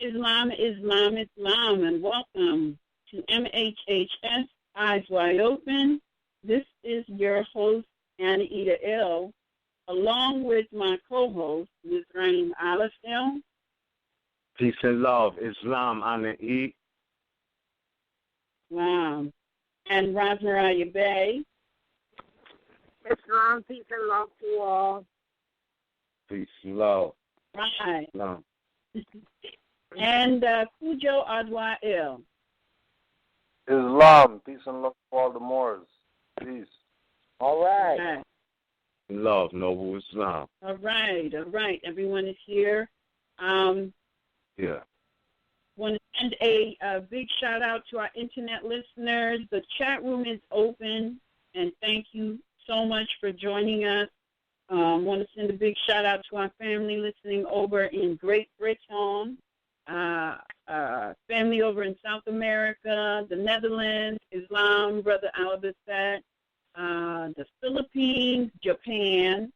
Islam, Islam, Islam, and welcome to MHHS-Eyes Wide Open. This is your host, Anita L., along with my co-host, Ms. Rain Alice L. Peace and love, Islam, Anna E. Wow. And RVBey. Islam, peace and love to all. Peace and love. Right. Islam. And Cujo Adwa L. Islam, peace and love to all the Moors. Peace. All right. Right. Love, noble Islam. All right. Everyone is here. Yeah. Want to send a big shout out to our internet listeners. The chat room is open, and thank you so much for joining us. Want to send a big shout out to our family listening over in Great Britain, family over in South America, the Netherlands, Islam, Brother Alabasat, the Philippines, Japan.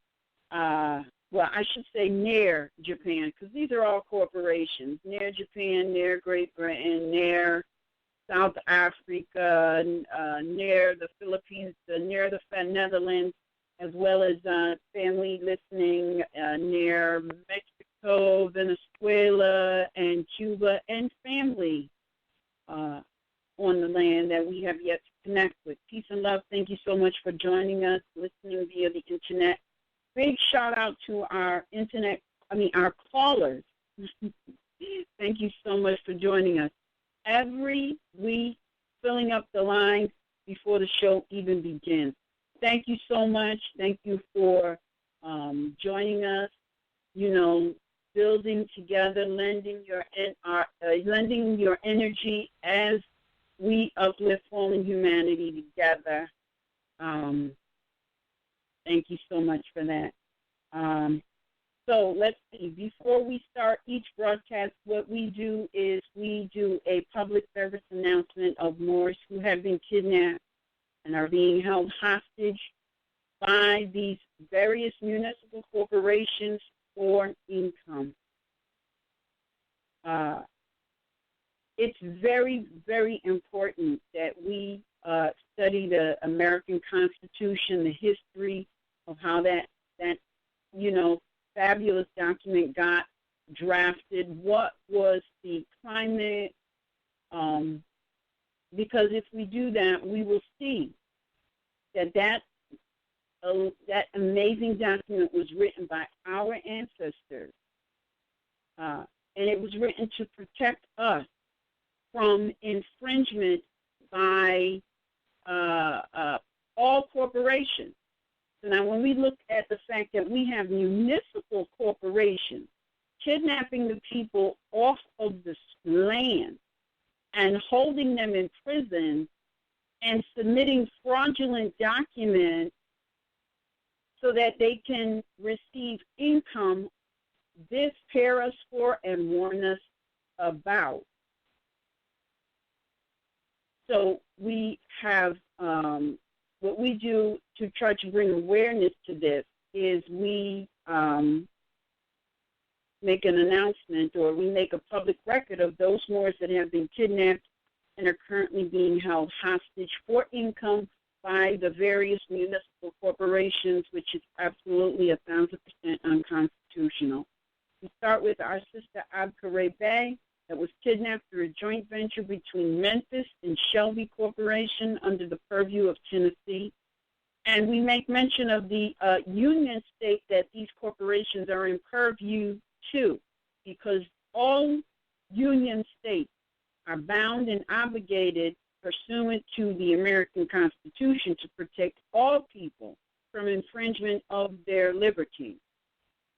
Well, I should say near Japan, because these are all corporations. Near Japan, near Great Britain, near South Africa, near the Philippines, near the Netherlands, as well as family listening near Mexico, Venezuela, and Cuba, and family on the land that we have yet to connect with. Peace and love. Thank you so much for joining us, listening via the internet. Big shout out to our our callers. Thank you so much for joining us. Every week, filling up the lines before the show even begins. Thank you so much. Thank you for joining us, building together, lending your energy as we uplift fallen humanity together. Thank you so much for that. So let's see. Before we start each broadcast, what we do is we do a public service announcement of Moors who have been kidnapped and are being held hostage by these various municipal corporations for income. It's very, very important that we study the American Constitution, the history of how that fabulous document got drafted. What was the climate? Because if we do that, we will see that amazing document was written by our ancestors, and it was written to protect us from infringement by all corporations. So now when we look at the fact that we have municipal corporations kidnapping the people off of the land and holding them in prison and submitting fraudulent documents so that they can receive income, this pair us for and warn us about. So we have what we do to try to bring awareness to this is we make an announcement, or we make a public record of those Moors that have been kidnapped and are currently being held hostage for income by the various municipal corporations, which is absolutely 1,000% unconstitutional. We start with our sister RVBey, that was kidnapped through a joint venture between Memphis and Shelby Corporation under the purview of Tennessee. And we make mention of the union state that these corporations are in purview to, because all union states are bound and obligated pursuant to the American Constitution to protect all people from infringement of their liberties.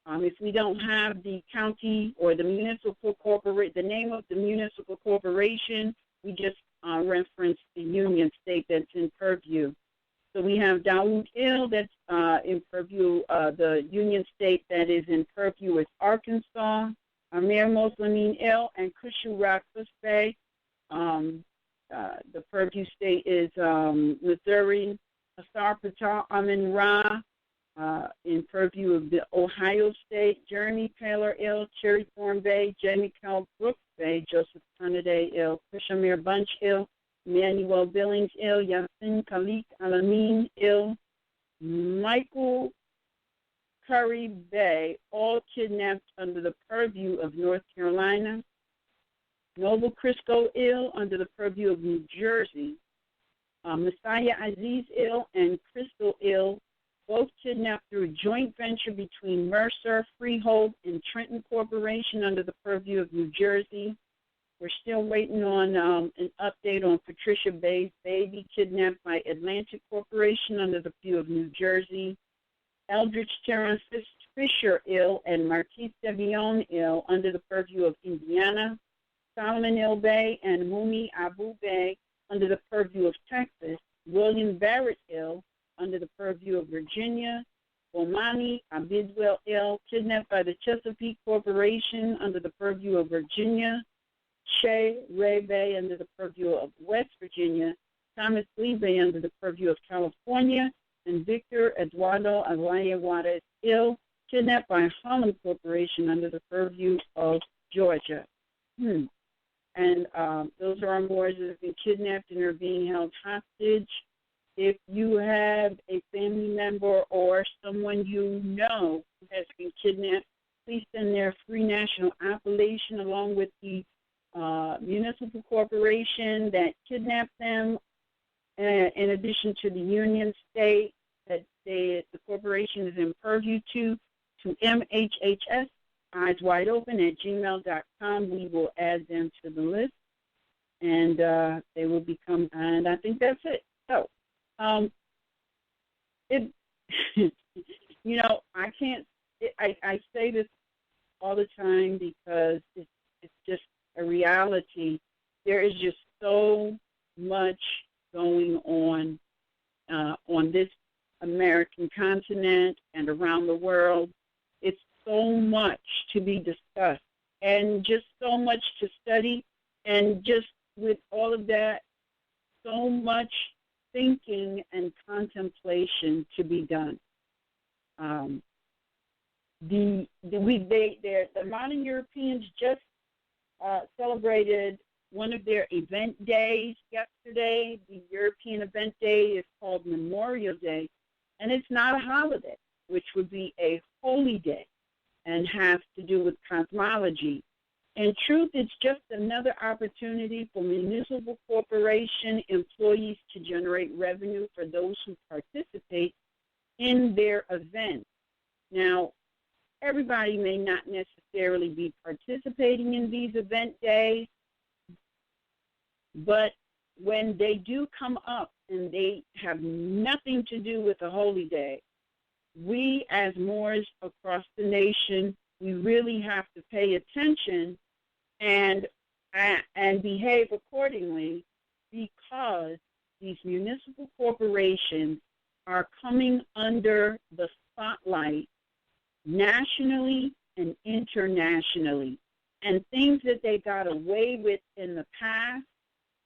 If we don't have the county or the municipal the name of the municipal corporation, we just reference the union state that's in purview. So we have Dawood Ill that's in purview. The union state that is in purview is Arkansas. Amir Muslimin Ill and Kushu Rakuspe. The purview state is Missouri. Asar Patar Amin Ra in purview of the Ohio State, Jeremy Taylor Ill, Cherry Thorne Bay, Jamie Cal Brooks Bay, Joseph Tanaday Ill, Krishamir Bunch Ill, Emmanuel Billings Ill, Yasin Khalik Alamin Ill, Michael Curry Bay, all kidnapped under the purview of North Carolina, Noble Crisco Ill under the purview of New Jersey, Messiah Aziz Ill and Crystal Ill, both kidnapped through a joint venture between Mercer, Freehold, and Trenton Corporation under the purview of New Jersey. We're still waiting on an update on Patricia Bay's baby, kidnapped by Atlantic Corporation under the purview of New Jersey. Eldridge Terrence Fisher Ill and Marquise Devion Ill under the purview of Indiana. Solomon Ill Bay and Mumi Abu Bay under the purview of Texas. William Barrett Ill under the purview of Virginia. Bomani Abidwell Ill, kidnapped by the Chesapeake Corporation under the purview of Virginia. Shea Ray Bay under the purview of West Virginia. Thomas Lee Bay under the purview of California. And Victor Eduardo Avaya Juarez Ill, kidnapped by Holland Corporation under the purview of Georgia. And those are our Moors that have been kidnapped and are being held hostage. If you have a family member or someone you know who has been kidnapped, please send their free national appellation along with the municipal corporation that kidnapped them, in addition to the union state that the corporation is in purview to MHHS-Eyes Wide Open at gmail.com. We will add them to the list, and they will become, and I think that's it. So, I can't, I say this all the time because it's just a reality. There is just so much going on this American continent and around the world. It's so much to be discussed and just so much to study, and just with all of that, so much thinking and contemplation to be done. The modern Europeans just celebrated one of their event days yesterday. The European event day is called Memorial Day, and it's not a holiday, which would be a holy day and has to do with cosmology. In truth, it's just another opportunity for municipal corporation employees to generate revenue for those who participate in their events. Now, everybody may not necessarily be participating in these event days, but when they do come up and they have nothing to do with a holy day, we as Moors across the nation, we really have to pay attention and behave accordingly, because these municipal corporations are coming under the spotlight nationally and internationally. And things that they got away with in the past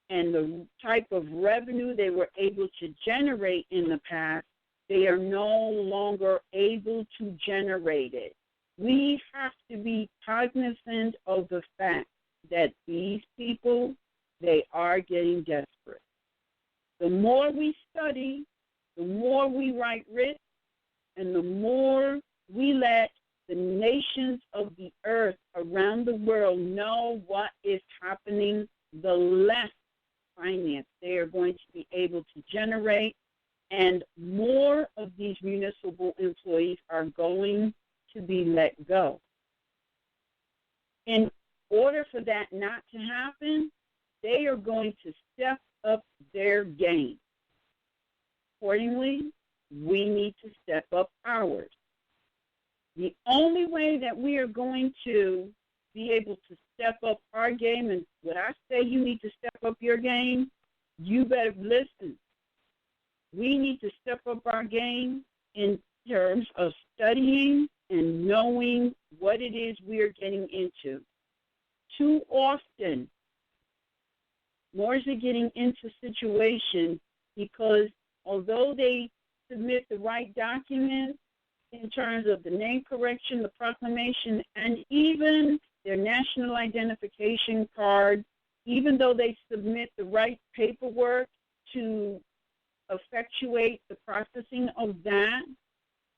and the type of revenue they were able to generate in the past, they are no longer able to generate it. We have to be cognizant of the fact that these people, they are getting desperate. The more we study, the more we write writ, and the more we let the nations of the earth around the world know what is happening, the less finance they are going to be able to generate, and more of these municipal employees are going to be let go. In order for that not to happen, they are going to step up their game. Accordingly, we need to step up ours. The only way that we are going to be able to step up our game, and when I say you need to step up your game, you better listen. We need to step up our game in terms of studying and knowing what it is we are getting into. Too often, Moors are getting into situations because although they submit the right documents, in terms of the name correction, the proclamation, and even their national identification card, even though they submit the right paperwork to effectuate the processing of that,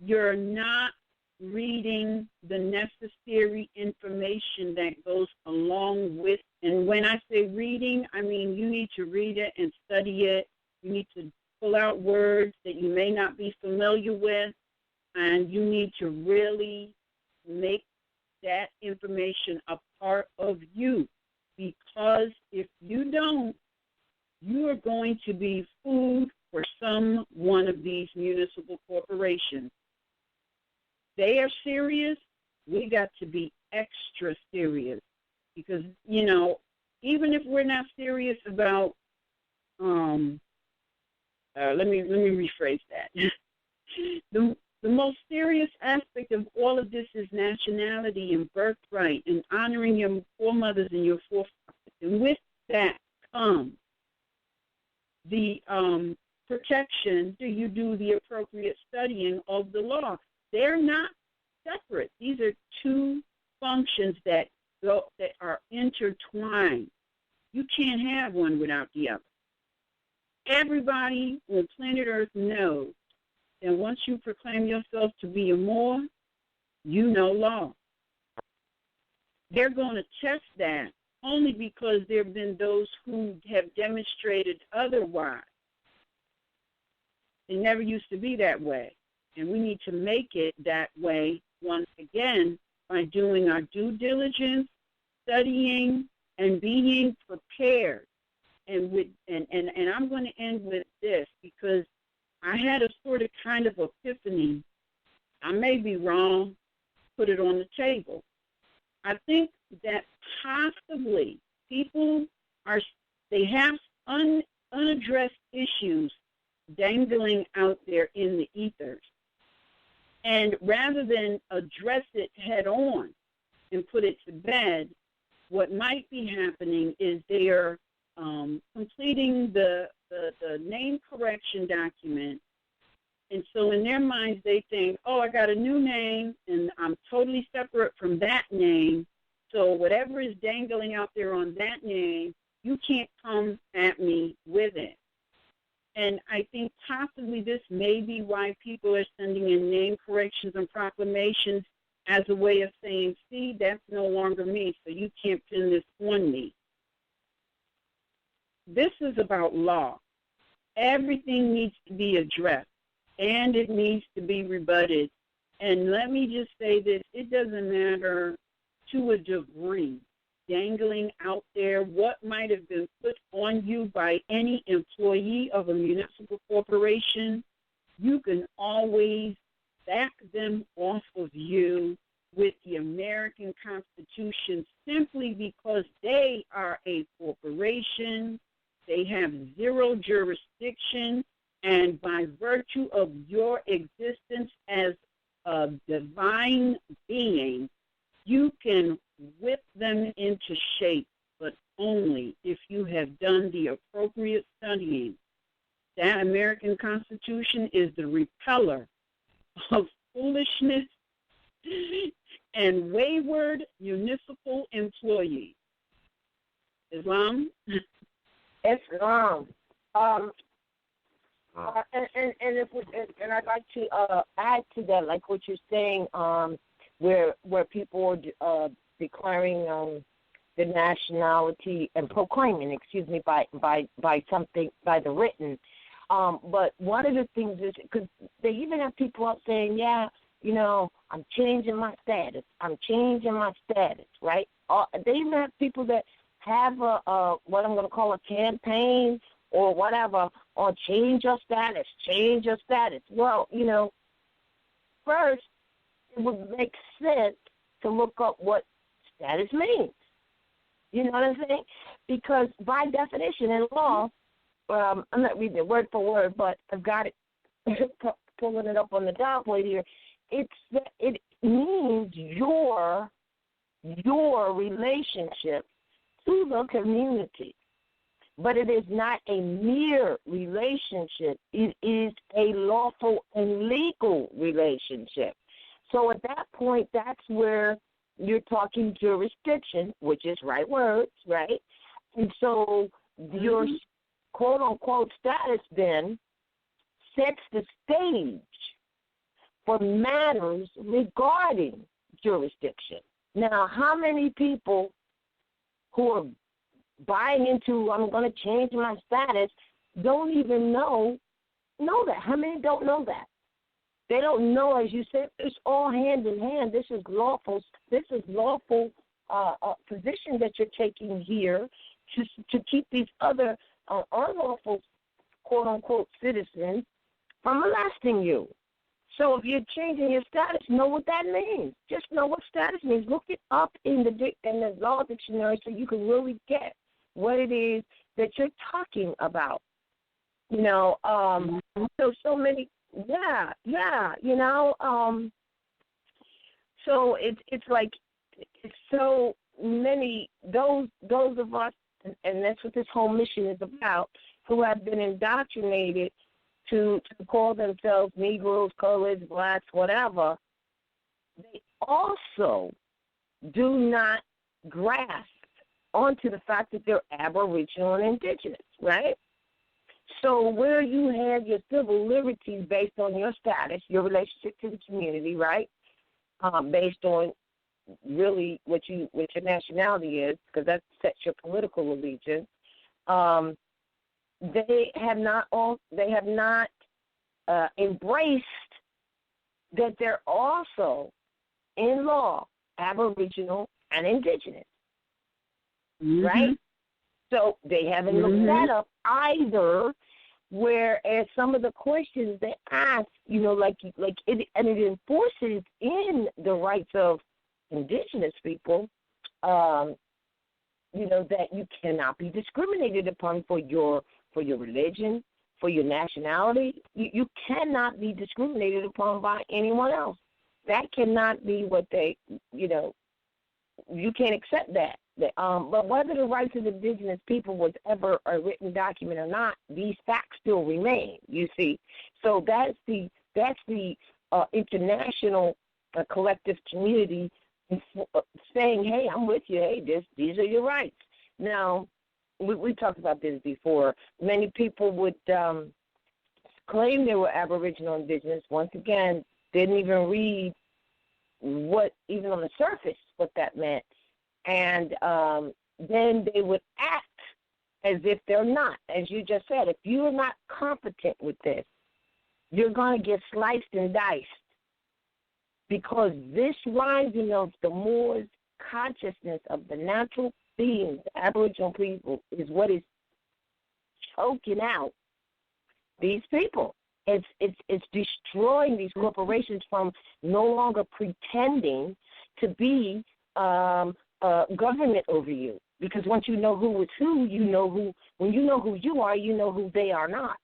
you're not reading the necessary information that goes along with. And when I say reading, I mean you need to read it and study it. You need to pull out words that you may not be familiar with, and you need to really make that information a part of you, because if you don't, you are going to be food for some one of these municipal corporations. They are serious. We got to be extra serious, because, you know, even if we're not serious about, let me rephrase that. The most serious aspect of all of this is nationality and birthright and honoring your foremothers and your forefathers. And with that comes the protection. Do you do the appropriate studying of the law? They're not separate. These are two functions that are intertwined. You can't have one without the other. Everybody on planet Earth knows that once you proclaim yourself to be a Moor, you know law. They're going to test that only because there have been those who have demonstrated otherwise. It never used to be that way. And we need to make it that way once again by doing our due diligence, studying, and being prepared. And I'm going to end with this, because I had a sort of kind of epiphany. I may be wrong. Put it on the table. I think that possibly people have unaddressed issues dangling out there in the ethers. And rather than address it head on and put it to bed, what might be happening is they are completing the name correction document. And so in their minds, they think, oh, I got a new name, and I'm totally separate from that name. So whatever is dangling out there on that name, you can't come at me with it. And I think possibly this may be why people are sending in name corrections and proclamations as a way of saying, see, that's no longer me, so you can't pin this on me. This is about law. Everything needs to be addressed, and it needs to be rebutted. And let me just say this, it doesn't matter to a degree dangling out there what might have been put on you by any employee of a municipal corporation. You can always back them off of you with the American Constitution, simply because they are a corporation. They have zero jurisdiction, and by virtue of your existence as a divine being, you can whip them into shape, but only if you have done the appropriate studying. That American Constitution is the repeller of foolishness and wayward municipal employees. Islam? Islam. And I'd like to add to that, like what you're saying, where people are declaring the nationality and proclaiming, by something, by the written. But one of the things is, because they even have people out saying, yeah, you know, I'm changing my status. Right? They even have people that have what I'm going to call a campaign or whatever, or change your status. Well, you know, first, it would make sense to look up what status means. You know what I'm saying? Because by definition in law, I'm not reading it word for word, but I've got it, pulling it up on the download here. It means your relationship to the community. but it is not a mere relationship. It is a lawful and legal relationship. So at that point, that's where you're talking jurisdiction, which is right words, right? And so your quote-unquote status then sets the stage for matters regarding jurisdiction. Now, how many people who are buying into, I'm going to change my status, don't even know that? How many don't know that? They don't know, as you said, it's all hand in hand. This is lawful. This is lawful position that you're taking here to keep these other unlawful, quote-unquote, citizens from molesting you. So if you're changing your status, know what that means. Just know what status means. Look it up in the law dictionary so you can really get what it is that you're talking about. You know, so many, you know. So it's like it's so many those of us, and that's what this whole mission is about, who have been indoctrinated to call themselves Negroes, coloreds, blacks, whatever. They also do not grasp onto the fact that they're Aboriginal and Indigenous, right? So where you have your civil liberties based on your status, your relationship to the community, right, based on really what your nationality is, because that sets your political allegiance. They have not embraced that they're also in law Aboriginal and Indigenous, right? So they haven't looked that up either. Whereas some of the questions they ask, you know, like it enforces in the rights of Indigenous people, you know, that you cannot be discriminated upon for your religion, for your nationality. You cannot be discriminated upon by anyone else. That cannot be what they, you know, you can't accept that. But whether the rights of Indigenous people was ever a written document or not, these facts still remain, you see. So that's the international collective community saying, hey, I'm with you. Hey, these are your rights. Now, we talked about this before. Many people would claim they were Aboriginal Indigenous. Once again, didn't even read what, even on the surface, what that meant. And then they would act as if they're not. As you just said, if you're not competent with this, you're going to get sliced and diced, because this rising of the Moors' consciousness of the natural beings, the Aboriginal people, is what is choking out these people. It's destroying these corporations from no longer pretending to be government over you. Because once you know who is who, you know who. When you know who you are, you know who they are not.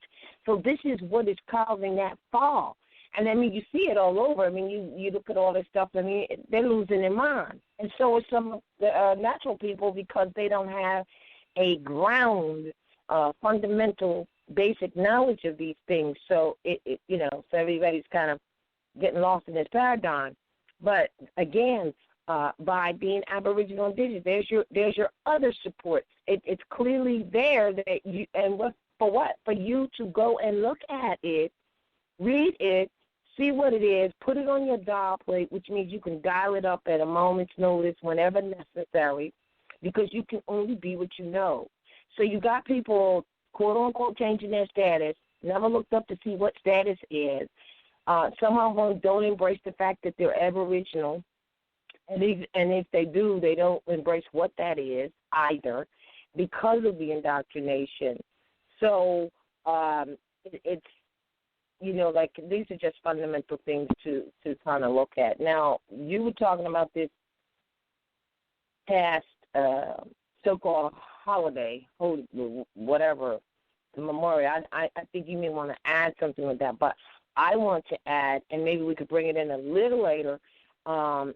So this is what is causing that fall. And I mean, you see it all over. I mean, you look at all this stuff. I mean, they're losing their mind. And so are some of the natural people, because they don't have a ground, fundamental, basic knowledge of these things. So you know, so everybody's kind of getting lost in this paradigm. But again, by being Aboriginal Indigenous, there's your other supports. It's clearly there that you, and for what? For you to go and look at it, read it, see what it is, put it on your dial plate, which means you can dial it up at a moment's notice whenever necessary, because you can only be what you know. So you got people, quote unquote, changing their status, never looked up to see what status is. Some of them don't embrace the fact that they're Aboriginal. And if they do, they don't embrace what that is either, because of the indoctrination. So it's, you know, like, these are just fundamental things to kind of look at. Now, you were talking about this past so-called holiday, whatever, the memorial. I think you may want to add something with that, but I want to add, and maybe we could bring it in a little later, and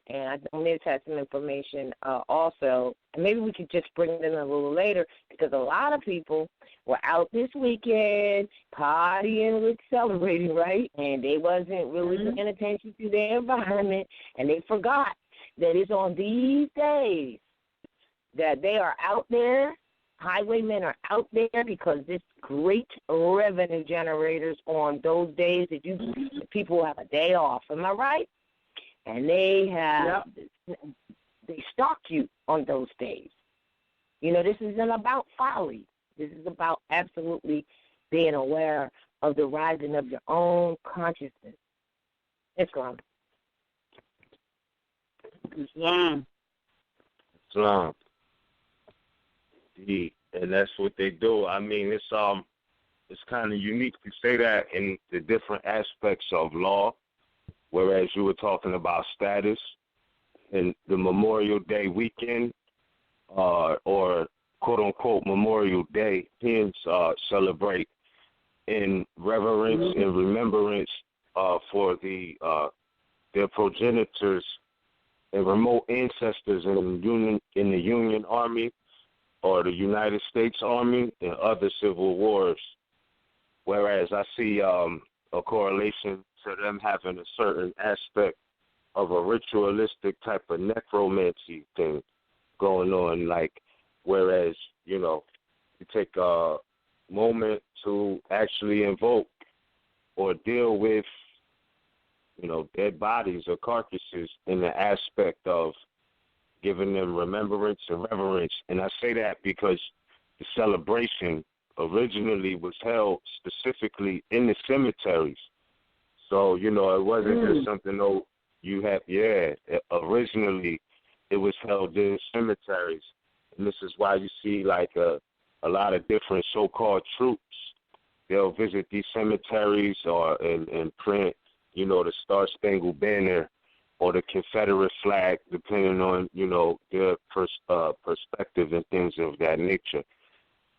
I Miz has some information also. And maybe we could just bring it in a little later because a lot of people were out this weekend partying with celebrating, right? And they wasn't really paying attention to their environment, and they forgot that it's on these days that they are out there. Highwaymen are out there because this great revenue generators on those days that people have a day off. Am I right? And they stalk you on those days. You know, this isn't about folly. This is about absolutely being aware of the rising of your own consciousness. Islam. Islam. Indeed. And that's what they do. I mean, it's kind of unique to say that in the different aspects of law, whereas you were talking about status and the Memorial Day weekend or quote-unquote Memorial Day, hence celebrate in reverence and remembrance for their progenitors and remote ancestors in the Union Army or the United States Army and other civil wars. Whereas I see a correlation to them having a certain aspect of a ritualistic type of necromancy thing going on, like, whereas, you know, you take a moment to actually invoke or deal with, you know, dead bodies or carcasses in the aspect of giving them remembrance and reverence. And I say that because the celebration originally was held specifically in the cemeteries. So, you know, it wasn't just something, originally it was held in cemeteries. And this is why you see, like, a lot of different so-called troops. They'll visit these cemeteries and print, you know, the Star-Spangled Banner or the Confederate flag, depending on, you know, their perspective and things of that nature.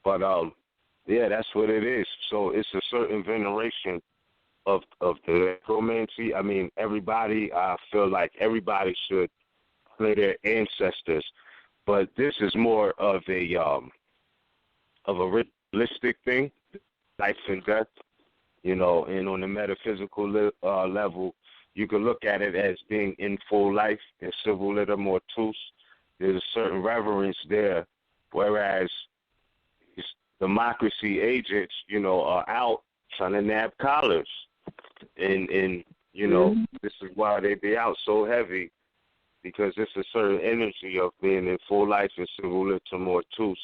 But, that's what it is. So it's a certain veneration of the necromancy. I mean, I feel like everybody should honor their ancestors. But this is more of a ritualistic thing, life and death, you know, and on the metaphysical level, you can look at it as being in full life and civil liter mortus. There's a certain reverence there, whereas democracy agents, you know, are out trying to nab collars. And you know, this is why they be out so heavy, because it's a certain energy of being in full life and civil liter mortus.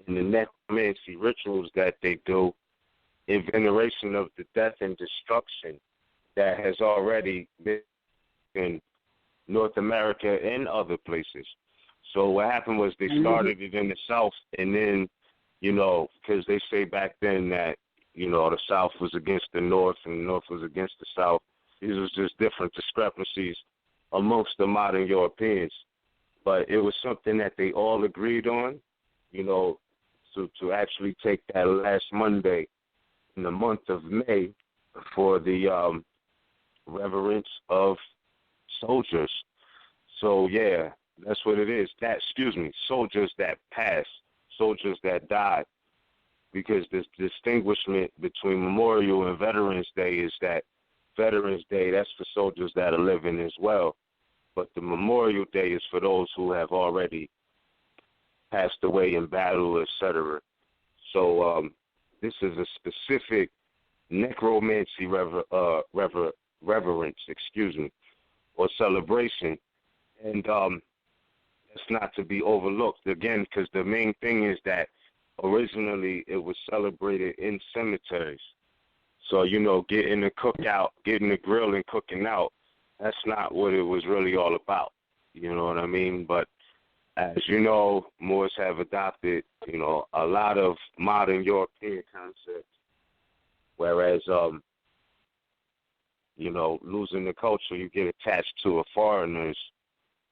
And the necromancy rituals that they do in veneration of the death and destruction that has already been in North America and other places. So what happened was they started it in the South, and then, you know, because they say back then that, you know, the South was against the North and the North was against the South. These was just different discrepancies amongst the modern Europeans. But it was something that they all agreed on, you know, to actually take that last Monday in the month of May for the reverence of soldiers. So, yeah, that's what it is. Soldiers that passed, soldiers that died. Because this distinguishment between Memorial and Veterans Day is that Veterans Day, that's for soldiers that are living as well. But the Memorial Day is for those who have already passed away in battle, etc. So this is a specific necromancy reverence, or celebration. And it's not to be overlooked, again, because the main thing is that originally it was celebrated in cemeteries. So, you know, getting the grill and cooking out, that's not what it was really all about. You know what I mean? But as you know, Moors have adopted, you know, a lot of modern European concepts, whereas, you know, losing the culture, you get attached to a foreigner's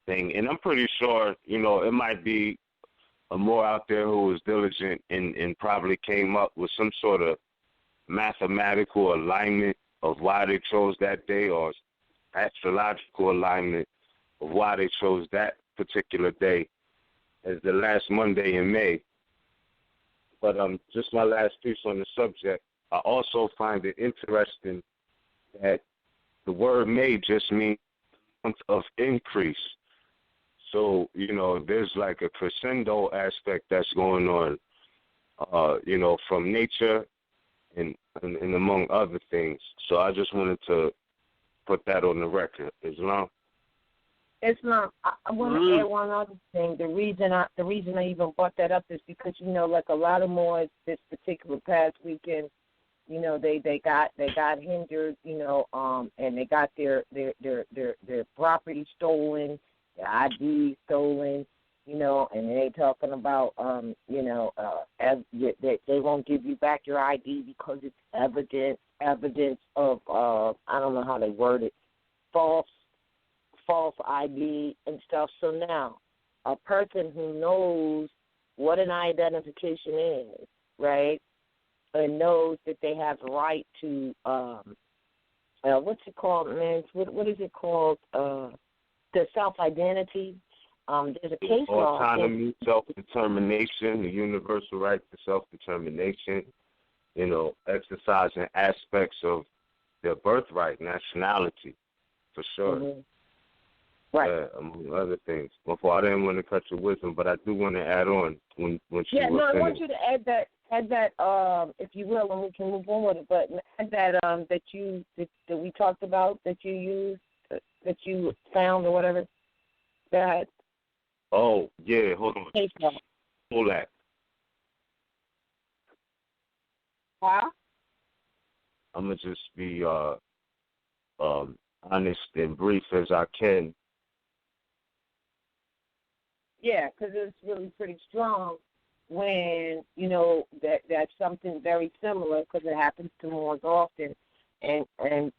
thing. And I'm pretty sure, you know, it might be a Moor out there who was diligent and probably came up with some sort of mathematical alignment of why they chose that day, or astrological alignment of why they chose that particular day as the last Monday in May. But just my last piece on the subject, I also find it interesting that the word May just means month of increase. So, there's like a crescendo aspect that's going on, from nature and among other things. So I just wanted to put that on the record. Islam? Islam. I want to add one other thing. The reason I even brought that up is because, like a lot of Moors this particular past weekend, they got hindered, and they got their property stolen, their ID stolen, and they talking about, they won't give you back your ID because it's evidence of, I don't know how they word it, false ID and stuff. So now, a person who knows what an identification is, right, and knows that they have the right to, what's it called, man? What is it called? The self-identity. There's a case law. Autonomy, self-determination, the universal right to self-determination, exercising aspects of their birthright, nationality, for sure. Mm-hmm. Right. Yeah, among other things. Before, I didn't want to cut your wisdom, but I do want to add on when she was I finished. want you to add that, if you will, and we can move on with it. But add that that we talked about, that you used, that you found or whatever. That. Oh yeah, hold on. Hold that. Huh? I'm gonna just be honest and brief as I can. Yeah, because it's really pretty strong when, that's something very similar, because it happens to Moors often. And and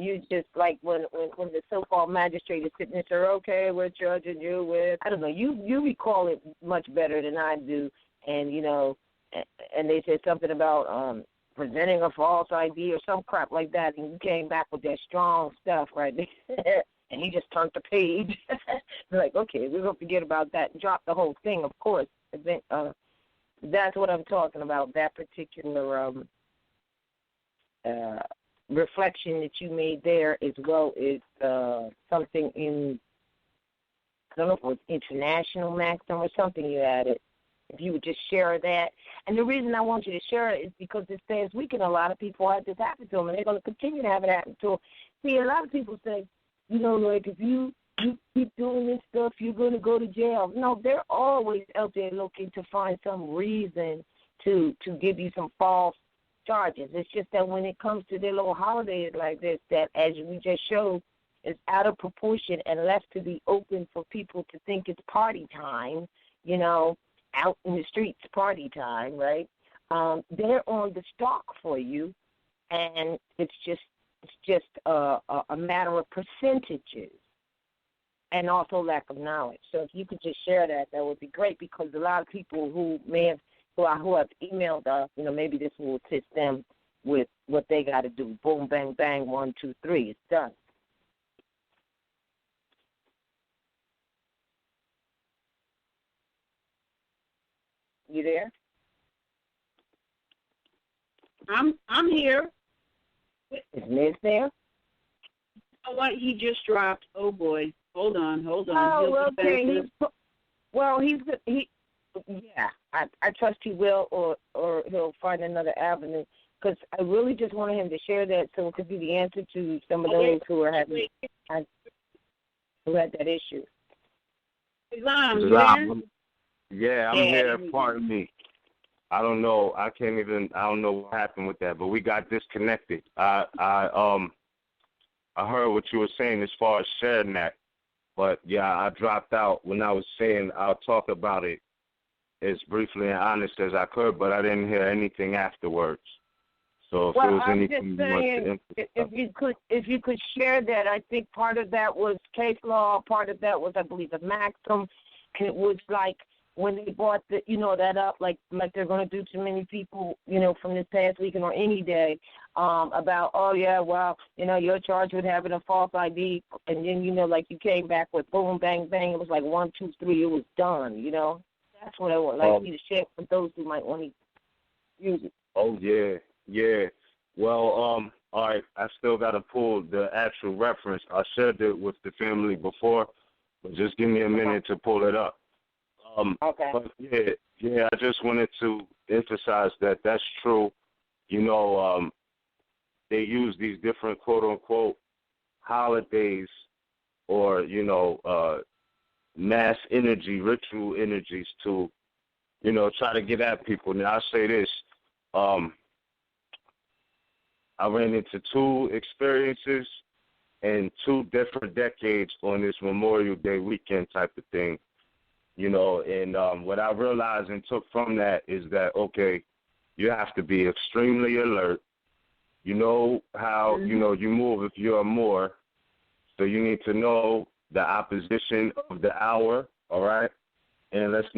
you just, like, when the so-called magistrate is sitting there, say, okay, we're judging you with, I don't know, you recall it much better than I do. And, and they said something about presenting a false ID or some crap like that, and you came back with that strong stuff right there. And he just turned the page. Like, okay, we're going to forget about that and drop the whole thing, of course. That's what I'm talking about, that particular reflection that you made there, as well as something in, I don't know if it was international maxim or something you added. If you would just share that. And the reason I want you to share it is because this past weekend, a lot of people had this happen to them, and they're going to continue to have it happen to them. See, a lot of people say, like, if you keep doing this stuff, you're going to go to jail. No, they're always out there looking to find some reason to give you some false charges. It's just that when it comes to their little holidays like this, that, as we just showed, is out of proportion and left to be open for people to think it's party time, out in the streets, party time, right? They're on the stalk for you, and it's just a matter of percentages and also lack of knowledge. So if you could just share that, that would be great, because a lot of people who have emailed us, maybe this will assist them with what they got to do. Boom, bang, bang, 1, 2, 3, it's done. You there? I'm here. Is Liz there? You know what? He just dropped. Oh boy. Hold on. Oh, okay. I trust he will, or he'll find another avenue, because I really just wanted him to share that so it could be the answer to some of those who are having who had that issue. Islam, you there? Yeah, I'm here. Pardon me. I don't know. I don't know what happened with that, but we got disconnected. I heard what you were saying as far as sharing that, but yeah, I dropped out when I was saying I'll talk about it as briefly and honest as I could, but I didn't hear anything afterwards. So if there was anything you wanted to emphasize. if you could share that, I think part of that was case law, part of that was, I believe, a maxim, and it was like when they brought the, that up, like they're going to do to many people, from this past weekend or any day, about, oh yeah, well, you're charged with having a false ID, and then like you came back with boom, bang, bang. It was like 1, 2, 3. It was done. That's what I would like you to share for those who might want to use it. Oh yeah. Well, all right. I still got to pull the actual reference. I shared it with the family before, but just give me a minute to pull it up. Okay. But yeah. I just wanted to emphasize that that's true. They use these different quote unquote holidays or mass energy, ritual energies to try to get at people. Now I say this. I ran into 2 experiences in 2 different decades on this Memorial Day weekend type of thing, and what I realized and took from that is that, okay, you have to be extremely alert. You know how, you move if you're a Moor, so you need to know the opposition of the hour, all right? And let's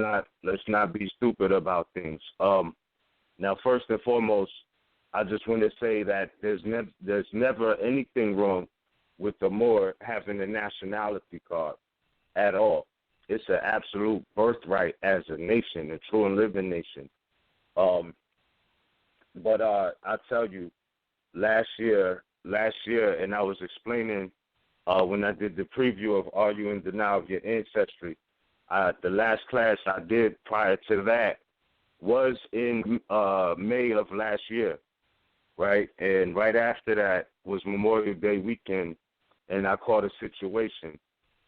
not be stupid about things. Now, first and foremost, I just want to say that there's never anything wrong with the Moor having a nationality card at all. It's an absolute birthright as a nation, a true and living nation. But I tell you, last year, and I was explaining when I did the preview of Are You in Denial of Your Ancestry, the last class I did prior to that was in May of last year, right? And right after that was Memorial Day weekend, and I caught a situation.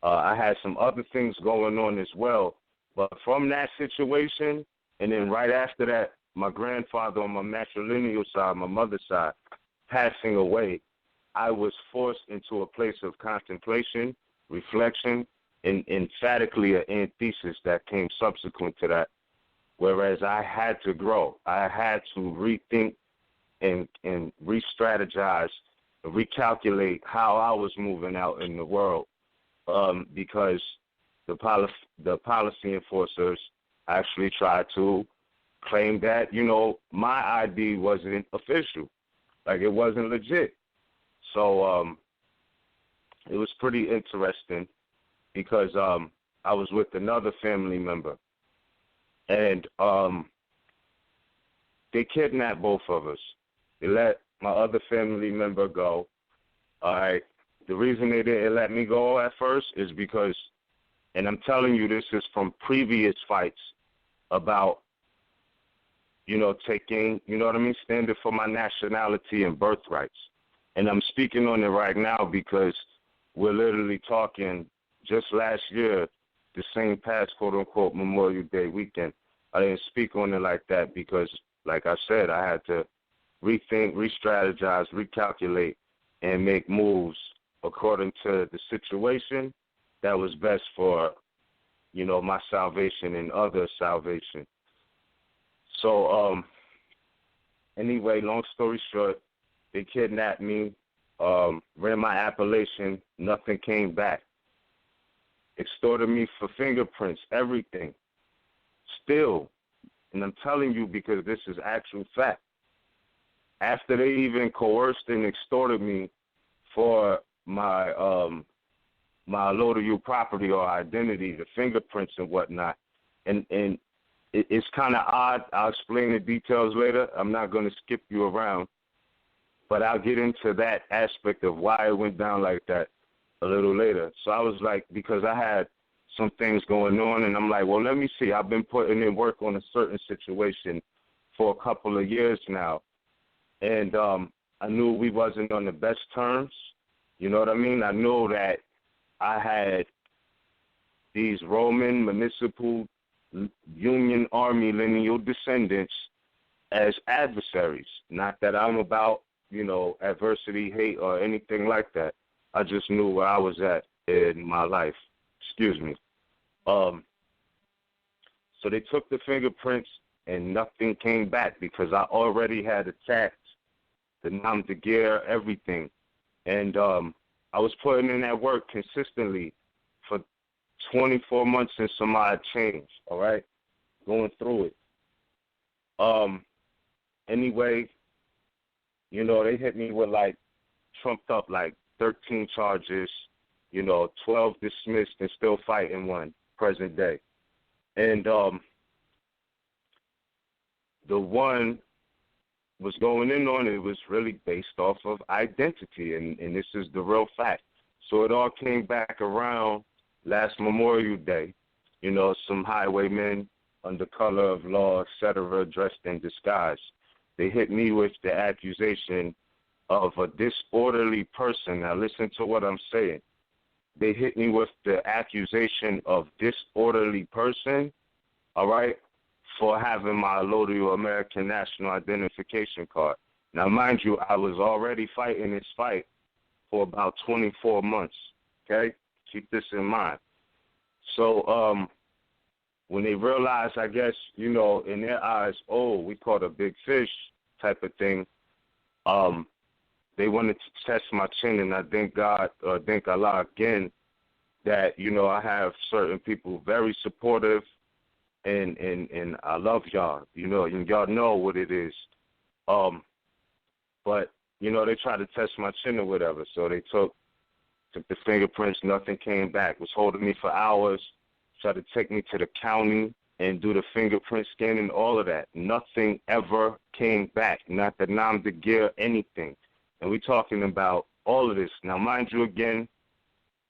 I had some other things going on as well, but from that situation, and then right after that, my grandfather on my matrilineal side, my mother's side, passing away, I was forced into a place of contemplation, reflection, and emphatically an antithesis that came subsequent to that, whereas I had to grow. I had to rethink and re-strategize, recalculate how I was moving out in the world, because the policy enforcers actually tried to claim that, my ID wasn't official, like it wasn't legit. So it was pretty interesting because I was with another family member, and they kidnapped both of us. They let my other family member go. All right. The reason they didn't let me go at first is because, and I'm telling you this is from previous fights about, taking, standing for my nationality and birthrights. And I'm speaking on it right now because we're literally talking just last year, the same past quote-unquote Memorial Day weekend. I didn't speak on it like that because, like I said, I had to rethink, re-strategize, recalculate, and make moves according to the situation that was best for, my salvation and other salvation. So, anyway, long story short, they kidnapped me, ran my appellation, nothing came back. Extorted me for fingerprints, everything. Still, and I'm telling you because this is actual fact, after they even coerced and extorted me for my my allodial property or identity, the fingerprints and whatnot, and it's kind of odd. I'll explain the details later. I'm not going to skip you around, but I'll get into that aspect of why it went down like that a little later. So I was like, because I had some things going on, and I'm like, well, let me see. I've been putting in work on a certain situation for a couple of years now, and I knew we wasn't on the best terms. You know what I mean? I knew that I had these Roman municipal Union Army lineal descendants as adversaries. Not that I'm about, adversity, hate, or anything like that. I just knew where I was at in my life. Excuse me. So they took the fingerprints and nothing came back because I already had attacked the nom de guerre, everything. And I was putting in that work consistently for 24 months and some odd change, all right? going through it. Anyway, you know, they hit me with, like, trumped up, like, 13 charges, you know, 12 dismissed and still fighting one present day. And the one was going in on it was really based off of identity, and this is the real fact. So it all came back around last Memorial Day. You know, some highwaymen under color of law, et cetera, dressed in disguise. They hit me with the accusation of a disorderly person. Now listen to what I'm saying. They hit me with the accusation of disorderly person, all right, for having my Loyal American National Identification Card. Now, mind you, I was already fighting this fight for about 24 months, okay? Keep this in mind. So when they realized, I guess, you know, in their eyes, oh, we caught a big fish type of thing, they wanted to test my chin, and I thank God, thank Allah again, that, you know, I have certain people very supportive, and I love y'all, you know, and y'all know what it is. But, you know, they tried to test my chin or whatever, so they took the fingerprints, nothing came back. Was holding me for hours, tried to take me to the county and do the fingerprint scanning, all of that. Nothing ever came back, not the nom de guerre, anything. And we're talking about all of this. Now, mind you, again,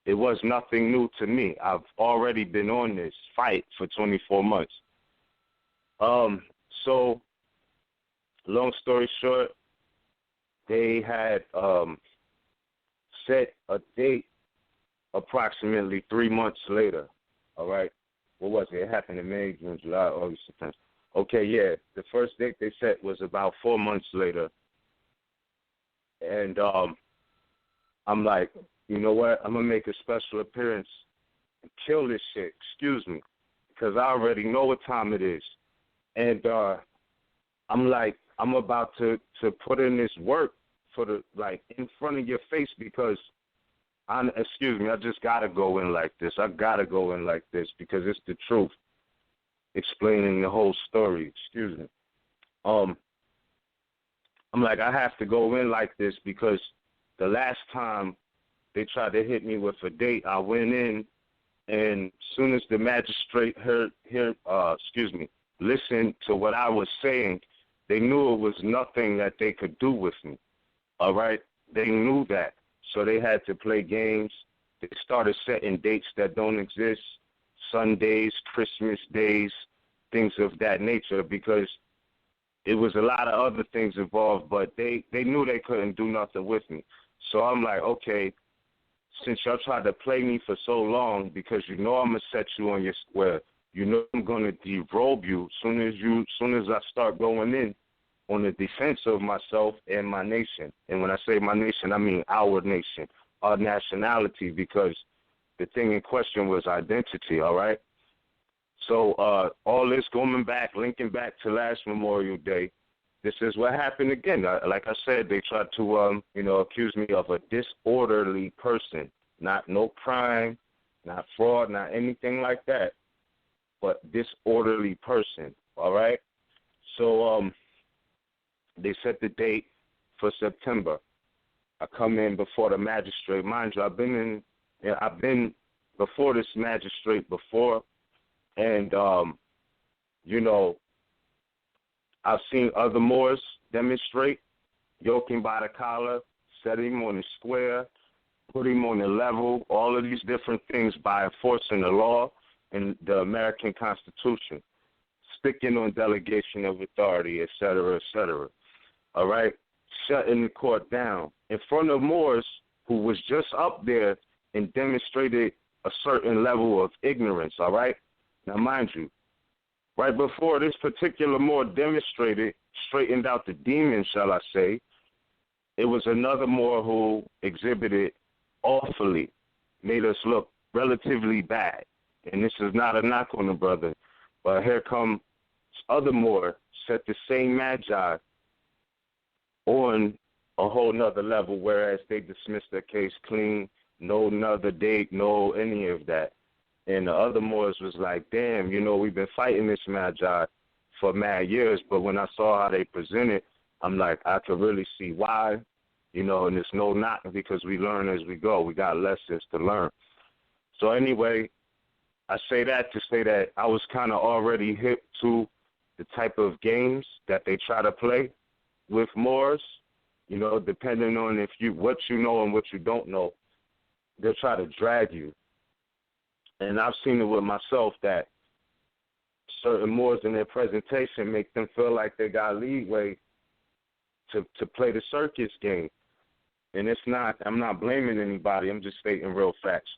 it was nothing new to me. I've already been on this fight for 24 months. So, long story short, they had set a date approximately 3 months later. All right? What was it? It happened in May, June, July, August, September. Okay, yeah. The first date they set was about 4 months later. And I'm like, you know what? I'm going to make a special appearance and kill this shit. Excuse me. Because I already know what time it is. And I'm like, I'm about to put in this work for the, like, in front of your face because, excuse me, I just got to go in like this. I got to go in like this because it's the truth. Explaining the whole story. Excuse me. I'm like, I have to go in like this because the last time they tried to hit me with a date, I went in, and as soon as the magistrate listened to what I was saying, they knew it was nothing that they could do with me. All right? They knew that. So they had to play games. They started setting dates that don't exist, Sundays, Christmas days, things of that nature, because it was a lot of other things involved, but they knew they couldn't do nothing with me. So I'm like, okay, since y'all tried to play me for so long, because you know I'm going to set you on your square, you know I'm going to derobe you soon as I start going in on the defense of myself and my nation. And when I say my nation, I mean our nation, our nationality, because the thing in question was identity, all right? So all this going back, linking back to last Memorial Day, this is what happened again. Like I said, they tried to, accuse me of a disorderly person. No crime, not fraud, not anything like that, but disorderly person, all right? So they set the date for September. I come in before the magistrate. Mind you, I've been before this magistrate before, and, I've seen other Moors demonstrate, yoking by the collar, set him on the square, put him on the level, all of these different things by enforcing the law and the American Constitution, sticking on delegation of authority, et cetera, all right, shutting the court down in front of Moors who was just up there and demonstrated a certain level of ignorance, all right? Now, mind you, right before this particular Moor demonstrated, straightened out the demon, shall I say, it was another Moor who exhibited awfully, made us look relatively bad. And this is not a knock on the brother, but here comes other Moor, set the same magi on a whole nother level, whereas they dismissed their case clean, no another date, no any of that. And the other Moors was like, damn, you know, we've been fighting this Magi for mad years, but when I saw how they presented, I'm like, I could really see why, you know, and it's no knock because we learn as we go. We got lessons to learn. So anyway, I say that to say that I was kind of already hip to the type of games that they try to play with Moors, you know, depending on what you know and what you don't know, they'll try to drag you. And I've seen it with myself that certain Moors in their presentation make them feel like they got leeway to play the circus game. And it's not, I'm not blaming anybody, I'm just stating real facts.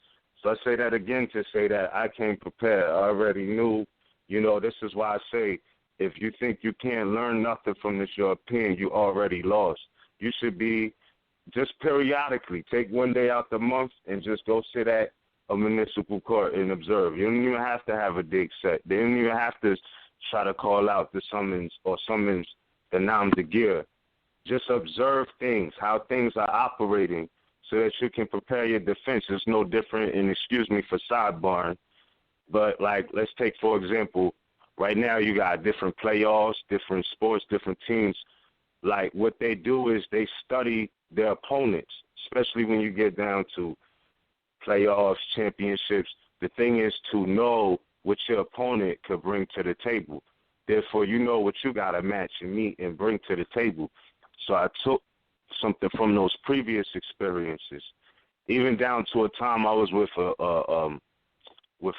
So I say that again to say that I came prepared. I already knew, you know, this is why I say if you think you can't learn nothing from this European, you already lost. You should be just periodically, take one day out the month and just go sit at a municipal court and observe. You don't even have to have a dig set. They don't even have to try to call out the summons or summons the nom de guerre. Just observe things, how things are operating, so that you can prepare your defense. It's no different, and excuse me for sidebarring, but like let's take, for example, right now you got different playoffs, different sports, different teams. Like what they do is they study their opponents, especially when you get down to playoffs, championships. The thing is to know what your opponent could bring to the table. Therefore, you know what you got to match and meet and bring to the table. So I took something from those previous experiences, even down to a time I was with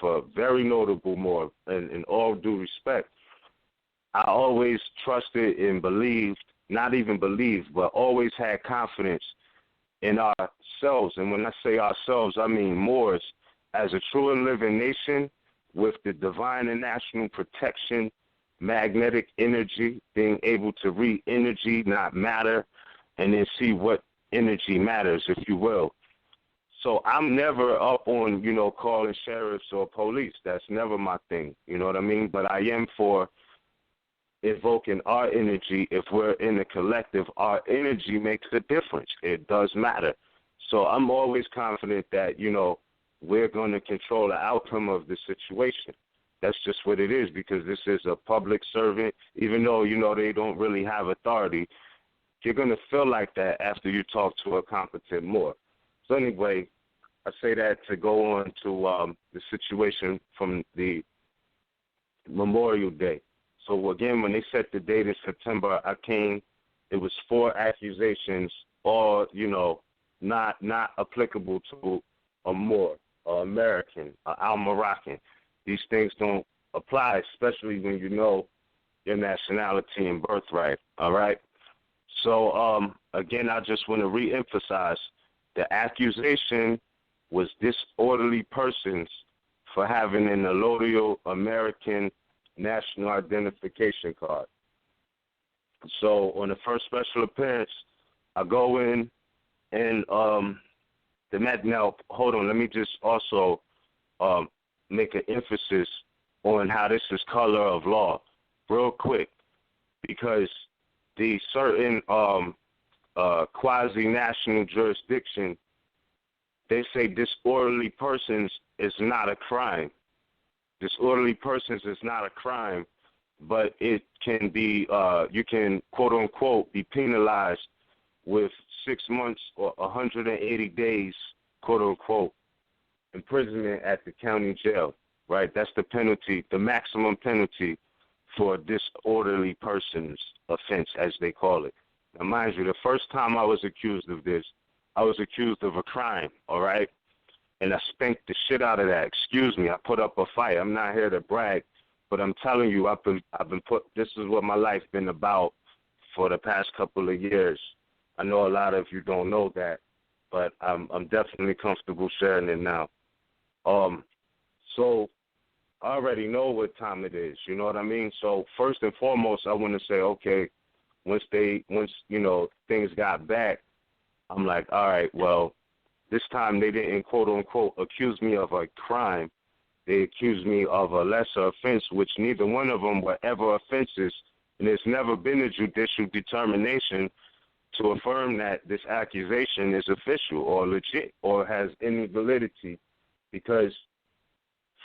a very notable Moor, and in all due respect, I always trusted and believed, not even believed, but always had confidence in ourselves. And when I say ourselves, I mean Moors as a true and living nation with the divine and national protection, magnetic energy, being able to read energy, not matter, and then see what energy matters, if you will. So I'm never up on, you know, calling sheriffs or police. That's never my thing, you know what I mean? But I am for evoking our energy. If we're in a collective, our energy makes a difference. It does matter. So I'm always confident that, you know, we're going to control the outcome of the situation. That's just what it is, because this is a public servant. Even though, you know, they don't really have authority, you're going to feel like that after you talk to a competent Moor. So anyway, I say that to go on to the situation from the Memorial Day. So again, when they set the date in September, I came. It was 4 accusations, all, you know, not applicable to a Moor, or American, or Al-Moroccan. These things don't apply, especially when you know your nationality and birthright, all right? So, again, I just want to reemphasize the accusation was disorderly persons for having an allodial American national identification card. So on the first special appearance, I go in and now, hold on, let me just also make an emphasis on how this is color of law real quick, because the certain quasi-national jurisdiction, they say disorderly persons is not a crime. Disorderly persons is not a crime, but it can be, you can, quote-unquote, be penalized with 6 months or 180 days, quote-unquote, imprisonment at the county jail, right? That's the penalty, the maximum penalty for disorderly persons offense, as they call it. Now, mind you, the first time I was accused of this, I was accused of a crime, all right? And I spanked the shit out of that. Excuse me, I put up a fight. I'm not here to brag, but I'm telling you, I've been this is what my life been about for the past couple of years. I know a lot of you don't know that, but I'm definitely comfortable sharing it now. So I already know what time it is, you know what I mean? So first and foremost, I want to say, okay, once you know, things got back, I'm like, all right, well, this time they didn't, quote unquote, accuse me of a crime. They accused me of a lesser offense, which neither one of them were ever offenses, and there's never been a judicial determination to affirm that this accusation is official or legit or has any validity, because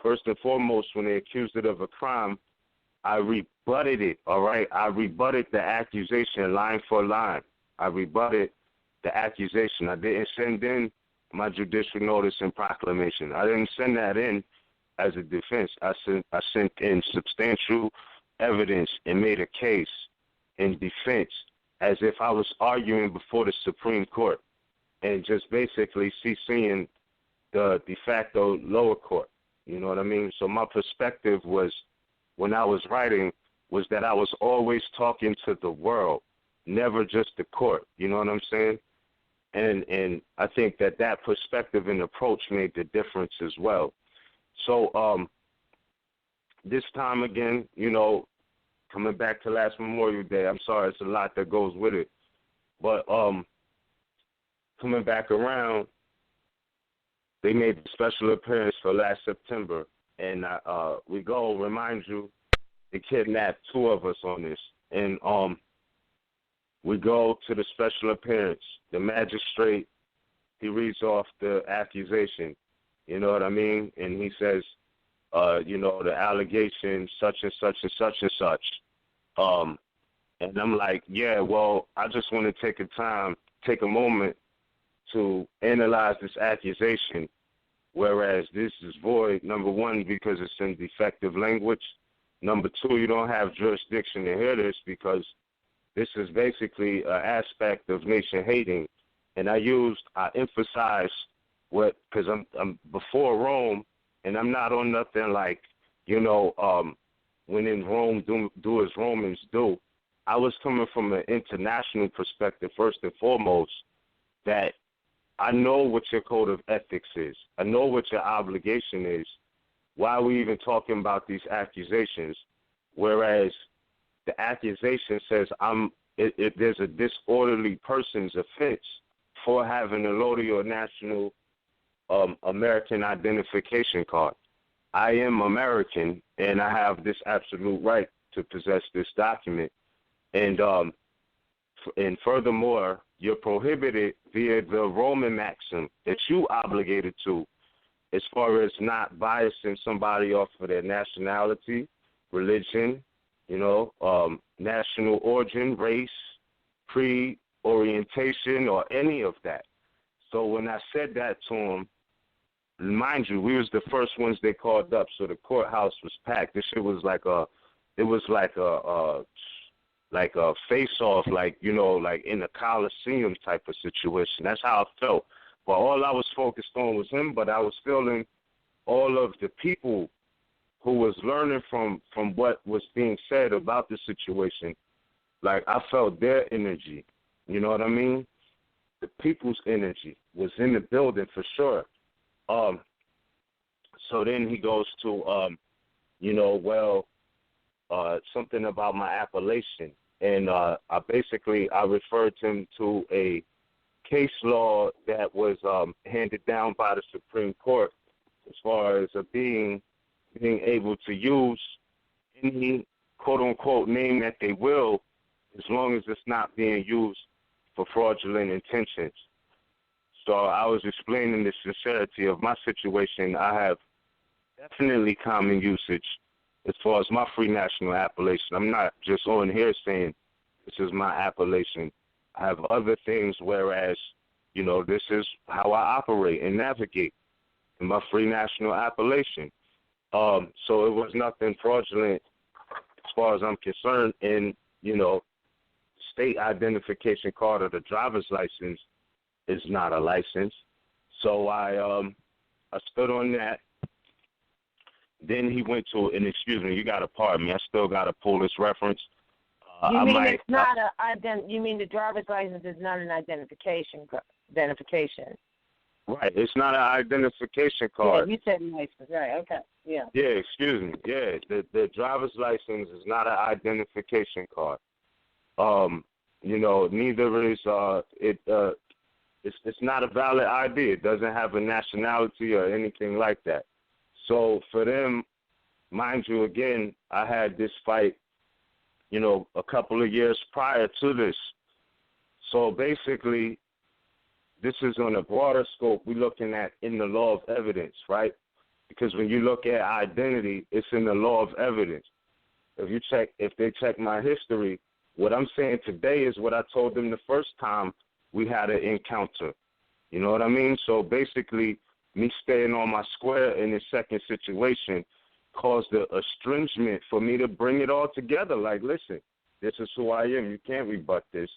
first and foremost, when they accused it of a crime, I rebutted it, all right? I rebutted the accusation line for line. I rebutted the accusation. I didn't send in my judicial notice and proclamation. I didn't send that in as a defense. I sent in substantial evidence and made a case in defense as if I was arguing before the Supreme Court and just basically CCing the de facto lower court. You know what I mean? So my perspective was, when I was writing, was that I was always talking to the world, never just the court. You know what I'm saying? And I think that perspective and approach made the difference as well. So this time again, you know, coming back to last Memorial Day, I'm sorry, it's a lot that goes with it. But coming back around, they made a special appearance for last September. And we go, remind you, they kidnapped two of us on this. And we go to the special appearance. The magistrate, he reads off the accusation, you know what I mean? And he says, you know, the allegation, such and such and such and such. And I'm like, yeah, well, I just want to take a moment to analyze this accusation, whereas this is void, number one, because it's in defective language. Number two, you don't have jurisdiction to hear this because this is basically an aspect of nation hating. And I emphasized what, because I'm before Rome, and I'm not on nothing like, you know, when in Rome, do as Romans do. I was coming from an international perspective, first and foremost, that I know what your code of ethics is. I know what your obligation is. Why are we even talking about these accusations? Whereas the accusation says there's a disorderly person's offense for having a Lodi or national American identification card. I am American, and I have this absolute right to possess this document. And furthermore, you're prohibited via the Roman maxim that you obligated to, as far as not biasing somebody off of their nationality, religion, you know, national origin, race, creed, orientation, or any of that. So when I said that to him, mind you, we was the first ones they called up, so the courthouse was packed. This shit was like a face-off, like, you know, like in a Coliseum type of situation. That's how I felt. But all I was focused on was him, but I was feeling all of the people who was learning from what was being said about the situation. Like, I felt their energy. You know what I mean? The people's energy was in the building for sure. So then he goes to, you know, well, something about my appellation. And I referred him to a case law that was handed down by the Supreme Court as far as being able to use any quote-unquote name that they will, as long as it's not being used for fraudulent intentions. So I was explaining the sincerity of my situation. I have definitely common usage as far as my free national appellation. I'm not just on here saying this is my appellation. I have other things, whereas, you know, this is how I operate and navigate in my free national appellation. So it was nothing fraudulent as far as I'm concerned. And, you know, state identification card or the driver's license is not a license. So I stood on that. Then he went to, and excuse me, you got to pardon me, I still got to pull this reference. You mean the driver's license is not an identification? Right, it's not an identification card. Yeah, you said license, right? Okay, yeah. Yeah, excuse me. Yeah, the driver's license is not an identification card. You know, neither is it's not a valid ID. It doesn't have a nationality or anything like that. So for them, mind you, again, I had this fight, you know, a couple of years prior to this. So basically, this is on a broader scope. We're looking at in the law of evidence, right? Because when you look at identity, it's in the law of evidence. If they check my history, what I'm saying today is what I told them the first time we had an encounter. You know what I mean? So basically, me staying on my square in this second situation caused a estrangement for me to bring it all together. Like, listen, this is who I am. You can't rebut this.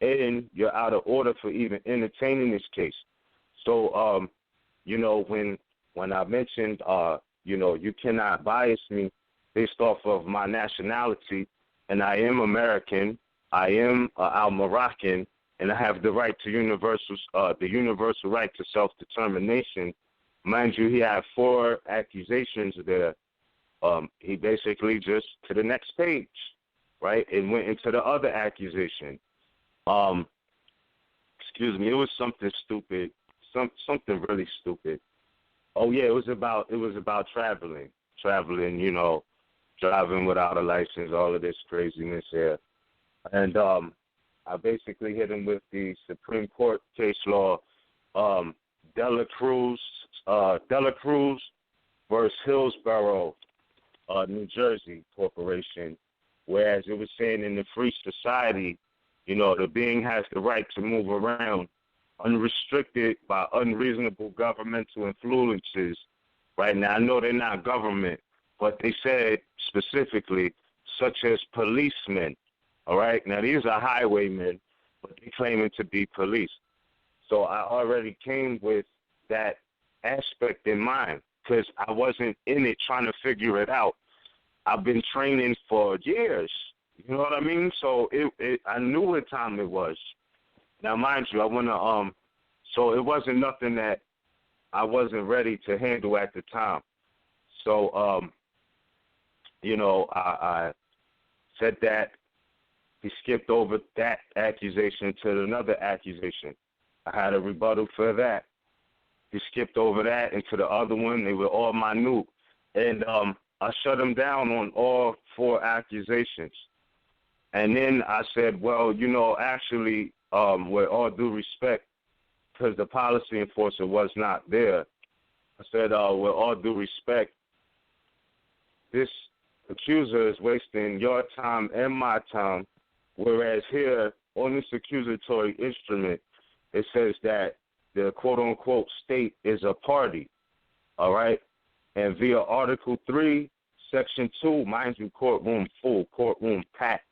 And you're out of order for even entertaining this case. So, you know, when I mentioned, you know, you cannot bias me based off of my nationality, and I am American, I am Al-Moroccan, and I have the right to the universal right to self-determination. Mind you, he had 4 accusations there. He basically just to the next page, right, and went into the other accusation. Excuse me, it was something stupid, something really stupid. Oh yeah, it was about traveling, you know, driving without a license, all of this craziness here. And I basically hit him with the Supreme Court case law, Dela Cruz versus Hillsborough, New Jersey Corporation, whereas it was saying in the free society, you know, the being has the right to move around unrestricted by unreasonable governmental influences. Right now, I know they're not government, but they said specifically, such as policemen. All right, now these are highwaymen, but they claiming to be police. So I already came with that aspect in mind because I wasn't in it trying to figure it out. I've been training for years. You know what I mean? So I knew what time it was. Now, mind you, I want to, so it wasn't nothing that I wasn't ready to handle at the time. So, you know, I said that. He skipped over that accusation to another accusation. I had a rebuttal for that. He skipped over that into the other one. They were all minute. And I shut him down on all 4 accusations. And then I said, well, you know, actually, with all due respect, because the policy enforcer was not there, I said, with all due respect, this accuser is wasting your time and my time, whereas here on this accusatory instrument, it says that the quote-unquote state is a party, all right? And via Article 3, Section 2, mind you, courtroom full, courtroom packed,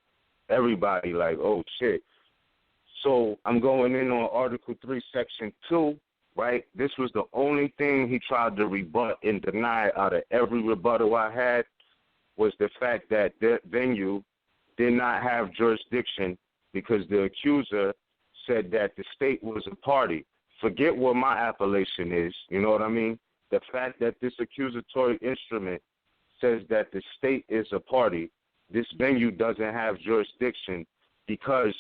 everybody like, oh, shit. So I'm going in on Article 3, Section 2, right? This was the only thing he tried to rebut and deny out of every rebuttal I had was the fact that the venue did not have jurisdiction because the accuser said that the state was a party. Forget what my appellation is, you know what I mean? The fact that this accusatory instrument says that the state is a party, this venue doesn't have jurisdiction because,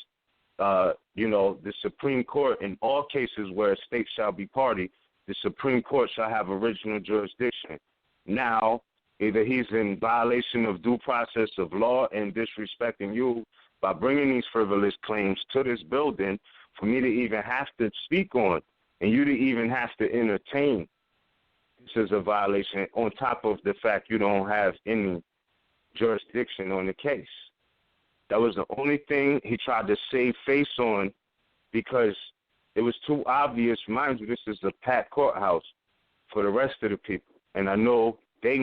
you know, the Supreme Court, in all cases where a state shall be party, the Supreme Court shall have original jurisdiction. Now, either he's in violation of due process of law and disrespecting you by bringing these frivolous claims to this building for me to even have to speak on and you to even have to entertain. This is a violation on top of the fact you don't have any jurisdiction on the case. That was the only thing he tried to save face on because it was too obvious. Mind you, this is a packed courthouse for the rest of the people. And I know they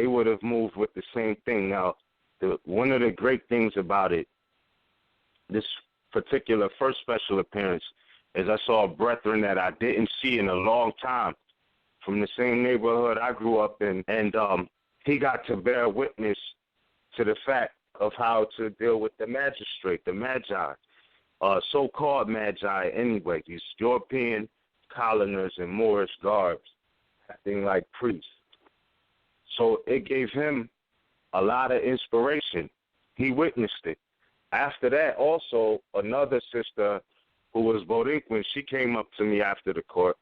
would have moved with the same thing. Now, one of the great things about it, this particular first special appearance, is I saw a brethren that I didn't see in a long time from the same neighborhood I grew up in. And he got to bear witness to the fact of how to deal with the magistrate, the magi, so-called magi anyway, these European coloners in Moorish garbs, acting like priests. So it gave him a lot of inspiration. He witnessed it. After that, also, another sister who was Boricua, she came up to me after the court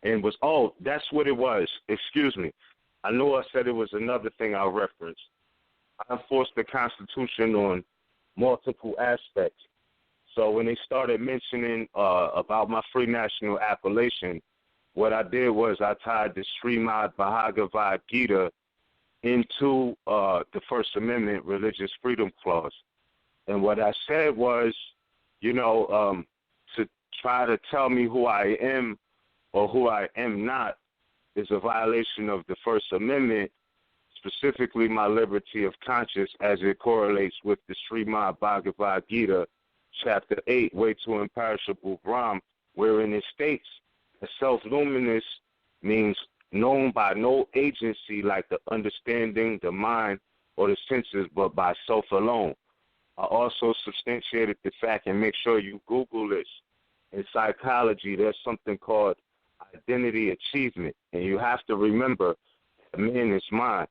and was, oh, that's what it was. Excuse me. I know I said it was another thing I'll reference. I enforced the Constitution on multiple aspects. So when they started mentioning about my free national appellation, what I did was I tied the Srimad Bhagavad Gita into the First Amendment Religious Freedom Clause. And what I said was, to try to tell me who I am or who I am not is a violation of the First Amendment, specifically my liberty of conscience as it correlates with the Srimad Bhagavad Gita, Chapter 8, Way to Imperishable Brahm, wherein it states that self-luminous means known by no agency like the understanding, the mind, or the senses, but by self alone. I also substantiated the fact, and make sure you Google this. In psychology, there's something called identity achievement, and you have to remember that man is mind.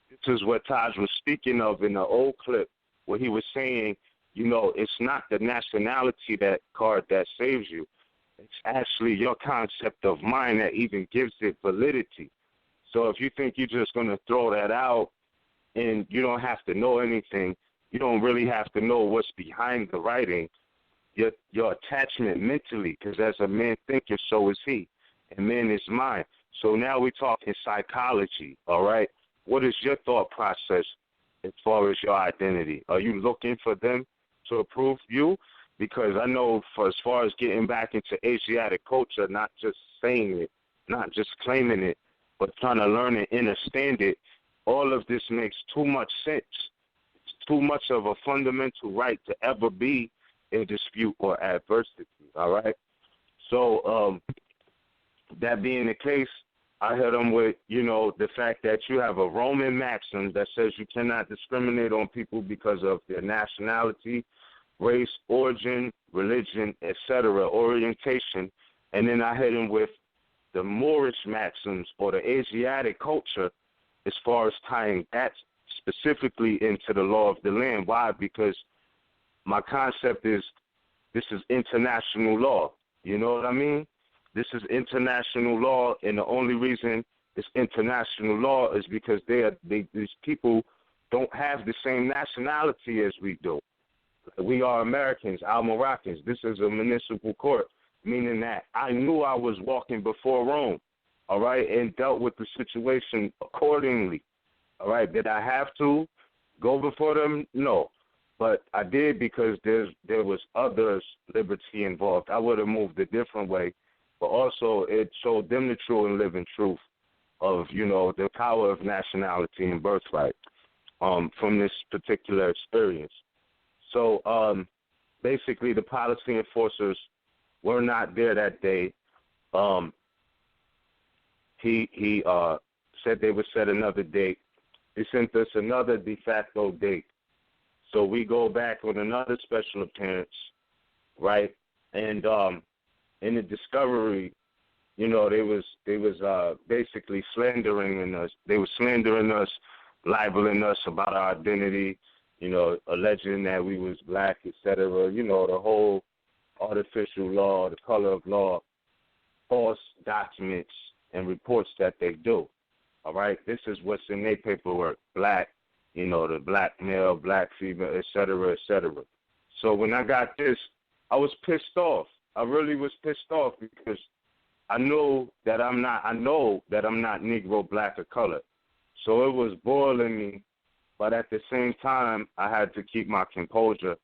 This is what Taj was speaking of in the old clip, where he was saying, it's not the nationality that card that saves you. It's actually your concept of mind that even gives it validity. So if you think you're just going to throw that out and you don't have to know anything, you don't really have to know what's behind the writing, your attachment mentally, because as a man thinketh, so is he, and man is mind. So now we're talking psychology, all right? What is your thought process as far as your identity? Are you looking for them to approve you? Because I know as far as getting back into Asiatic culture, not just saying it, not just claiming it, but trying to learn and understand it, all of this makes too much sense. It's too much of a fundamental right to ever be in dispute or adversity, all right? So that being the case, I hit them with, the fact that you have a Roman maxim that says you cannot discriminate on people because of their nationality, race, origin, religion, etc., orientation. And then I hit him with the Moorish maxims or the Asiatic culture as far as tying that specifically into the law of the land. Why? Because my concept is this is international law. You know what I mean? This is international law, and the only reason it's international law is because these people don't have the same nationality as we do. We are Americans, our Moroccans. This is a municipal court, meaning that I knew I was walking before Rome, all right, and dealt with the situation accordingly, all right. Did I have to go before them? No, but I did because there was others' liberty involved. I would have moved a different way, but also it showed them the true and living truth of, the power of nationality and birthright from this particular experience. So basically the policy enforcers were not there that day. He said they would set another date. He sent us another de facto date. So we go back on another special appearance, right? And in the discovery, they was basically slandering us. They were slandering us, libeling us about our identity, alleging that we was black, etc. The whole artificial law, the color of law, false documents and reports that they do. All right, this is what's in their paperwork: black, the black male, black female, etc., etc. So when I got this, I was pissed off. I really was pissed off because I know that I'm not Negro, black, or colored. So it was boiling me, but at the same time, I had to keep my composure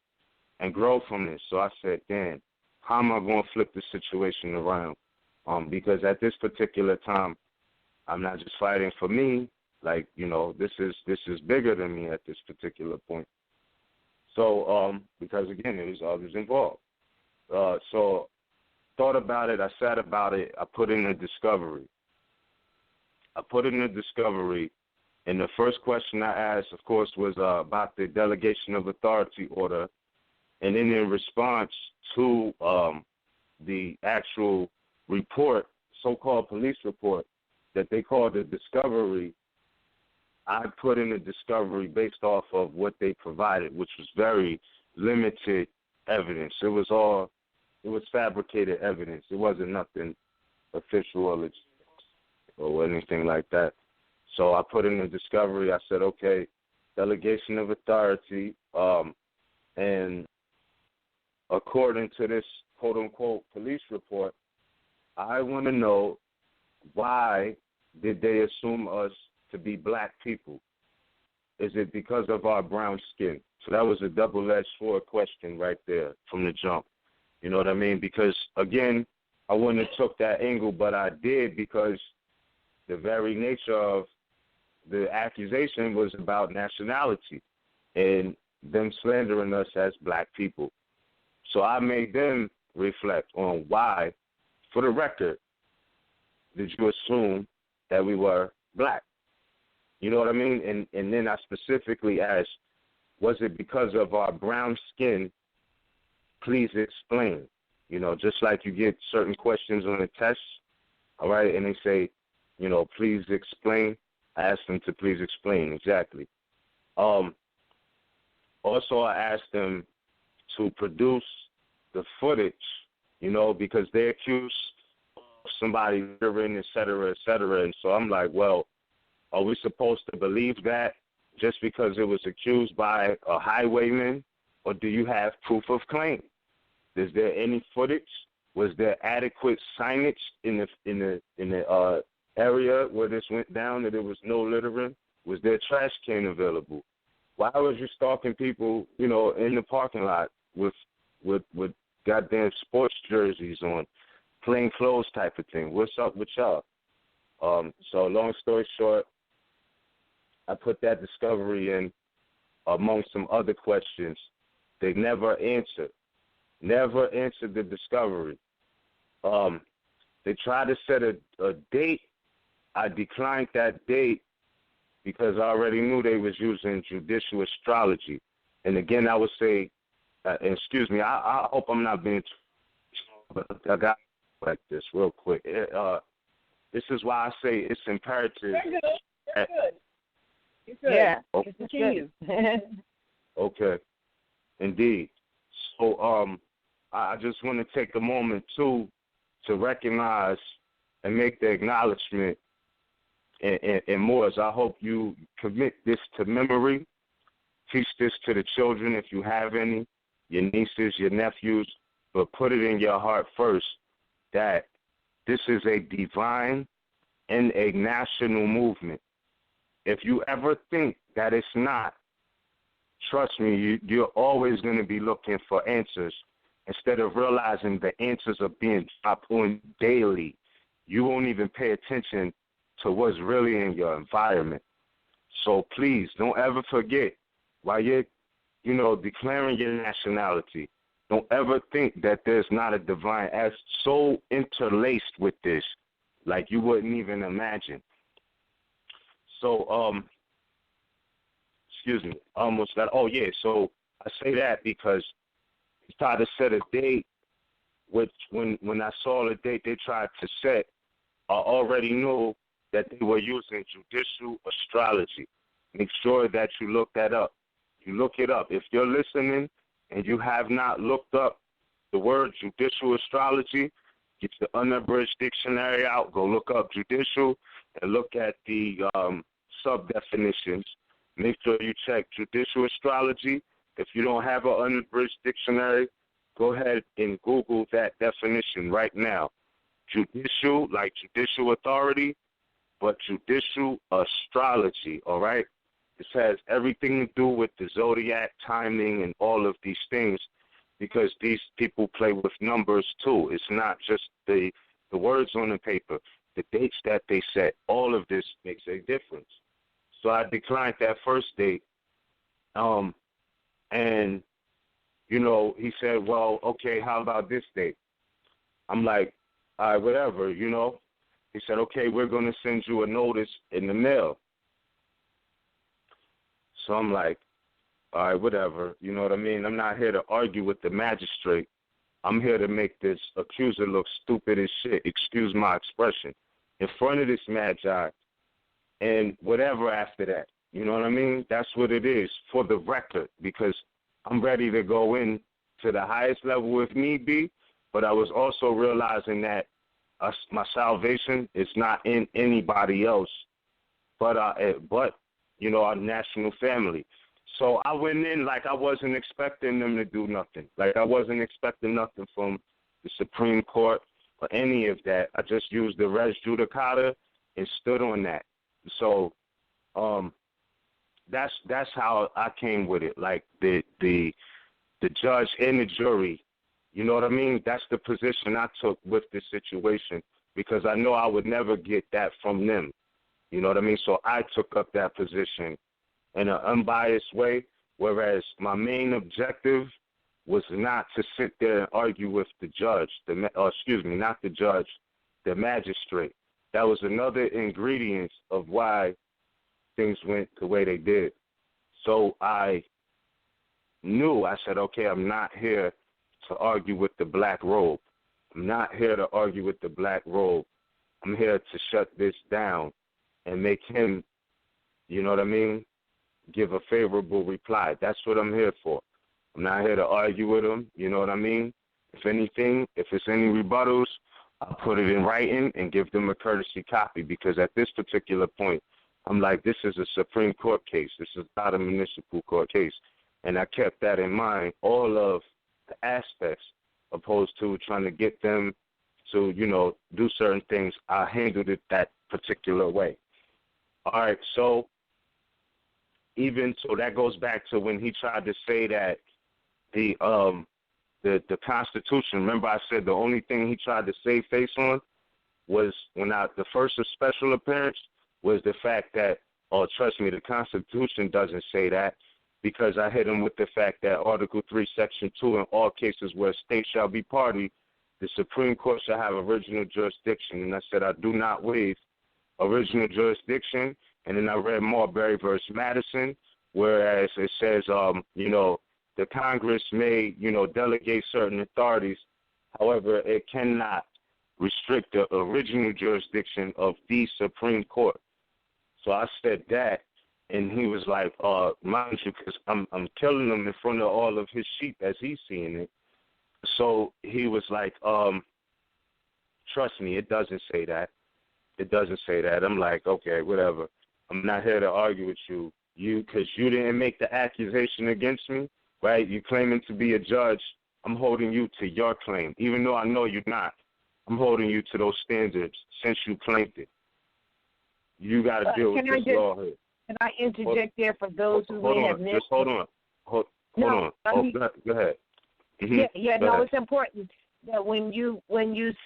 and grow from this. So I said, damn, how am I going to flip the situation around? Because at this particular time, I'm not just fighting for me. Like, this is bigger than me at this particular point. So, because again, it was others involved. So thought about it. I sat about it. I put in a discovery. And the first question I asked, of course, was about the delegation of authority order. And then in response to the actual report, so-called police report, that they called a discovery, I put in a discovery based off of what they provided, which was very limited evidence. It was fabricated evidence. It wasn't nothing official or anything like that. So I put in a discovery. I said, okay, delegation of authority, and according to this quote-unquote police report, I want to know why did they assume us to be black people? Is it because of our brown skin? So that was a double-edged sword question right there from the jump. You know what I mean? Because, again, I wouldn't have took that angle, but I did because the very nature of the accusation was about nationality and them slandering us as black people. So I made them reflect on why, for the record, did you assume that we were black? You know what I mean? And then I specifically asked, was it because of our brown skin? Please explain. You know, just like you get certain questions on a test, all right, and they say, you know, please explain. I asked them to please explain exactly. Also, I asked them to produce the footage, you know, because they accused somebody murdering, et cetera, et cetera. And so I'm like, well, are we supposed to believe that just because it was accused by a highwayman, or do you have proof of claim? Is there any footage? Was there adequate signage in the area where this went down that there was no littering? Was there a trash can available? Why was you stalking people, you know, in the parking lot with goddamn sports jerseys on, plain clothes type of thing? What's up with y'all? So long story short, I put that discovery in among some other questions. They never answered the discovery. They tried to set a date. I declined that date because I already knew they was using judicial astrology. And again, I would say, excuse me, I hope I'm not being, but I got like this real quick. This is why I say it's imperative. You're good. You're good. Yeah. Okay. Continue. Okay. Indeed. So I just want to take a moment, too, to recognize and make the acknowledgement and Moors. I hope you commit this to memory. Teach this to the children if you have any, your nieces, your nephews, but put it in your heart first that this is a divine and a national movement. If you ever think that it's not, trust me, you're always going to be looking for answers. Instead of realizing the answers are being dropped on daily, you won't even pay attention to what's really in your environment. So please, don't ever forget, while you're, you know, declaring your nationality, don't ever think that there's not a divine as so interlaced with this, like you wouldn't even imagine. So, excuse me, almost got, oh yeah, so I say that because he tried to set a date, which when I saw the date they tried to set, I already knew that they were using judicial astrology. Make sure that you look that up. You look it up. If you're listening and you have not looked up the word judicial astrology, get the unabridged dictionary out, go look up judicial, and look at the sub-definitions. Make sure you check judicial astrology. If you don't have an unabridged dictionary, go ahead and Google that definition right now. Judicial, like judicial authority, but judicial astrology, all right? This has everything to do with the zodiac, timing, and all of these things because these people play with numbers too. It's not just the words on the paper, the dates that they set. All of this makes a difference. So I declined that first date. And, you know, he said, well, okay, how about this date? I'm like, all right, whatever, you know. He said, okay, we're going to send you a notice in the mail. So I'm like, all right, whatever, you know what I mean? I'm not here to argue with the magistrate. I'm here to make this accuser look stupid as shit, excuse my expression, in front of this magi and whatever after that. You know what I mean? That's what it is for the record because I'm ready to go in to the highest level if need be, but I was also realizing that my salvation is not in anybody else but you know, our national family. So I went in like I wasn't expecting them to do nothing. Like I wasn't expecting nothing from the Supreme Court or any of that. I just used the res judicata and stood on that. So that's how I came with it. Like the judge and the jury, you know what I mean? That's the position I took with this situation because I know I would never get that from them. You know what I mean? So I took up that position in an unbiased way, whereas my main objective was not to sit there and argue with the judge, not the judge, the magistrate. That was another ingredient of why things went the way they did. So I said, okay, I'm not here to argue with the black robe. I'm not here to argue with the black robe. I'm here to shut this down and make him, you know what I mean, give a favorable reply. That's what I'm here for. I'm not here to argue with him, you know what I mean? If anything, if it's any rebuttals, I'll put it in writing and give them a courtesy copy because at this particular point, I'm like, this is a Supreme Court case. This is not a municipal court case. And I kept that in mind, all of the aspects, opposed to trying to get them to, you know, do certain things. I handled it that particular way. All right, so that goes back to when he tried to say that the Constitution, remember I said the only thing he tried to save face on was the first special appearance was the fact that, oh, trust me, the Constitution doesn't say that, because I hit him with the fact that Article 3, Section 2, in all cases where a state shall be party, the Supreme Court shall have original jurisdiction. And I said I do not waive original jurisdiction. And then I read Marbury versus Madison, whereas it says, you know, the Congress may, you know, delegate certain authorities. However, it cannot restrict the original jurisdiction of the Supreme Court. So I said that, and he was like, mind you, because I'm killing him in front of all of his sheep as he's seeing it. So he was like, trust me, it doesn't say that. It doesn't say that. I'm like, okay, whatever. I'm not here to argue with you. Because you didn't make the accusation against me, right? You claiming to be a judge. I'm holding you to your claim. Even though I know you're not, I'm holding you to those standards since you claimed it. You got to deal with this law here. Can I interject there for those who may have missed? Just hold on. Hold on. Go ahead. Mm-hmm. No, it's important that when you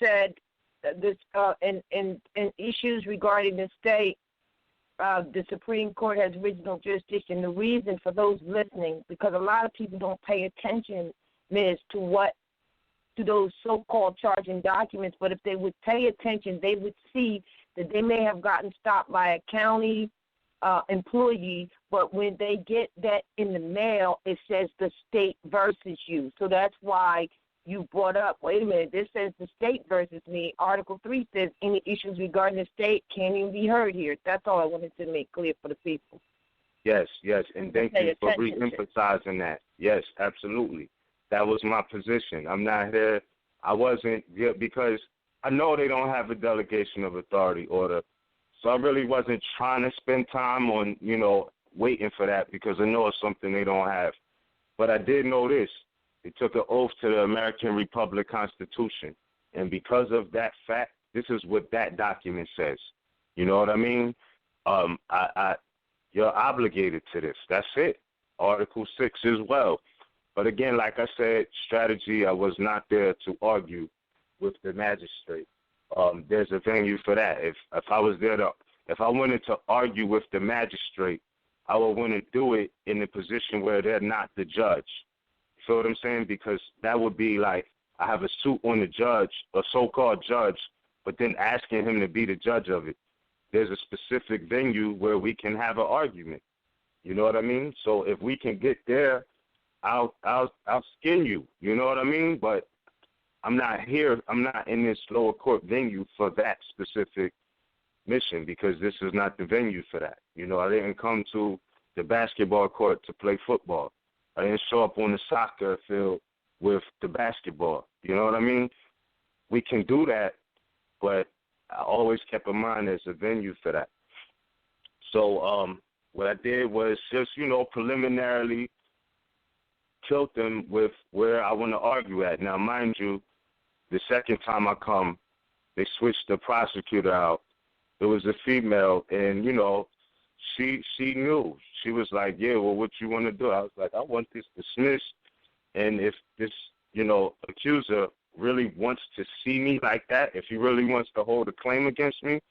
said this in issues regarding the state, the Supreme Court has original jurisdiction. The reason for those listening, because a lot of people don't pay attention, Ms., to those so-called charging documents, but if they would pay attention, they would see that they may have gotten stopped by a county employee, but when they get that in the mail, it says the state versus you. So that's why you brought up, wait a minute, this says the state versus me. Article 3 says any issues regarding the state can't even be heard here. That's all I wanted to make clear for the people. Yes, and thank you for re-emphasizing that. Yes, absolutely. That was my position. I'm not here. I wasn't here because I know they don't have a delegation of authority order. So I really wasn't trying to spend time on, you know, waiting for that because I know it's something they don't have. But I did know this. They took an oath to the American Republic Constitution. And because of that fact, this is what that document says. You know what I mean? You're obligated to this. That's it. Article 6 as well. But again, like I said, strategy, I was not there to argue with the magistrate. There's a venue for that. If I was there if I wanted to argue with the magistrate, I would want to do it in a position where they're not the judge. You feel what I'm saying? Because that would be like I have a suit on the judge, a so-called judge, but then asking him to be the judge of it. There's a specific venue where we can have an argument. You know what I mean? So if we can get there, I'll skin you. You know what I mean? But I'm not here. I'm not in this lower court venue for that specific mission because this is not the venue for that. You know, I didn't come to the basketball court to play football. I didn't show up on the soccer field with the basketball. You know what I mean? We can do that, but I always kept in mind there's a venue for that. So what I did was just, you know, preliminarily killed them with where I want to argue at. Now, mind you, the second time I come, they switched the prosecutor out. It was a female, and, she knew. She was like, yeah, well, what you want to do? I was like, I want this dismissed, and if this, accuser really wants to see me like that, if he really wants to hold a claim against me,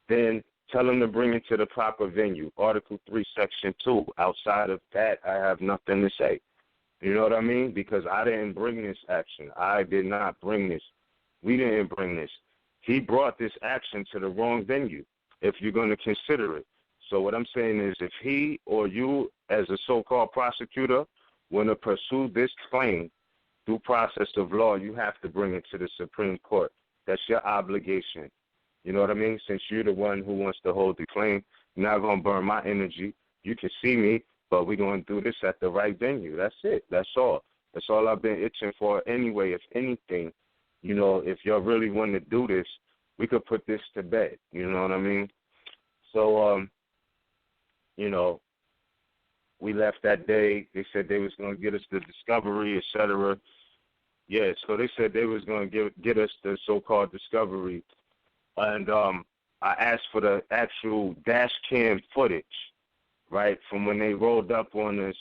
then tell him to bring it to the proper venue, Article 3, Section 2. Outside of that, I have nothing to say. You know what I mean? Because I didn't bring this action. I did not bring this. We didn't bring this. He brought this action to the wrong venue, if you're going to consider it. So what I'm saying is, if he or you, as a so-called prosecutor, want to pursue this claim through process of law, you have to bring it to the Supreme Court. That's your obligation. You know what I mean? Since you're the one who wants to hold the claim, you're not going to burn my energy. You can see me, but we're going to do this at the right venue. That's it. That's all. That's all I've been itching for anyway. If anything, if y'all really want to do this, we could put this to bed. You know what I mean? So, we left that day. They said they was going to get us the discovery, et cetera. Yeah, so they said they was going to get us the so-called discovery. And I asked for the actual dash cam footage, right, from when they rolled up on us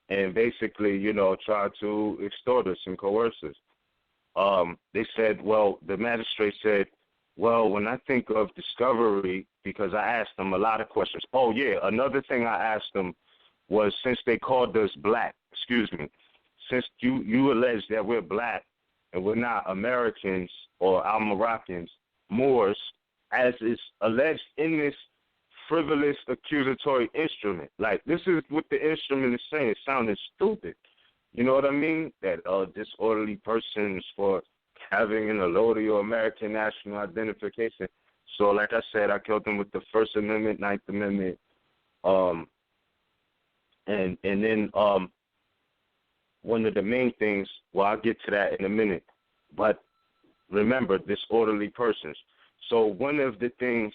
and basically, tried to extort us and coerce us. They said, the magistrate said, when I think of discovery, because I asked them a lot of questions. Oh, yeah, another thing I asked them was, since they called us black, since you allege that we're black and we're not Americans or Al-Moroccans, Moors, as is alleged in this frivolous accusatory instrument. Like, this is what the instrument is saying. It sounded stupid. You know what I mean? That disorderly persons for having an allodial or American national identification. So, like I said, I killed them with the First Amendment, Ninth Amendment, and then one of the main things, I'll get to that in a minute, but remember, disorderly persons. So one of the things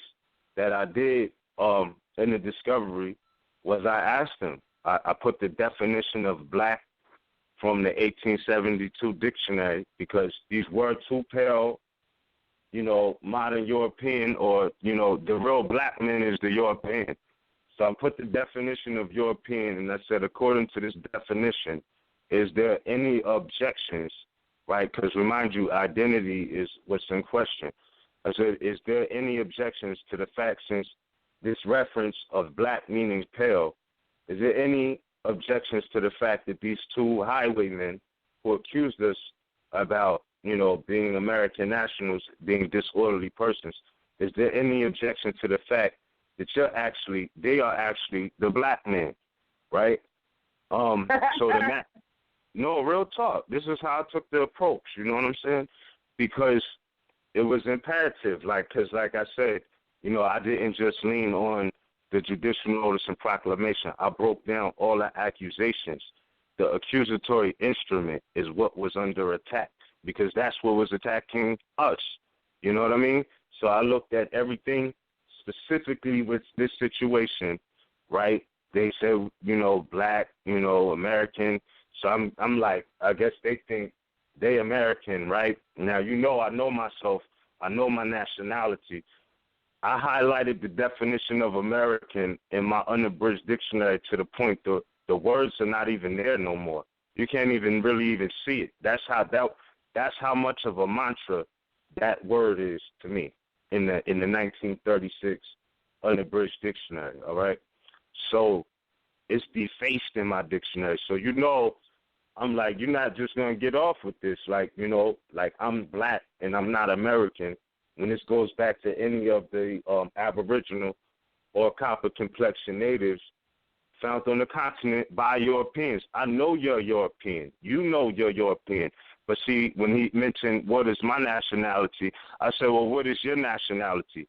that I did in the discovery was I asked them, I put the definition of black from the 1872 dictionary, because these were too pale, modern European, or, the real black man is the European. So I put the definition of European, and I said, according to this definition, is there any objections, right? Because remind you, identity is what's in question. I said, is there any objections to the fact, since this reference of black meaning pale, is there any objections to the fact that these two highwaymen who accused us about, being American nationals, being disorderly persons, is there any objection to the fact that they are actually the black men, right? So no, real talk. This is how I took the approach. You know what I'm saying? Because it was imperative, because like I said, I didn't just lean on the judicial notice and proclamation. I broke down all the accusations. The accusatory instrument is what was under attack, because that's what was attacking us. You know what I mean? So I looked at everything specifically with this situation, right? They said, black, American. So I'm like, I guess they think they American, right? Now, I know myself. I know my nationality. I highlighted the definition of American in my unabridged dictionary to the point the words are not even there no more. You can't even really even see it. That's how much of a mantra that word is to me in the 1936 unabridged dictionary. All right, so it's defaced in my dictionary. So I'm like, you're not just gonna get off with this, like I'm black and I'm not American. When this goes back to any of the Aboriginal or copper complexion natives found on the continent by Europeans. I know you're European. You know you're European. But see, when he mentioned what is my nationality, I said, well, what is your nationality?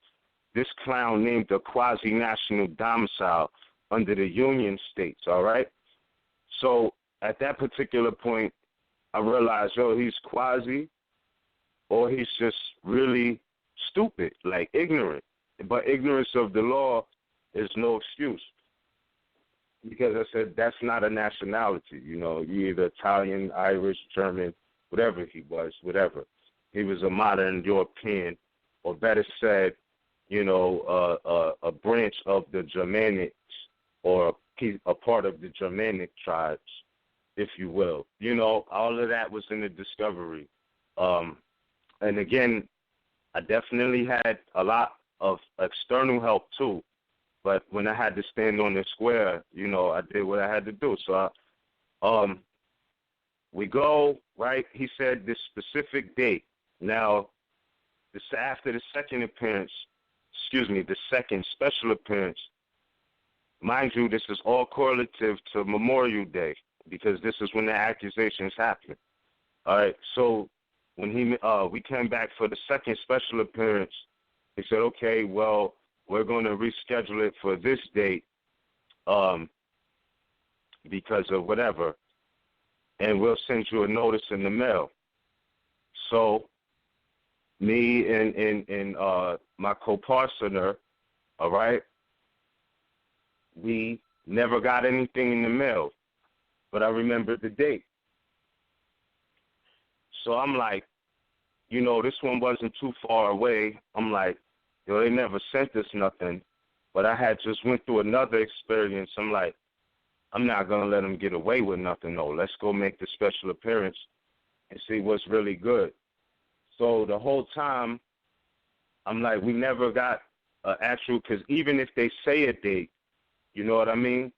This clown named a quasi-national domicile under the Union States, all right? So at that particular point, I realized, he's quasi, or he's just really stupid, like ignorant. But ignorance of the law is no excuse. Because I said, that's not a nationality. You're either Italian, Irish, German, whatever he was, whatever. He was a modern European, or better said, a branch of the Germanics, or a part of the Germanic tribes, if you will. All of that was in the discovery. And again, I definitely had a lot of external help too. But when I had to stand on the square, I did what I had to do. So we go, right? He said this specific date. Now, this after the second special appearance, mind you, this is all correlative to Memorial Day, because this is when the accusations happen. All right, so when we came back for the second special appearance, he said, okay, well, we're going to reschedule it for this date because of whatever, and we'll send you a notice in the mail. So me and my co-partner, all right, we never got anything in the mail, but I remembered the date. So I'm like, this one wasn't too far away. I'm like, they never sent us nothing, but I had just went through another experience. I'm like, I'm not going to let them get away with nothing, no. Let's go make the special appearance and see what's really good. So the whole time, I'm like, we never got an actual, because even if they say a date, you know what I mean,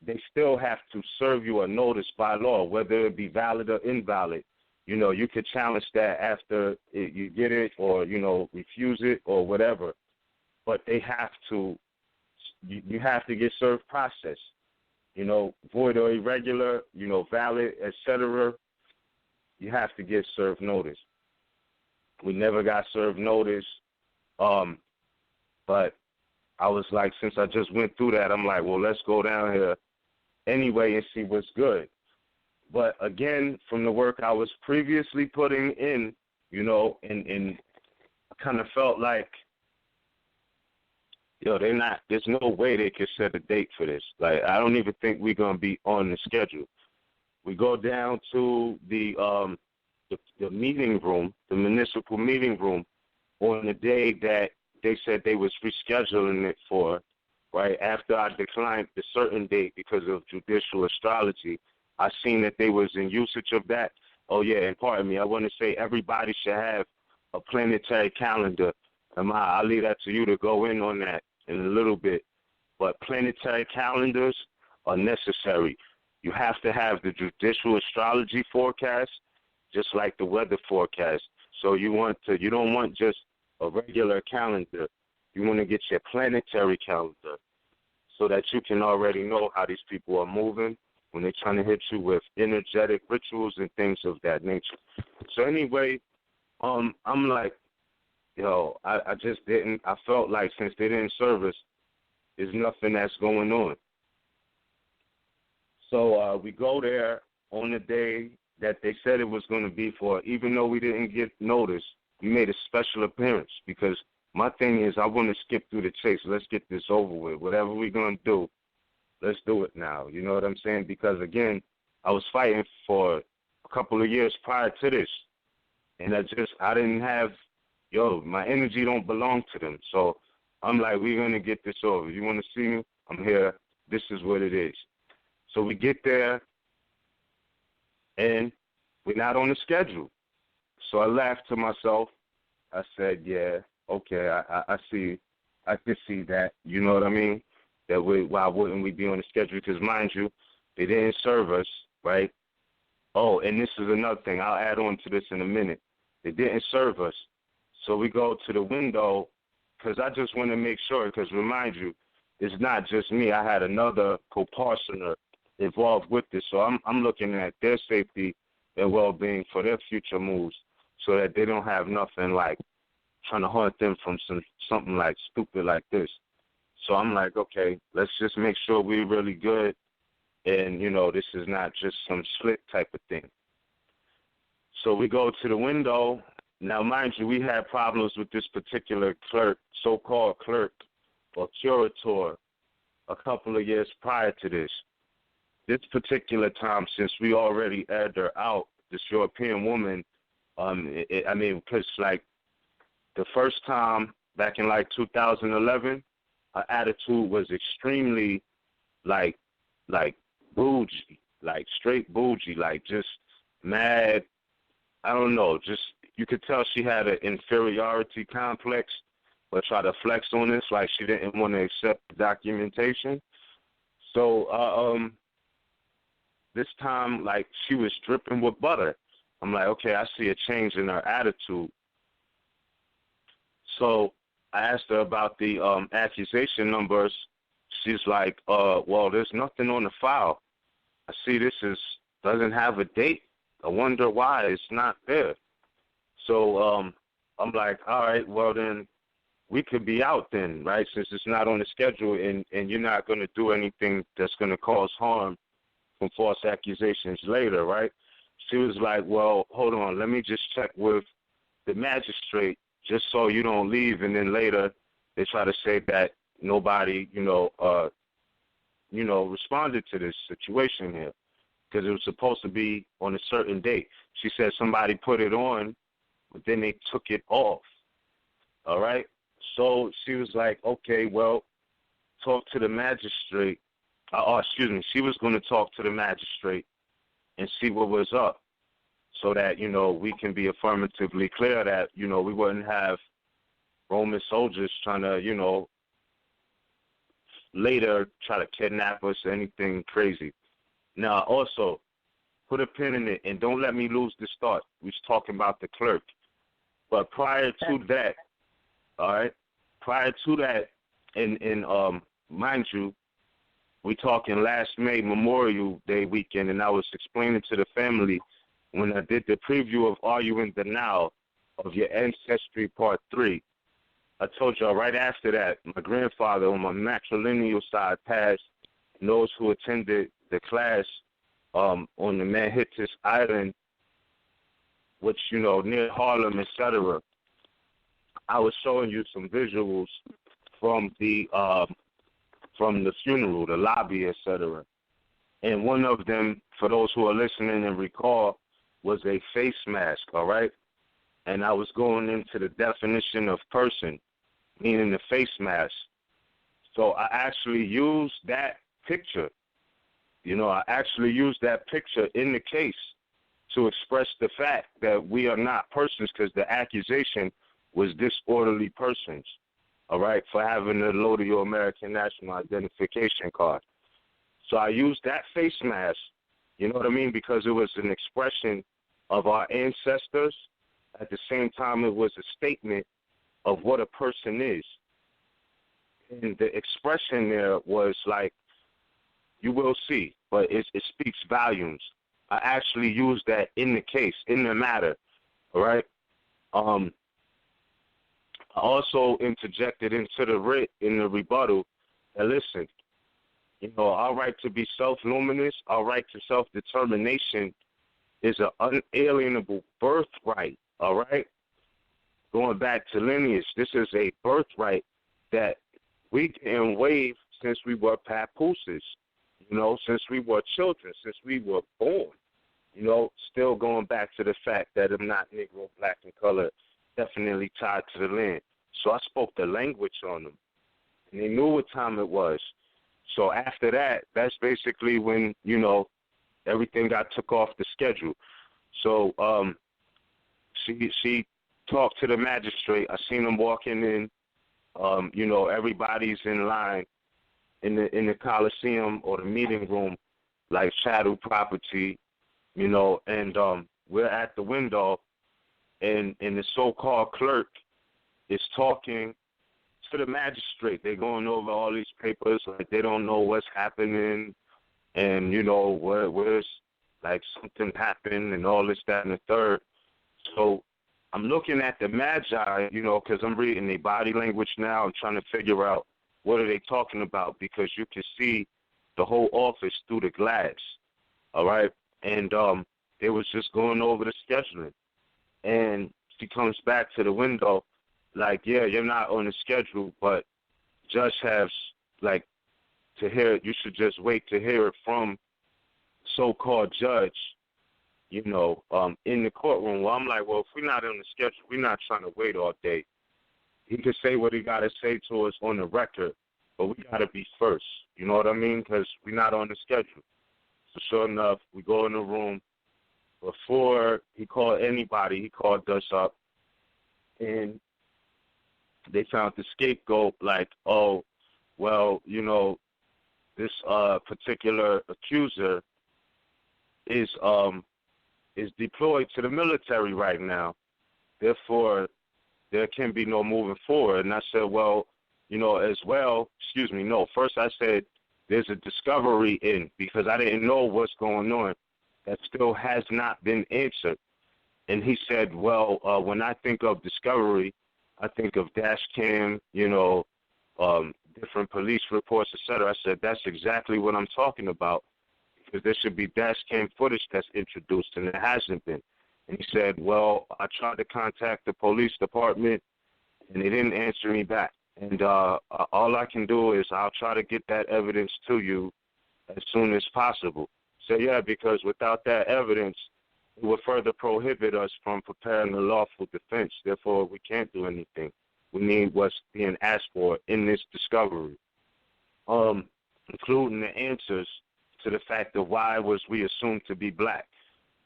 they still have to serve you a notice by law, whether it be valid or invalid. You could challenge that after you get it, or, refuse it or whatever. But they have to, you have to get served process. Void or irregular, valid, etc. You have to get served notice. We never got served notice. But I was like, since I just went through that, I'm like, well, let's go down here anyway and see what's good. But again, from the work I was previously putting in, and I kind of felt like, there's no way they could set a date for this. Like, I don't even think we're going to be on the schedule. We go down to the meeting room, the municipal meeting room, on the day that they said they was rescheduling it for, right? After I declined the certain date because of judicial astrology, I seen that they was in usage of that. Oh, yeah, and pardon me, I want to say everybody should have a planetary calendar. I'll leave that to you to go in on that in a little bit. But planetary calendars are necessary. You have to have the judicial astrology forecast, just like the weather forecast. So you don't want just a regular calendar. You want to get your planetary calendar so that you can already know how these people are moving when they're trying to hit you with energetic rituals and things of that nature. So anyway, I'm like, I just didn't, I felt like since they didn't serve us, there's nothing that's going on. So we go there on the day that they said it was going to be for, even though we didn't get notice, we made a special appearance because my thing is I want to skip through the chase. Let's get this over with. Whatever we're going to do, let's do it now. You know what I'm saying? Because, again, I was fighting for a couple of years prior to this, and I didn't have, my energy don't belong to them. So I'm like, we're going to get this over. You want to see me? I'm here. This is what it is. So we get there, and we're not on the schedule. So I laughed to myself. I said, yeah, okay, I see. I could see that. You know what I mean? That why wouldn't we be on the schedule? Because, mind you, they didn't serve us, right? Oh, and this is another thing. I'll add on to this in a minute. They didn't serve us. So we go to the window because I just want to make sure, because remind you, it's not just me. I had another co-partner involved with this. So I'm looking at their safety and well-being for their future moves so that they don't have nothing like trying to haunt them from something like stupid like this. So I'm like, okay, let's just make sure we're really good and, this is not just some slick type of thing. So we go to the window. Now, mind you, we had problems with this particular clerk, so-called clerk or curator, a couple of years prior to this. This particular time, since we already aired her out, this European woman I mean, because like the first time back in like 2011, her attitude was extremely like bougie, like straight bougie, like just mad. I don't know, just you could tell she had an inferiority complex, but try to flex on this like she didn't want to accept the documentation. So this time, like, she was dripping with butter. I'm like, okay, I see a change in her attitude. So I asked her about the accusation numbers. She's like, well, there's nothing on the file. I see this doesn't have a date. I wonder why it's not there. So I'm like, all right, well then we could be out then, right? Since it's not on the schedule and you're not going to do anything that's going to cause harm from false accusations later, right? She was like, well, hold on, let me just check with the magistrate just so you don't leave, and then later they try to say that nobody, responded to this situation here because it was supposed to be on a certain date. She said somebody put it on, but then they took it off, all right? So she was like, okay, well, talk to the magistrate. She was going to talk to the magistrate and see what was up so that, we can be affirmatively clear that, we wouldn't have Roman soldiers trying to, later try to kidnap us or anything crazy. Now, also, put a pin in it and don't let me lose this thought. We was talking about the clerk. But prior to that, all right, and mind you, we talking last May, Memorial Day weekend, and I was explaining to the family when I did the preview of Are You in Denial of Your Ancestry Part 3. I told y'all right after that, my grandfather on my matrilineal side passed, and those who attended the class on the MHHS Island, which, near Harlem, etc. I was showing you some visuals from the funeral, the lobby, etc. And one of them, for those who are listening and recall, was a face mask, all right? And I was going into the definition of person, meaning the face mask. So I actually used that picture. I actually used that picture in the case to express the fact that we are not persons because the accusation was disorderly persons, all right, for having the Lodio American National Identification Card. So I used that face mask, you know what I mean, because it was an expression of our ancestors. At the same time, it was a statement of what a person is. And the expression there was like, you will see, but it speaks volumes. I actually used that in the case, in the matter, all right? I also interjected into the writ in the rebuttal that, listen, our right to be self-luminous, our right to self-determination is an unalienable birthright, all right? Going back to lineage, this is a birthright that we can waive since we were papooses, since we were children, since we were born, still going back to the fact that I'm not Negro, black, and colored, definitely tied to the land. So I spoke the language on them, and they knew what time it was. So after that, that's basically when, everything got took off the schedule. So she talked to the magistrate. I seen them walking in. Everybody's in line in the Coliseum or the meeting room, like chattel property, and we're at the window, and the so-called clerk is talking to the magistrate. They're going over all these papers, like they don't know what's happening, and where's like something happened and all this, that, and the third. So I'm looking at the magi, because I'm reading their body language now. I'm trying to figure out what are they talking about, because you can see the whole office through the glass, all right? And they was just going over the scheduling. And she comes back to the window like, yeah, you're not on the schedule, but judge has, like, to hear it, you should just wait to hear it from so-called judge, in the courtroom. Well, I'm like, well, if we're not on the schedule, we're not trying to wait all day. He could say what he got to say to us on the record, but we got to be first. You know what I mean? Because we're not on the schedule. So sure enough, we go in the room. Before he called anybody, he called us up, and they found the scapegoat like, oh, well, this particular accuser is deployed to the military right now. Therefore, there can be no moving forward. And I said, well, first I said there's a discovery in, because I didn't know what's going on. That still has not been answered. And he said, well, when I think of discovery, I think of dash cam, different police reports, et cetera. I said, that's exactly what I'm talking about, because there should be dash cam footage that's introduced, and it hasn't been. And he said, well, I tried to contact the police department, and they didn't answer me back. And all I can do is I'll try to get that evidence to you as soon as possible. So, yeah, because without that evidence, it would further prohibit us from preparing a lawful defense. Therefore, we can't do anything. We need what's being asked for in this discovery, including the answers to the fact of why was we assumed to be black.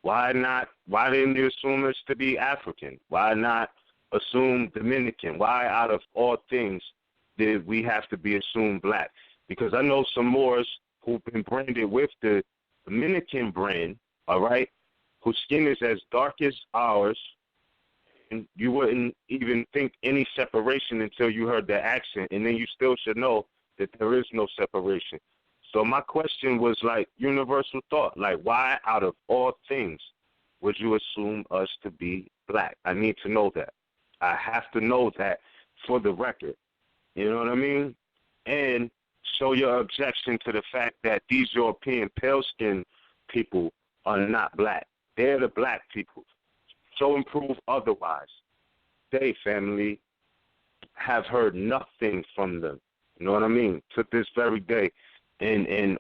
Why didn't you assume us to be African? Why not assume Dominican? Why, out of all things, did we have to be assumed black? Because I know some Moors who've been branded with the Dominican brand, all right, whose skin is as dark as ours, and you wouldn't even think any separation until you heard their accent, and then you still should know that there is no separation. So my question was like universal thought, like why out of all things would you assume us to be black? I need to know that. I have to know that for the record. You know what I mean? And show your objection to the fact that these European pale-skinned people are not black. They're the black people. Show and prove otherwise. They, family, have heard nothing from them. You know what I mean? To this very day. And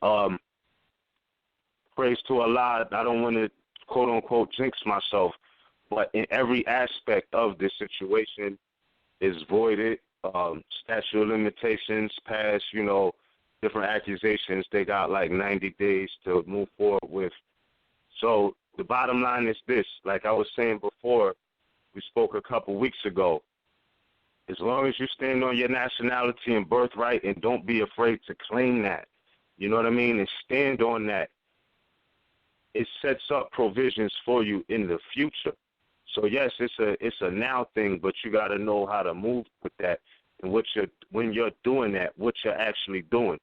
praise to Allah, I don't want to, quote-unquote, jinx myself, but in every aspect of this situation is voided. Statute of limitations passed, different accusations. They got like 90 days to move forward with. So the bottom line is this, like I was saying before, we spoke a couple weeks ago. As long as you stand on your nationality and birthright and don't be afraid to claim that, you know what I mean, and stand on that, it sets up provisions for you in the future. So yes, it's a now thing, but you got to know how to move with that, and when you're doing that, what you're actually doing.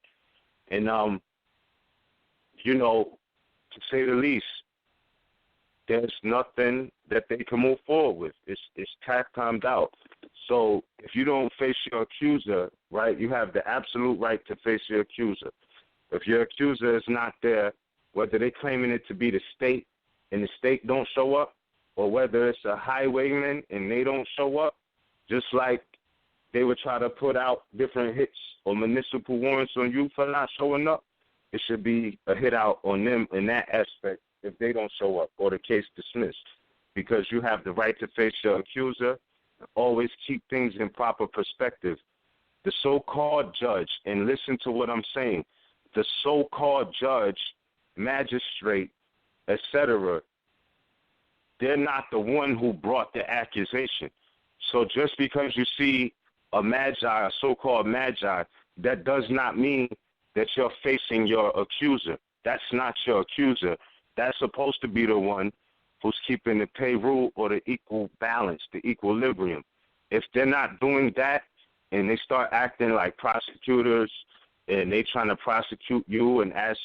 And to say the least, there's nothing that they can move forward with. It's timed out. So if you don't face your accuser, right, you have the absolute right to face your accuser. If your accuser is not there, whether they're claiming it to be the state and the state don't show up, or whether it's a highwayman and they don't show up, just like they would try to put out different hits or municipal warrants on you for not showing up, it should be a hit out on them in that aspect if they don't show up or the case dismissed, because you have the right to face your accuser. Always keep things in proper perspective. The so-called judge, and listen to what I'm saying, the so-called judge, magistrate, etc., they're not the one who brought the accusation. So just because you see a magi, a so-called magi, that does not mean that you're facing your accuser. That's not your accuser. That's supposed to be the one who's keeping the pay rule or the equal balance, the equilibrium. If they're not doing that and they start acting like prosecutors and they trying to prosecute you and ask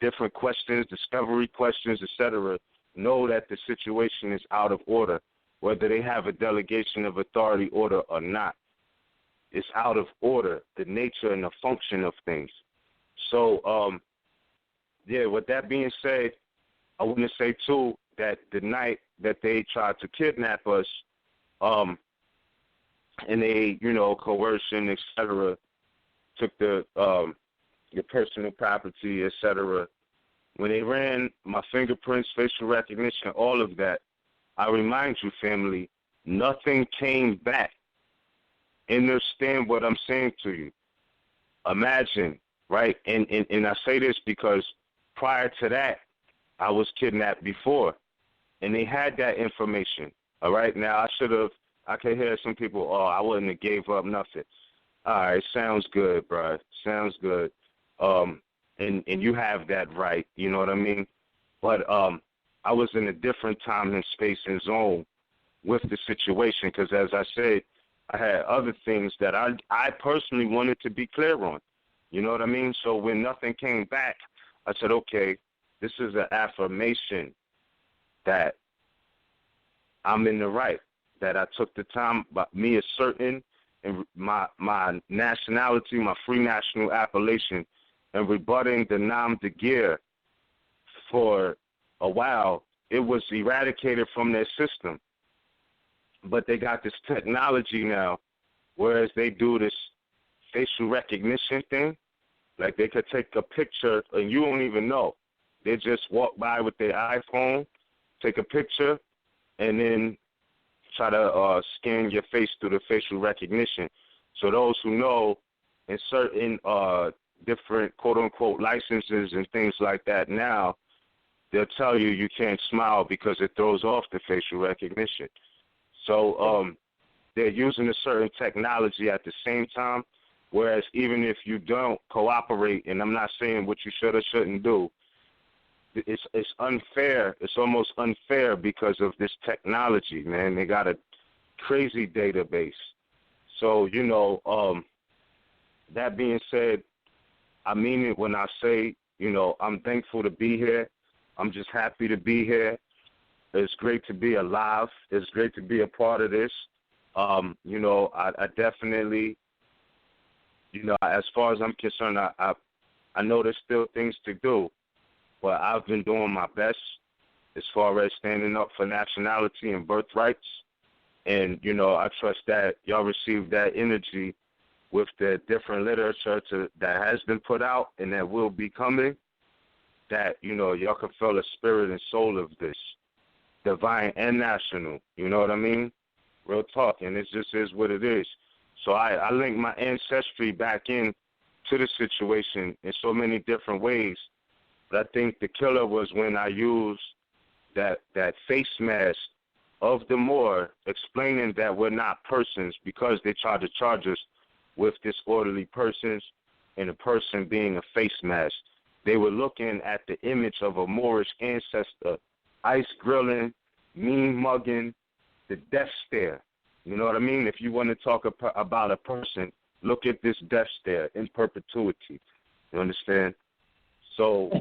different questions, discovery questions, etc., know that the situation is out of order, whether they have a delegation of authority order or not. It's out of order, the nature and the function of things. So, with that being said, I want to say, too, that the night that they tried to kidnap us, and they, coercion, etc., took the your personal property, etc., when they ran my fingerprints, facial recognition, all of that, I remind you, family, nothing came back. Understand what I'm saying to you. Imagine, right? And I say this because prior to that, I was kidnapped before, and they had that information. All right, now I can hear some people, oh, I wouldn't have gave up nothing. All right, sounds good, bro. Sounds good. And you have that right, you know what I mean? But I was in a different time and space and zone with the situation because, as I said, I had other things that I personally wanted to be clear on. You know what I mean? So when nothing came back, I said, okay, this is an affirmation that I'm in the right, that I took the time by me asserting and my nationality, my free national appellation, and rebutting the nom de guerre for a while. It was eradicated from their system. But they got this technology now, whereas they do this facial recognition thing. Like they could take a picture and you don't even know. They just walk by with their iPhone, take a picture, and then try to scan your face through the facial recognition. So those who know in certain different quote-unquote licenses and things like that now, they'll tell you you can't smile because it throws off the facial recognition. So they're using a certain technology at the same time, whereas even if you don't cooperate, and I'm not saying what you should or shouldn't do, it's unfair. It's almost unfair because of this technology, man. They got a crazy database. So, you know, that being said, I mean it when I say, you know, I'm thankful to be here. I'm just happy to be here. It's great to be alive. It's great to be a part of this. You know, I definitely, you know, as far as I'm concerned, I know there's still things to do, but I've been doing my best as far as standing up for nationality and birthrights. And, you know, I trust that y'all receive that energy with the different literature that has been put out and that will be coming, that, you know, y'all can feel the spirit and soul of this, divine and national, you know what I mean? Real talk, and it just is what it is. So I link my ancestry back in to the situation in so many different ways. But I think the killer was when I used that face mask of the Moor, explaining that we're not persons because they tried to charge us with disorderly persons and a person being a face mask. They were looking at the image of a Moorish ancestor, ice grilling, mean mugging, the death stare. You know what I mean? If you want to talk about a person, look at this death stare in perpetuity. You understand? So,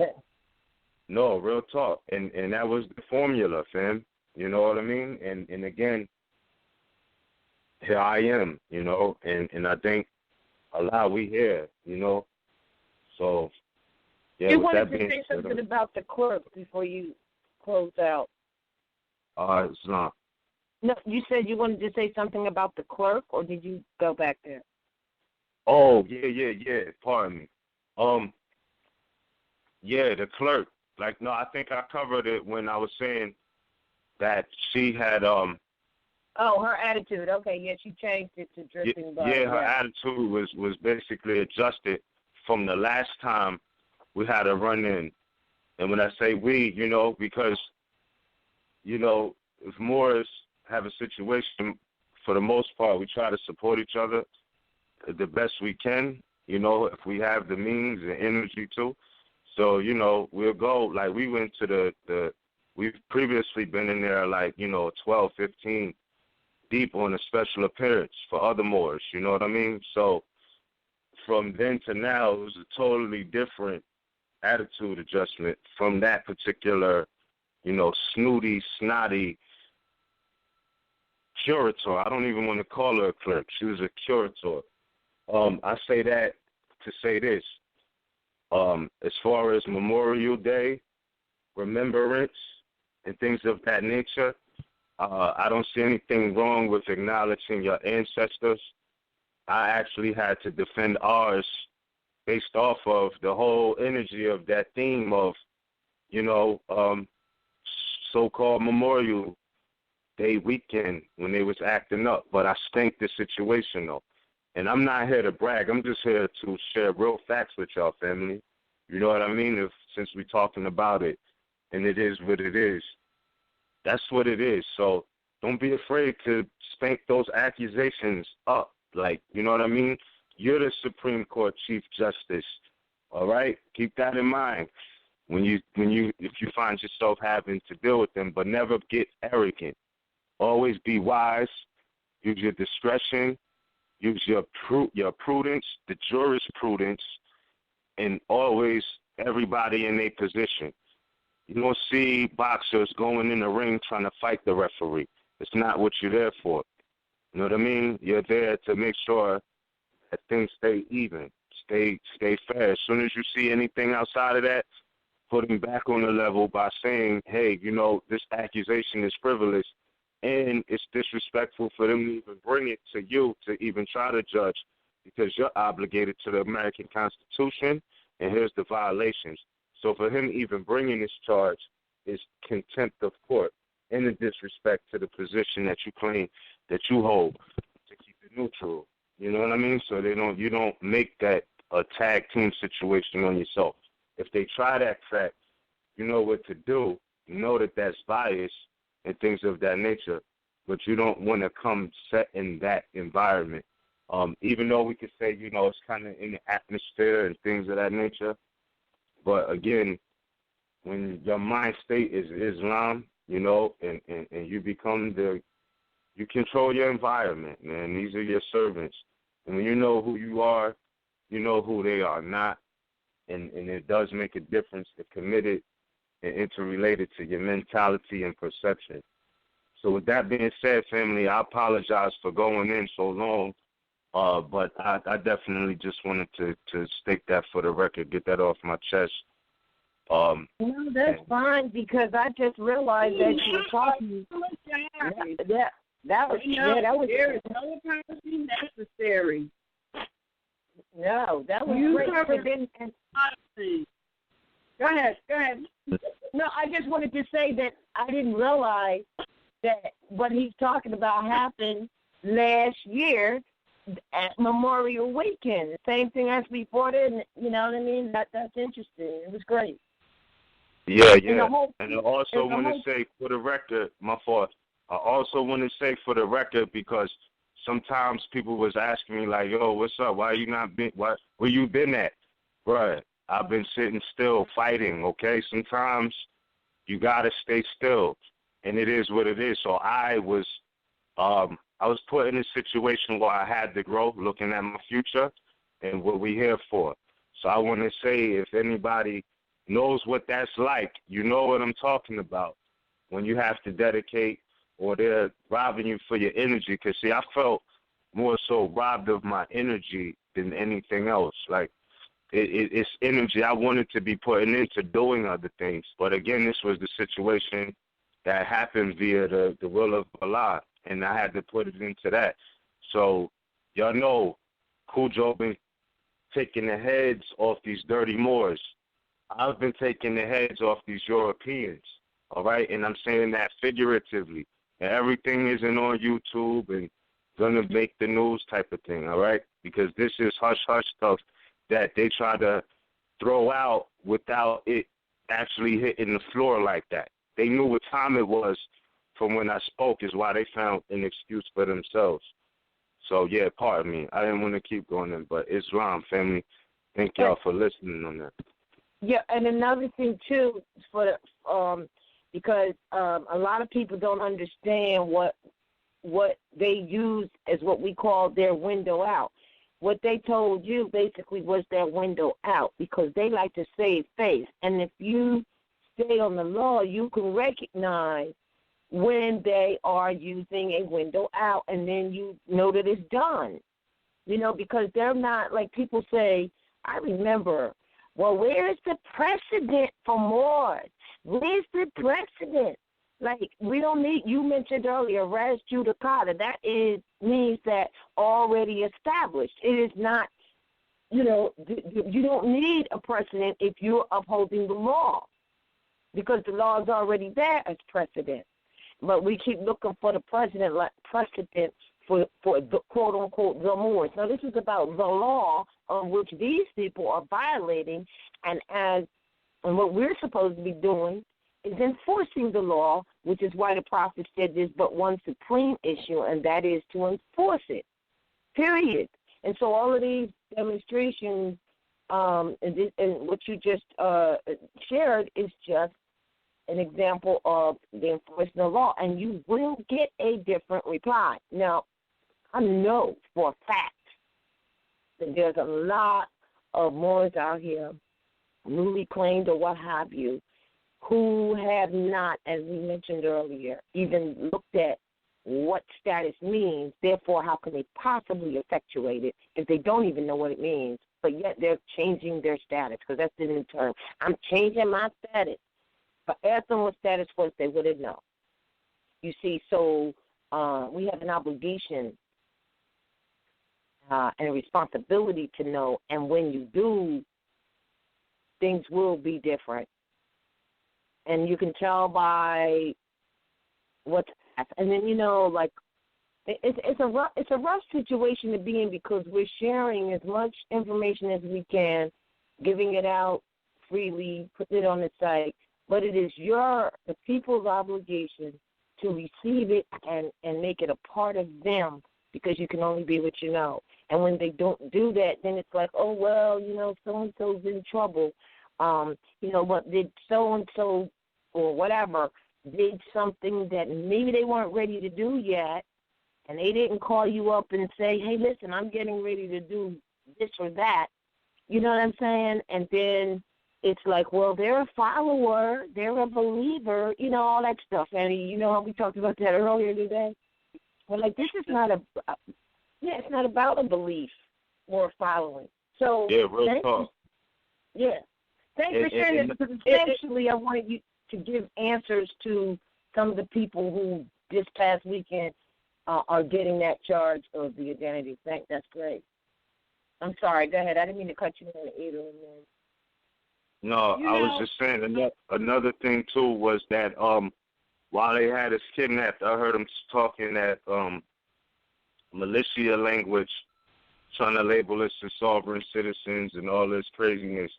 no, real talk. And that was the formula, fam. You know what I mean? And again, here I am, you know, and I think Allah, we here, you know. So, yeah. You wanted to say something about the clerk before you close out. Islam. No, you said you wanted to say something about the clerk, or did you go back there? Oh, yeah. Pardon me. Yeah, the clerk. Like, no, I think I covered it when I was saying that she had Oh, her attitude. Okay, yeah, she changed it to drifting by. Yeah, her attitude was basically adjusted from the last time we had a run-in. And when I say we, you know, because, you know, if Moors have a situation, for the most part, we try to support each other the best we can, you know, if we have the means and energy to. So, you know, we'll go, like we went to we've previously been in there like, you know, 12, 15 deep on a special appearance for other Moors, you know what I mean? So from then to now, it was a totally different attitude adjustment from that particular, you know, snooty, snotty curator. I don't even want to call her a clerk. She was a curator. I say that to say this. As far as Memorial Day, remembrance, and things of that nature, I don't see anything wrong with acknowledging your ancestors. I actually had to defend ours based off of the whole energy of that theme of so-called Memorial Day weekend when they was acting up. But I stanked the situation, though. And I'm not here to brag. I'm just here to share real facts with y'all, family. You know what I mean? Since we're talking about it, and it is what it is. That's what it is. So don't be afraid to spank those accusations up. Like, you know what I mean? You're the Supreme Court Chief Justice. All right? Keep that in mind if you find yourself having to deal with them, but never get arrogant. Always be wise. Use your discretion. Use your prudence, the jurisprudence, and always everybody in their position. You don't see boxers going in the ring trying to fight the referee. It's not what you're there for. You know what I mean? You're there to make sure that things stay even, stay fair. As soon as you see anything outside of that, put them back on the level by saying, hey, this accusation is frivolous, and it's disrespectful for them to even bring it to you to even try to judge, because you're obligated to the American Constitution, and here's the violations. So for him even bringing this charge is contempt of court and a disrespect to the position that you claim that you hold to keep it neutral. You know what I mean? So you don't make that a tag team situation on yourself. If they try that track, you know what to do. You know that that's bias and things of that nature, but you don't want to come set in that environment. Even though we could say, it's kind of in the atmosphere and things of that nature, but again, when your mind state is Islam, and you become you control your environment, man. These are your servants. And when you know who you are, you know who they are not, and it does make a difference to commit it and interrelated to your mentality and perception. So with that being said, family, I apologize for going in so long, but I definitely just wanted to state that for the record, get that off my chest. No, that's fine, because I just realized that you were talking. That was there is no apology necessary. No, that was you great. Go ahead. No, I just wanted to say that I didn't realize that what he's talking about happened last year at Memorial Weekend. The same thing as before then, you know what I mean? That's interesting. It was great. Yeah. And I also want to say for the record, my fault, I also want to say for the record, because sometimes people was asking me like, yo, what's up? Where you been at? Bruh, I've been sitting still fighting, okay? Sometimes you got to stay still, and it is what it is. So I was put in a situation where I had to grow, looking at my future and what we're here for. So I want to say, if anybody knows what that's like, you know what I'm talking about, when you have to dedicate or they're robbing you for your energy. Because, see, I felt more so robbed of my energy than anything else. Like, it's energy I wanted to be putting into doing other things. But, again, this was the situation that happened via the will of Allah, and I had to put it into that. So, y'all know, Cujo been taking the heads off these dirty Moors. I've been taking the heads off these Europeans, all right? And I'm saying that figuratively. And everything isn't on YouTube and going to make the news type of thing, all right? Because this is hush-hush stuff that they try to throw out without it actually hitting the floor like that. They knew what time it was from when I spoke, is why they found an excuse for themselves. So, yeah, pardon me. I didn't want to keep going in, but Islam, family, thank y'all for listening on that. Yeah, and another thing, too, for because a lot of people don't understand what they use as what we call their window out. What they told you basically was their window out, because they like to save face. And if you stay on the law, you can recognize when they are using a window out, and then you know that it's done. You know, because they're not, like people say, I remember, well, where is the precedent for Moors? Where's the precedent? Like, we don't need, you mentioned earlier, res judicata. That means that already established. It is not, you know, you don't need a precedent if you're upholding the law. because the law is already there as precedent. But we keep looking for the precedent for the quote-unquote the Moors. Now, this is about the law of which these people are violating, and what we're supposed to be doing is enforcing the law, which is why the prophet said there's but one supreme issue, and that is to enforce it, period. And so all of these demonstrations and what you just shared is just an example of the enforcement of law, and you will get a different reply. Now, I know for a fact that there's a lot of Moors out here, newly claimed or what have you, who have not, as we mentioned earlier, even looked at what status means. Therefore, how can they possibly effectuate it if they don't even know what it means, but yet they're changing their status, because that's the new term. I'm changing my status. But ask them what status was, they wouldn't know. You see, so we have an obligation and a responsibility to know, and when you do, things will be different. And you can tell by what's and then, you know, like, it's a rough situation to be in, because we're sharing as much information as we can, giving it out freely, putting it on the site, but it is the people's obligation to receive it and make it a part of them, because you can only be what you know. And when they don't do that, then it's like, oh, well, you know, so-and-so's in trouble. You know, but did so-and-so or whatever did something that maybe they weren't ready to do yet, and they didn't call you up and say, hey, listen, I'm getting ready to do this or that. You know what I'm saying? And then it's like, well, they're a follower, they're a believer, you know, all that stuff. And you know how we talked about that earlier today? Well, like, this is not it's not about a belief or a following. So, yeah, real talk. Yeah. Thanks for sharing this, because essentially I wanted you to give answers to some of the people who this past weekend are getting that charge of the identity. That's great. I'm sorry. Go ahead. I didn't mean to cut you in either. No, I was just saying another thing, too, was that while they had us kidnapped, I heard them talking that militia language, trying to label us as sovereign citizens and all this craziness.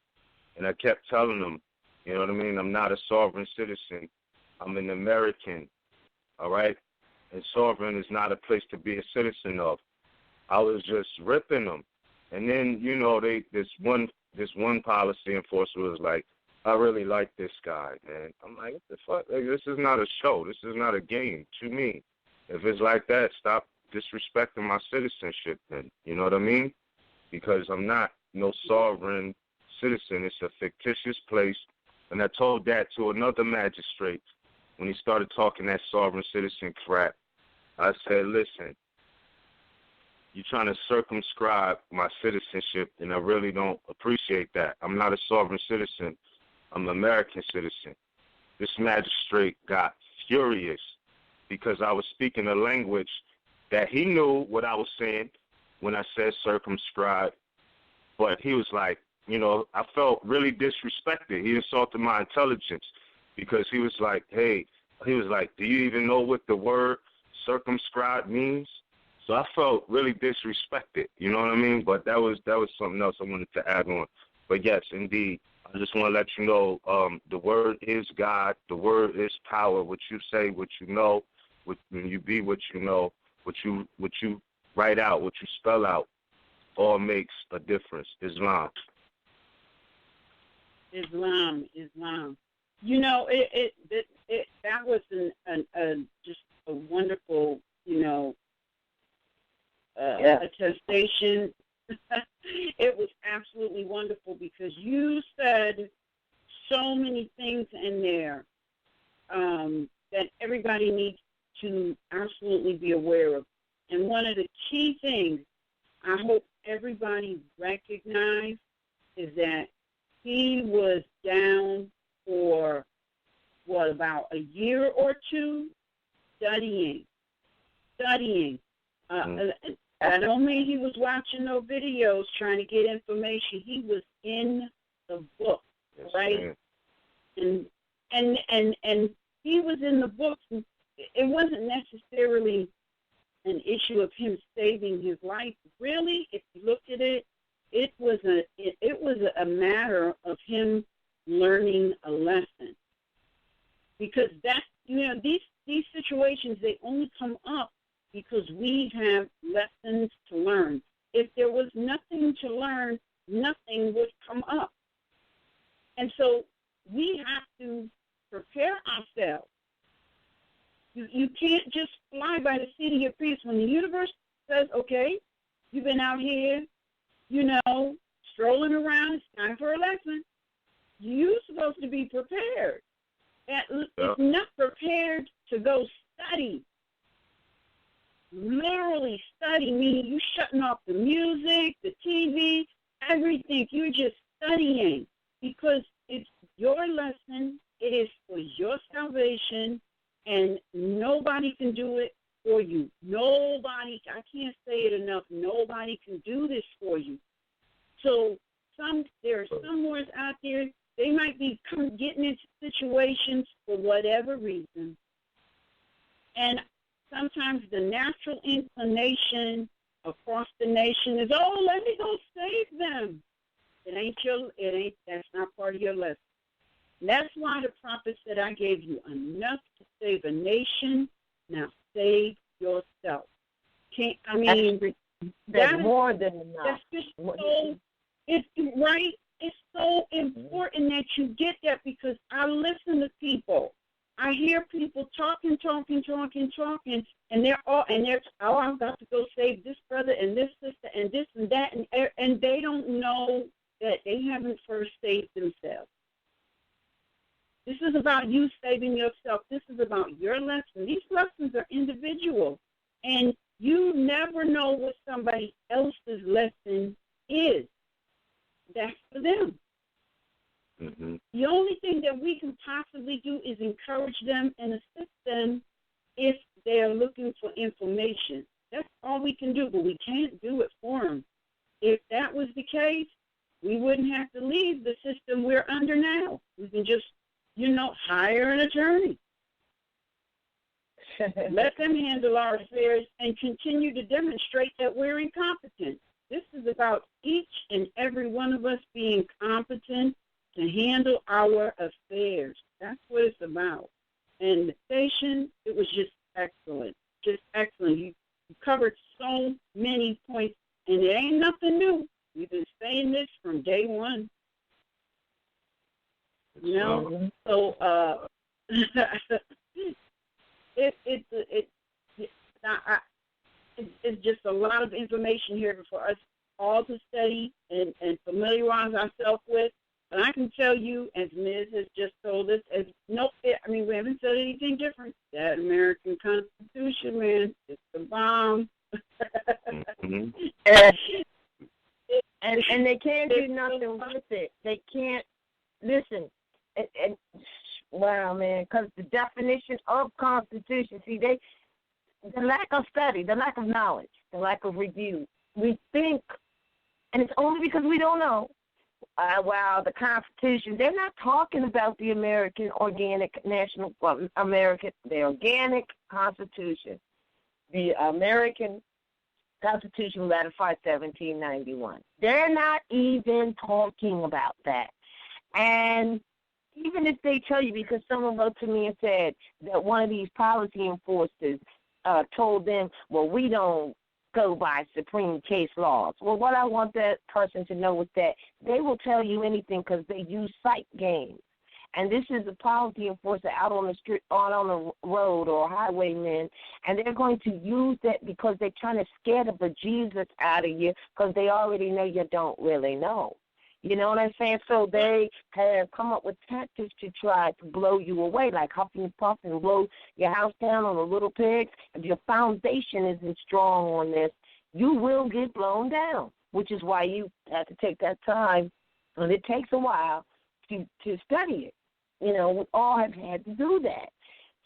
And I kept telling them, you know what I mean, I'm not a sovereign citizen. I'm an American, all right? And sovereign is not a place to be a citizen of. I was just ripping them. And then, you know, this one policy enforcer was like, I really like this guy, man. I'm like, what the fuck? Like, this is not a show. This is not a game to me. If it's like that, stop disrespecting my citizenship then. You know what I mean? Because I'm not no sovereign citizen. It's a fictitious place. And I told that to another magistrate when he started talking that sovereign citizen crap. I said, listen, you're trying to circumscribe my citizenship, and I really don't appreciate that. I'm not a sovereign citizen. I'm an American citizen. This magistrate got furious because I was speaking a language that he knew what I was saying when I said circumscribe, but he was like, you know, I felt really disrespected. He insulted my intelligence because he was like, hey, he was like, do you even know what the word circumscribe means? So I felt really disrespected, you know what I mean? But that was something else I wanted to add on. But yes, indeed, I just want to let you know the word is God. The word is power. What you say, what you know, when you be what you know, what you write out, what you spell out, all makes a difference. Islam. You know, that was just a wonderful, you know, attestation. It was absolutely wonderful because you said so many things in there that everybody needs to absolutely be aware of. And one of the key things I hope everybody recognized is that he was down for, about a year or two studying. I don't mean he was watching no videos trying to get information. He was in the book, right? and he was in the books. It wasn't necessarily an issue of him saving his life. Really, if you look at it, it was a matter of him learning a lesson. Because that's, these situations, they only come up because we have lessons to learn. If there was nothing to learn, nothing would come up. And so we have to prepare ourselves. You can't just fly by the seat of your pants. When the universe says, okay, you've been out here, strolling around, it's time for a lesson, you're supposed to be prepared. If not prepared to go study, literally study, meaning you shutting off the music, the TV, everything. You're just studying because it's your lesson. It is for your salvation, and nobody can do it for you. Nobody, I can't say it enough, nobody can do this for you. So there are some Moors out there, they might be getting into situations for whatever reason. And sometimes the natural inclination across the nation is, let me go save them. That's not part of your lesson. And that's why the prophet said, I gave you enough to save a nation. Now save yourself. That's more than enough. That's just it's right. It's so important that you get that, because I listen to people. I hear people talking, and I've got to go save this brother and this sister and this and that, and they don't know that they haven't first saved themselves. This is about you saving yourself. This is about your lesson. These lessons are individual, and you never know what somebody else's lesson is. That's for them. Mm-hmm. The only thing that we can possibly do is encourage them and assist them if they're looking for information. That's all we can do, but we can't do it for them. If that was the case, we wouldn't have to leave the system we're under now. We can just, hire an attorney. Let them handle our affairs and continue to demonstrate that we're incompetent. This is about each and every one of us being competent to handle our affairs. That's what it's about. And the station, it was just excellent. Just excellent. You covered so many points, and it ain't nothing new. We've been saying this from day one. So it's just a lot of information here for us all to study and familiarize ourselves with. But I can tell you, as Ms. has just told us, we haven't said anything different. That American Constitution, man, it's the bomb. Mm-hmm. And they can't do nothing with it. They can't listen. And wow, man, because the definition of Constitution, the lack of study, the lack of knowledge, the lack of review. We think, and it's only because we don't know. The Constitution, they're not talking about the American organic the organic Constitution. The American Constitution ratified 1791. They're not even talking about that. And even if they tell you, because someone wrote to me and said that one of these policy enforcers told them, well, we don't go by Supreme case laws. Well, what I want that person to know is that they will tell you anything because they use sight games. And this is a policy enforcer out on the street, out on the road, or highwaymen, and they're going to use that because they're trying to scare the bejesus out of you because they already know you don't really know. You know what I'm saying? So they have come up with tactics to try to blow you away, like huff and puff and blow your house down on a little pig. If your foundation isn't strong on this, you will get blown down, which is why you have to take that time, and it takes a while to study it. We all have had to do that.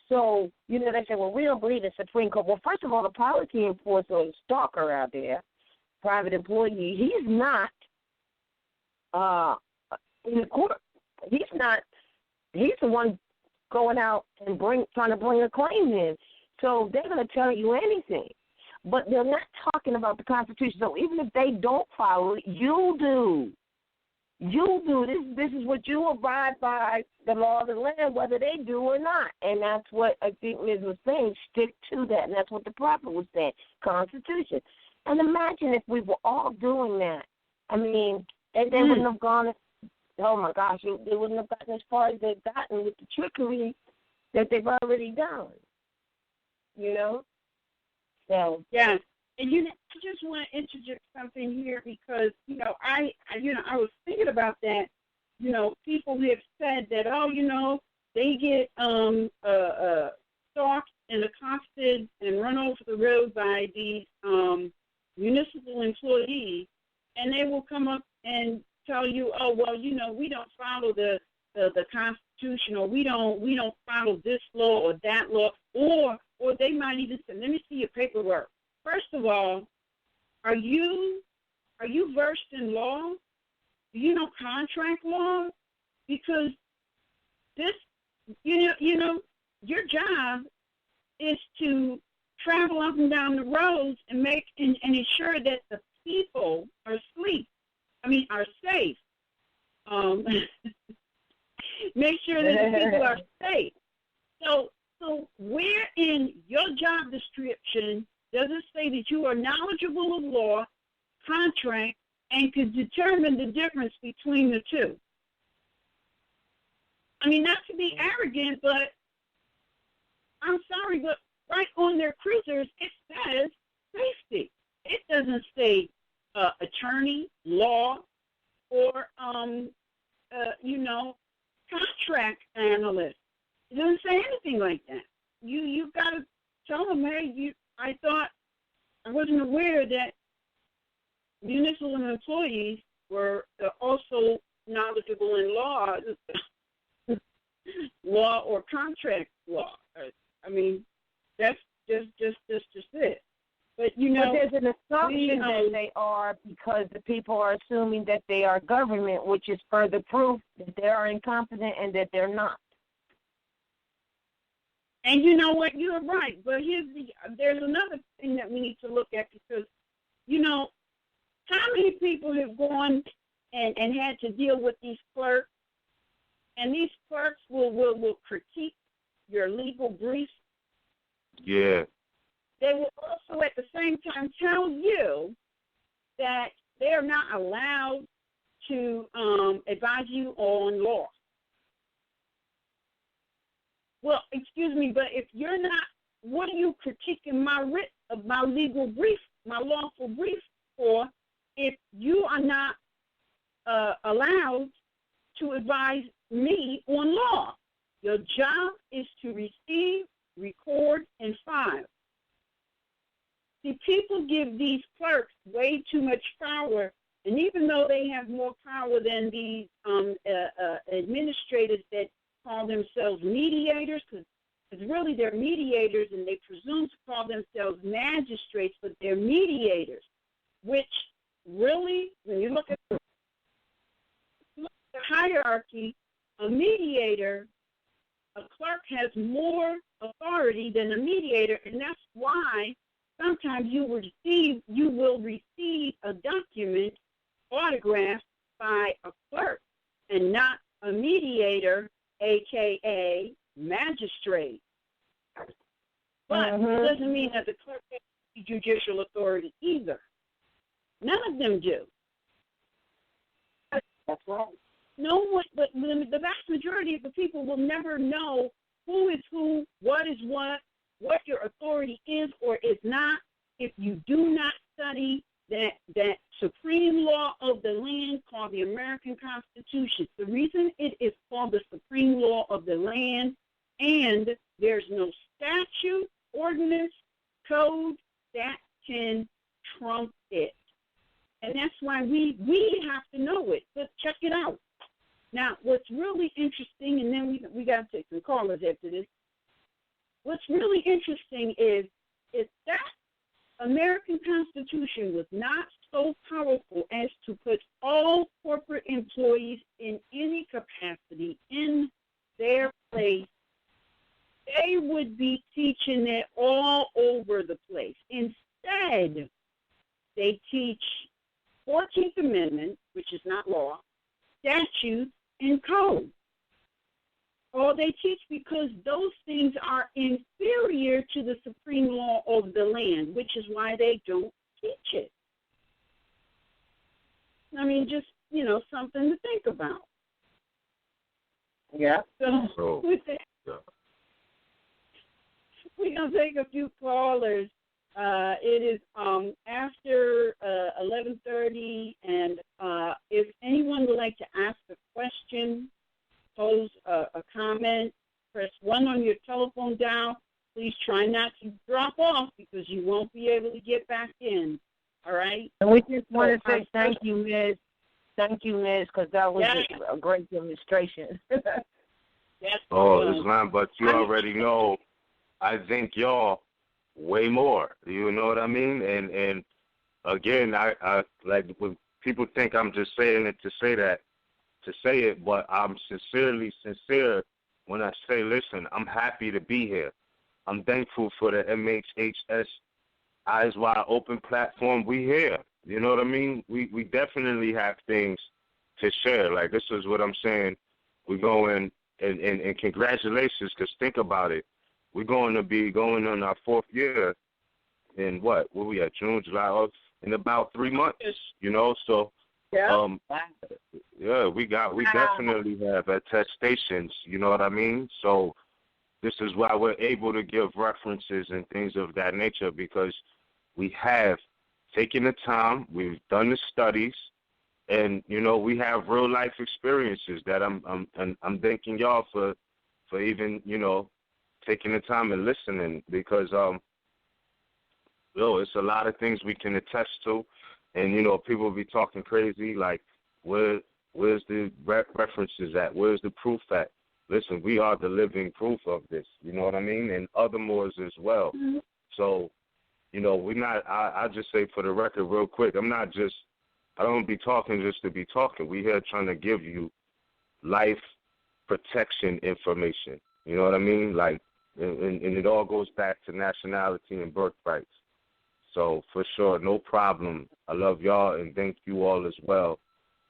So, they say, well, we don't believe in Supreme Court. Well, first of all, the policy enforcer or stalker out there, private employee, he's not in the court. He's the one going out and trying to bring a claim in. So they're going to tell you anything. But they're not talking about the Constitution. So even if they don't follow it, you do. You do. This is what you abide by, the law of the land, whether they do or not. And that's what I think Ms. was saying. Stick to that. And that's what the prophet was saying, Constitution. And imagine if we were all doing that. I mean, they wouldn't have gone, oh, my gosh, they wouldn't have gotten as far as they've gotten with the trickery that they've already done. You know? So. Yeah. And I just want to interject something here because, I was thinking about that. People have said that, they get stalked and accosted and run over the road by these municipal employees, and they will come up and tell you, oh, well, we don't follow the Constitution, or we don't follow this law or that law, or they might even say, let me see your paperwork. First of all, are you versed in law? Do you know contract law? Because this, your job is to travel up and down the roads and and ensure that the people are safe. Make sure that the people are safe. So where in your job description does it say that you are knowledgeable of law, contract, and could determine the difference between the two? I mean, not to be arrogant, but I'm sorry, but right on their cruisers, it says safety. It doesn't say attorney, law, or, contract analyst. It doesn't say anything like that. You've got to tell them, hey, I wasn't aware that municipal employees were also knowledgeable in law or contract law. I mean, that's just it. But there's an assumption that they are, because the people are assuming that they are government, which is further proof that they are incompetent and that they're not. And you know what? You're right. But there's another thing that we need to look at, because, how many people have gone and had to deal with these clerks, and these clerks will critique your legal briefs. Yeah. They will also at the same time tell you that they are not allowed to advise you on law. Well, excuse me, but if you're not, what are you critiquing my legal brief, my lawful brief for, if you are not allowed to advise me on law? Your job is to receive, record, and file. See, people give these clerks way too much power, and even though they have more power than these administrators that call themselves mediators, because really they're mediators, and they presume to call themselves magistrates, but they're mediators, which really, when you look at the hierarchy, a mediator, a clerk has more authority than a mediator, and that's why sometimes you will receive a document autographed by a clerk and not a mediator, a.k.a. magistrate. But it doesn't mean that the clerk has judicial authority either. None of them do. That's right. No one, but the vast majority of the people will never know who is who, what is what your authority is or is not, if you do not study that supreme law of the land called the American Constitution. The reason it is called the supreme law of the land, and there's no statute, ordinance, code that can trump it. And that's why we have to know it. But check it out. Now, what's really interesting, and then we got to take some callers after this. What's really interesting is that American Constitution was not so powerful as to put all corporate employees in any capacity in their place they would be teaching it all over the place. Instead, they teach 14th Amendment, which is not law, statutes, and code. All they teach because those things are inferior to the supreme law of the land, which is why they don't teach it. I mean, just, something to think about. Yeah. So with that, we're going to take a few callers. It is after 11:30, and if anyone would like to ask a question, pose a comment, press 1 on your telephone dial. Please try not to drop off because you won't be able to get back in. All right? And we just want to say thank you, Ms. Thank you, Ms., because that was a great demonstration. Yes, Islam, but you already know I think y'all way more. You know what I mean? And again, I like when people think I'm just saying it to say it, but I'm sincerely sincere when I say, listen, I'm happy to be here. I'm thankful for the MHHS-Eyes Wide Open platform. We here. You know what I mean? We definitely have things to share. Like, this is what I'm saying. We're going, and congratulations, because think about it. We're going to be going on our 4th year in where we at, June, July, August, in about 3 months, so we definitely have attestations, you know what I mean? So this is why we're able to give references and things of that nature, because we have taken the time, we've done the studies, and we have real life experiences that I'm thanking y'all for even taking the time and listening, because it's a lot of things we can attest to, and people be talking crazy like, where's the references at? Where's the proof at? Listen, we are the living proof of this. You know what I mean? And other Moors as well. Mm-hmm. So, we're not. I just say for the record, real quick, I don't be talking just to be talking. We here trying to give you life protection information. You know what I mean? Like, and it all goes back to nationality and birthrights. So, for sure, no problem. I love y'all and thank you all as well.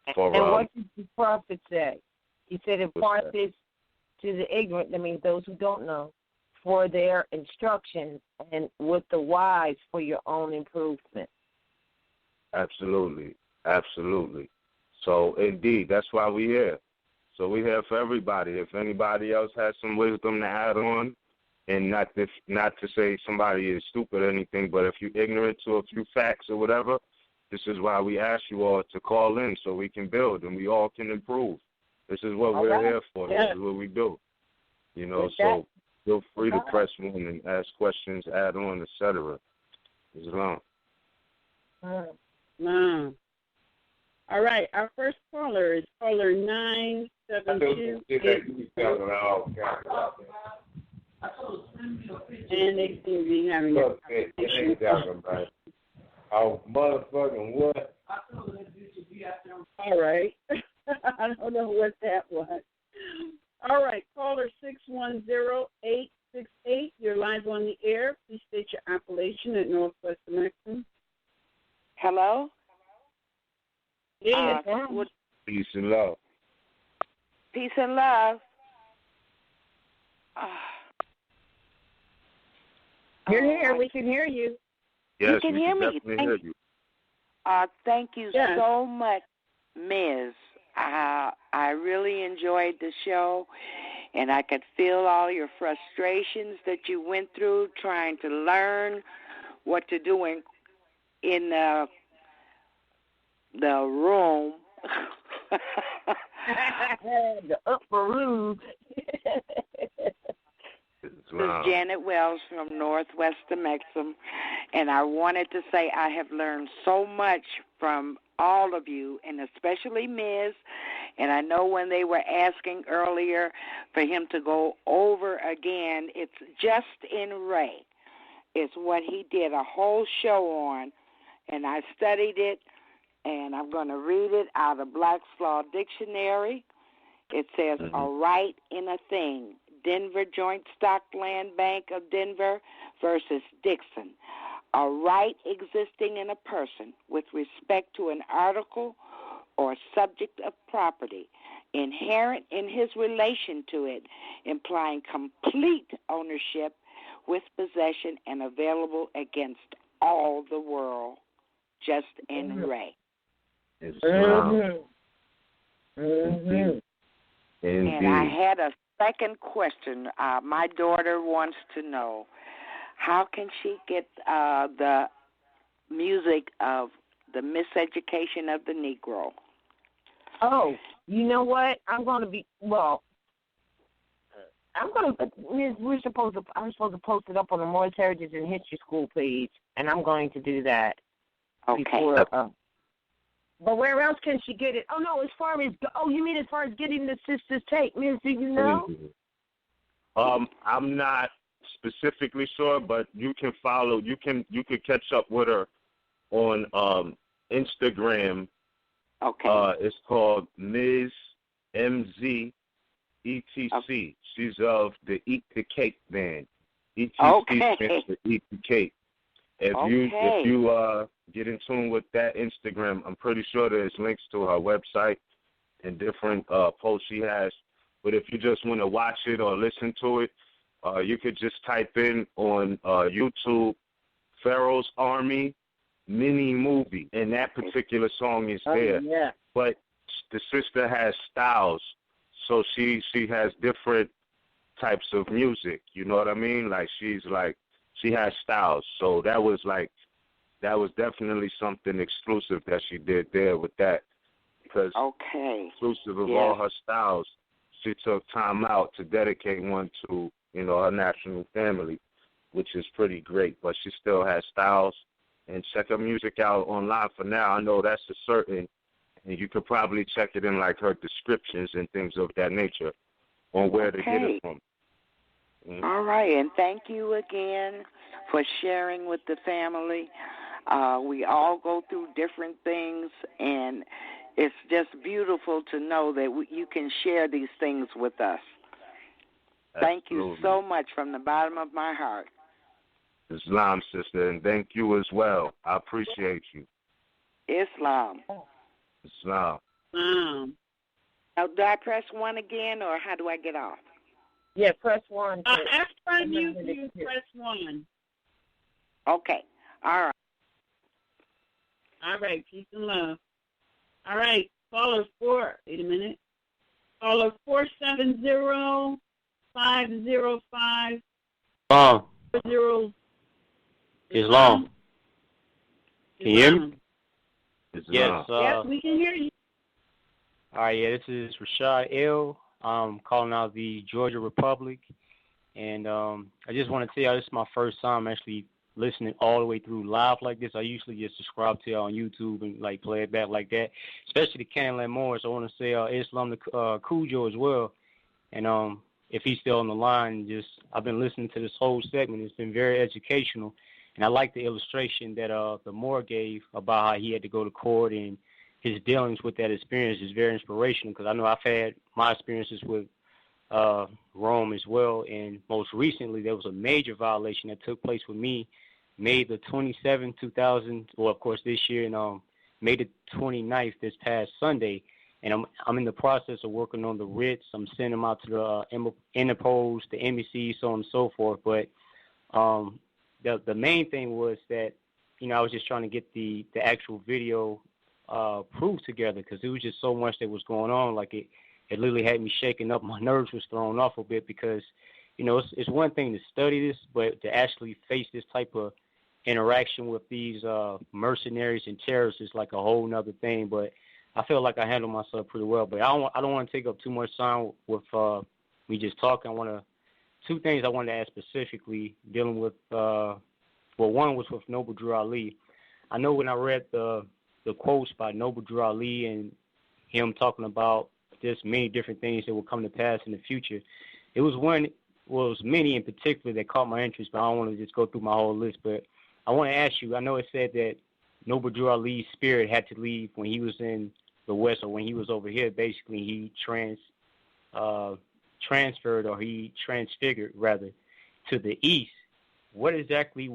And what did the prophet say? He said, impart this to the ignorant, I mean, those who don't know, for their instruction, and with the wise for your own improvement. Absolutely. Absolutely. So, indeed, that's why we're here. So we're here for everybody. If anybody else has some wisdom to add on, and not to say somebody is stupid or anything, but if you're ignorant to a few facts or whatever, this is why we ask you all to call in so we can build and we all can improve. This is what we're here for. This is what we do. So feel free to press 1 and ask questions, add on, etc. Islam. All right, our first caller is caller 972. And they seem to be having a conversation. Oh, motherfucking what? All right. I don't know what that was. All right, caller 610-868. You're live on the air. Please state your appellation at Northwest American. Hello? Yeah. Peace and love. Peace and love. You're here. We can hear you. Yes, you can hear me. Thank you so much, Ms. I really enjoyed the show, and I could feel all your frustrations that you went through trying to learn what to do in the room. The upper room. This is Janet Wells from Northwest Amexham, and I wanted to say I have learned so much from all of you, and especially Ms. And I know when they were asking earlier for him to go over again, it's Just in Ray. It's what he did a whole show on, and I studied it, and I'm going to read it out of Black's Law Dictionary. It says, a right in a thing, Denver Joint Stock Land Bank of Denver versus Dixon. A right existing in a person with respect to an article or subject of property inherent in his relation to it, implying complete ownership with possession and available against all the world, just in Ray. Islam. And I had a second question. My daughter wants to know, how can she get the music of the Miseducation of the Negro? Oh, you know what? I'm supposed to post it up on the Moorish Heritage and History School page, and I'm going to do that. Okay. Before, but where else can she get it? Oh, no, you mean as far as getting the sister's tape? Miss, do you know? I'm not specifically sure, but you can follow. You can catch up with her on Instagram. Okay. It's called Ms. MZ ETC. Okay. She's of the Eat the Cake band. ETC stands for Eat the Cake. If you get in tune with that Instagram, I'm pretty sure there's links to her website and different posts she has. But if you just want to watch it or listen to it, you could just type in on YouTube Pharaoh's Army mini movie, and that particular song is there. Yeah. But the sister has styles, so she has different types of music. You know what I mean? Like she has styles. So that was definitely something exclusive that she did there with that, because exclusive of all her styles, she took time out to dedicate one to her national family, which is pretty great. But she still has styles. And check her music out online for now. I know that's a certain, and you could probably check it in like her descriptions and things of that nature on where to get it from. Mm-hmm. All right, and thank you again for sharing with the family. We all go through different things, and it's just beautiful to know that you can share these things with us. Absolutely. Thank you so much from the bottom of my heart. Islam, sister, and thank you as well. I appreciate you. Islam. Islam. Now, do I press 1 again, or how do I get off? Yeah, press 1. After you press 1. Okay. All right. All right. Peace and love. All right. Caller 4. Wait a minute. Caller 470-505. 40. Islam. Can you hear me? Yes. Yes, we can hear you. All right, this is Rashad L. I'm calling out the Georgia Republic. And I just want to tell you, this is my first time actually listening all the way through live like this. I usually just subscribe to you on YouTube and play it back like that, especially the Canland Moors. I want to say Islam the Cujo as well. And if he's still on the line, I've been listening to this whole segment. It's been very educational. And I like the illustration that the Moor gave about how he had to go to court, and his dealings with that experience is very inspirational, because I know I've had my experiences with Rome as well. And most recently, there was a major violation that took place with me May the 27th, 2000, well, of course, this year, and May the 29th, this past Sunday. And I'm in the process of working on the writs. I'm sending them out to the Interpol, the embassy, so on and so forth. But the main thing was that, I was just trying to get the actual video proof together, because it was just so much that was going on. Like it literally had me shaking up. My nerves was thrown off a bit, because, it's one thing to study this, but to actually face this type of interaction with these mercenaries and terrorists is like a whole nother thing. But I feel like I handled myself pretty well. But I don't want to take up too much time with me just talking. Two things I wanted to ask specifically, dealing with, one was with Noble Drew Ali. I know when I read the quotes by Noble Drew Ali and him talking about just many different things that will come to pass in the future, it was many in particular that caught my interest, but I don't want to just go through my whole list. But I want to ask you, I know it said that Noble Drew Ali's spirit had to leave when he was in the West, or when he was over here. Basically, he transferred, or he transfigured rather, to the east. What exactly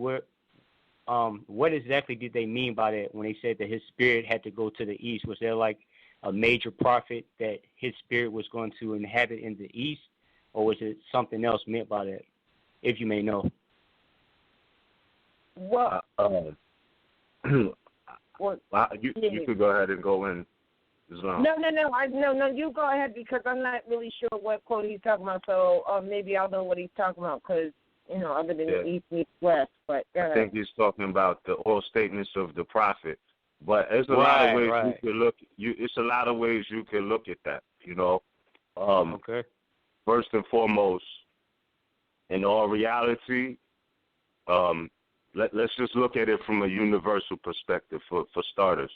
did they mean by that when they said that his spirit had to go to the east? Was there like a major prophet that his spirit was going to inhabit in the east, or was it something else meant by that, if you may know? Well, you could go ahead and go in. Islam. No, you go ahead, because I'm not really sure what quote he's talking about, so maybe I'll know what he's talking about, because, other than the east meets west, but go ahead. I think he's talking about the oral statements of the prophet. But there's a lot of ways you could look. It's a lot of ways you can look at that. Okay. First and foremost, in all reality, let's just look at it from a universal perspective. For starters,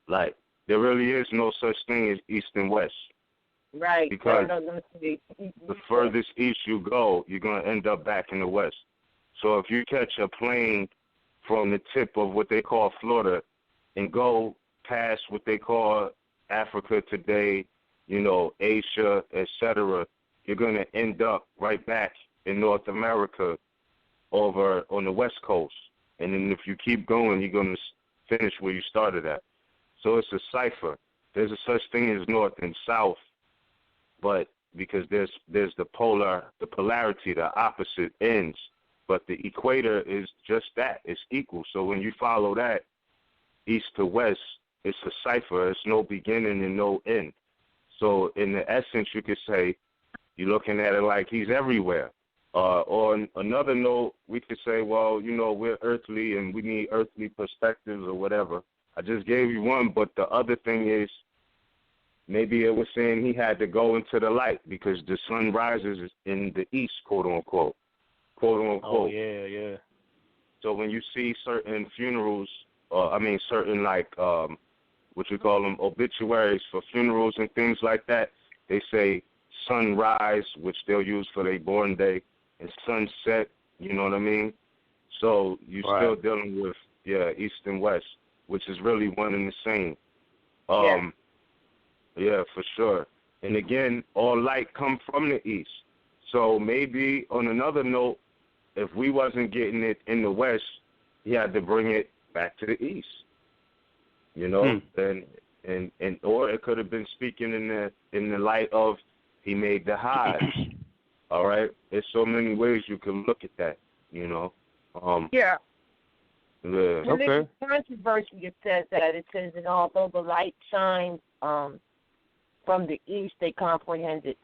like there really is no such thing as east and west. Right. Because the furthest east you go, you're going to end up back in the west. So if you catch a plane from the tip of what they call Florida and go past what they call Africa today, Asia, etc., you're going to end up right back in North America over on the West Coast. And then if you keep going, you're going to finish where you started at. So it's a cipher. There's a such thing as north and south, but because there's the polarity, the opposite ends. But the equator is just that. It's equal. So when you follow that, east to west, it's a cipher. It's no beginning and no end. So in the essence, you could say you're looking at it like he's everywhere. Or on another note, we could say, well, we're earthly and we need earthly perspectives or whatever. I just gave you one, but the other thing is maybe it was saying he had to go into the light because the sun rises in the east, quote unquote. Oh, yeah. So when you see certain funerals, certain what you call them, obituaries for funerals and things like that, they say sunrise, which they'll use for their born day, and sunset, you know what I mean? So you're still dealing with, east and west, which is really one and the same. Yeah, for sure. And again, all light come from the east. So maybe on another note, if we wasn't getting it in the west, he had to bring it back to the east. And or it could have been speaking in the light of he made the highs. All right, there's so many ways you can look at that. Yeah. Okay. Controversy, it says that although the light shines from the east, they comprehend it.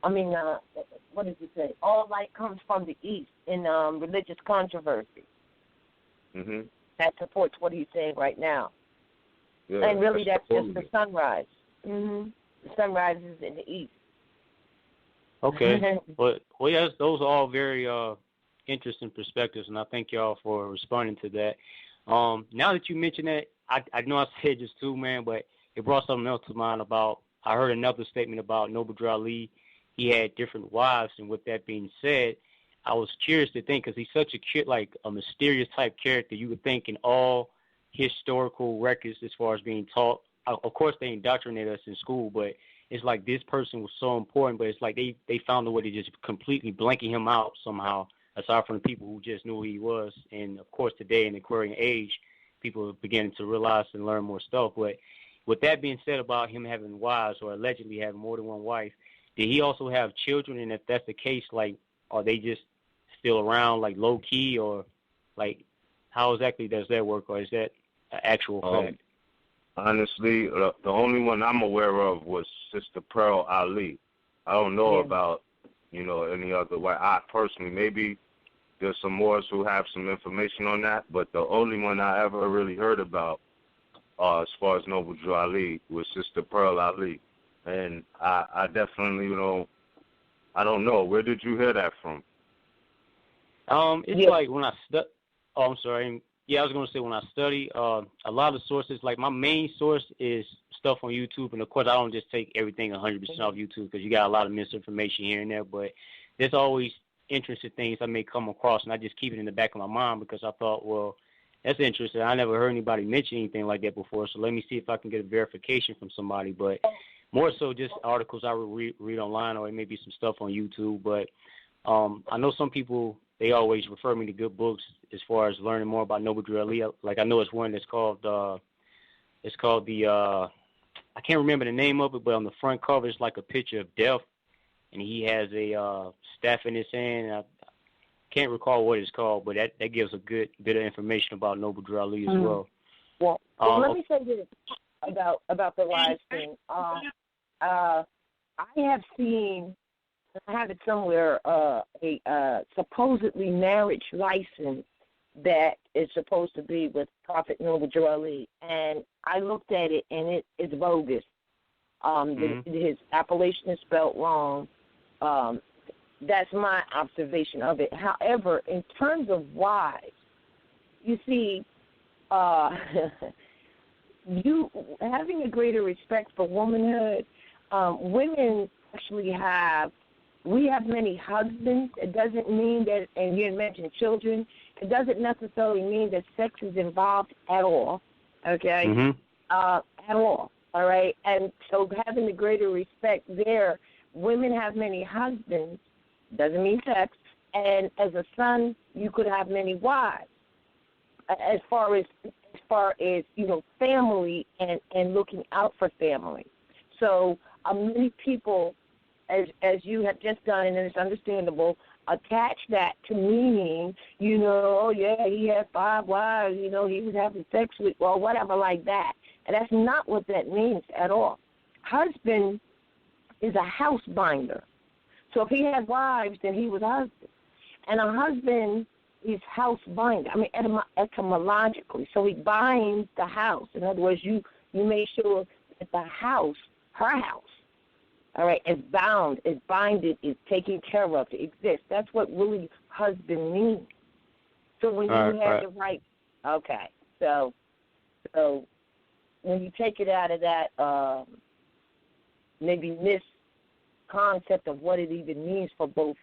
What does it say? All light comes from the east in religious controversy. Mm-hmm. That supports what he's saying right now. Yeah, and really, that's just the sunrise. Mm-hmm. The sunrise is in the east. Okay. Well, yes, those are all very interesting perspectives, and I thank y'all for responding to that. Now that you mention that, I know I said this too, man, but it brought something else to mind about, I heard another statement about Noble Drew Ali. He had different wives, and with that being said, I was curious to think, because he's such a mysterious type character. You would think in all historical records as far as being taught, of course they indoctrinate us in school, but it's like this person was so important, but it's like they found a way to just completely blanking him out somehow, aside from the people who just knew who he was. And, of course, today in the Aquarian age, people are beginning to realize and learn more stuff. But with that being said about him having wives or allegedly having more than one wife, did he also have children? And if that's the case, are they just still around, low-key, or, how exactly does that work, or is that an actual fact? Honestly, the only one I'm aware of was Sister Pearl Ali. I don't know about, any other way. I personally, maybe there's some Moors who have some information on that, but the only one I ever really heard about as far as Noble Drew Ali was Sister Pearl Ali. And I definitely, I don't know. Where did you hear that from? It's like when I study. Oh, I'm sorry. Yeah, I was going to say when I study, a lot of sources, my main source is stuff on YouTube. And, of course, I don't just take everything 100% off YouTube because you got a lot of misinformation here and there. But there's always interesting things I may come across, and I just keep it in the back of my mind because I thought, well, that's interesting. I never heard anybody mention anything like that before, so let me see if I can get a verification from somebody. But more so just articles I would read online, or maybe some stuff on YouTube. But I know some people, they always refer me to good books as far as learning more about Noble Drew Ali. Like I know it's one that's called the I can't remember the name of it, but on the front cover it's like a picture of death, and he has a staff in his hand. I can't recall what it's called, but that gives a good bit of information about Noble Drew Ali as well. Well, let me say this about the live thing. I have seen, I have it somewhere, a supposedly marriage license that is supposed to be with Prophet Noble Drew Ali, and I looked at it, and it's bogus. His appellation is spelled wrong. That's my observation of it. However, in terms of wives, you see, you having a greater respect for womanhood, women actually we have many husbands. It doesn't mean that, and you mentioned children, it doesn't necessarily mean that sex is involved at all, okay? At all right? And so having a greater respect there, women have many husbands, doesn't mean sex, and as a son, you could have many wives. As far as family and looking out for family. So many people, as you have just done, and it's understandable, attach that to meaning, oh yeah, he had 5 wives, he was having sex with, or whatever like that. And that's not what that means at all. Husband is a house binder. So if he had wives, then he was a husband. And a husband is house binder. I mean, etymologically. So he binds the house. In other words, you make sure that the house, her house, all right, is bound, is binded, is taken care of, to exist. That's what really husband means. So when you have the right, okay, so when you take it out of that maybe misconcept of what it even means for both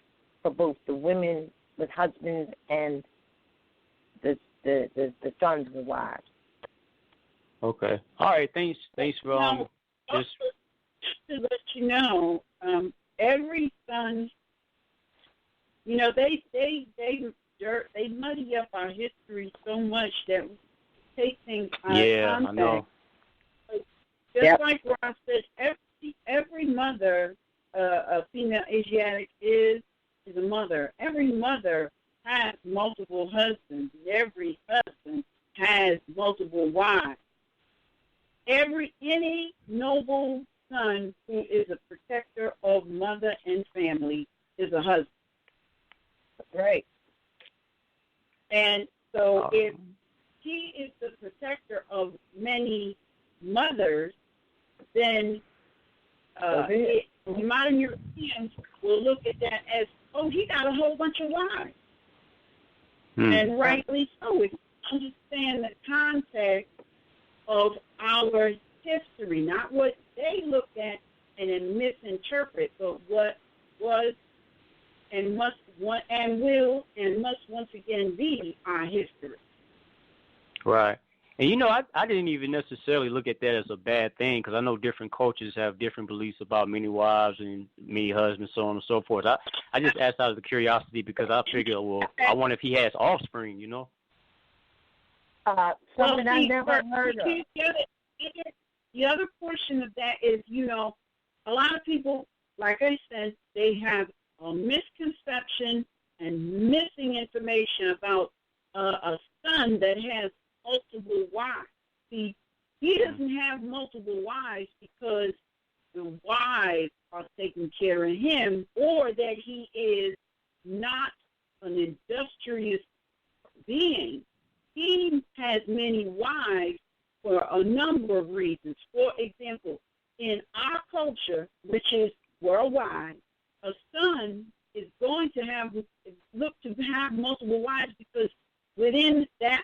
the women with husbands and the sons with wives. Okay. All right. Thanks for just to let you know, every son, they muddy up our history so much that we take things out of context. I know. Just like Ross said, every mother, a female Asiatic is a mother. Every mother has multiple husbands. Every husband has multiple wives. Any noble son who is a protector of mother and family is a husband. Right. And so if he is the protector of many mothers, then modern Europeans will look at that as, he got a whole bunch of wives. And rightly so. If you understand the context of our history, not what they looked at and then misinterpret, but what was and must and will and must once again be our history. Right. And, I didn't even necessarily look at that as a bad thing, because I know different cultures have different beliefs about many wives and many husbands, so on and so forth. I just asked out of the curiosity because I figured, I wonder if he has offspring, Something I never heard of. The other portion of that is, a lot of people, like I said, they have a misconception and missing information about a son that has multiple wives. See, he doesn't have multiple wives because the wives are taking care of him, or that he is not an industrious being. He has many wives for a number of reasons. For example, in our culture, which is worldwide, a son is going to look to have multiple wives because within that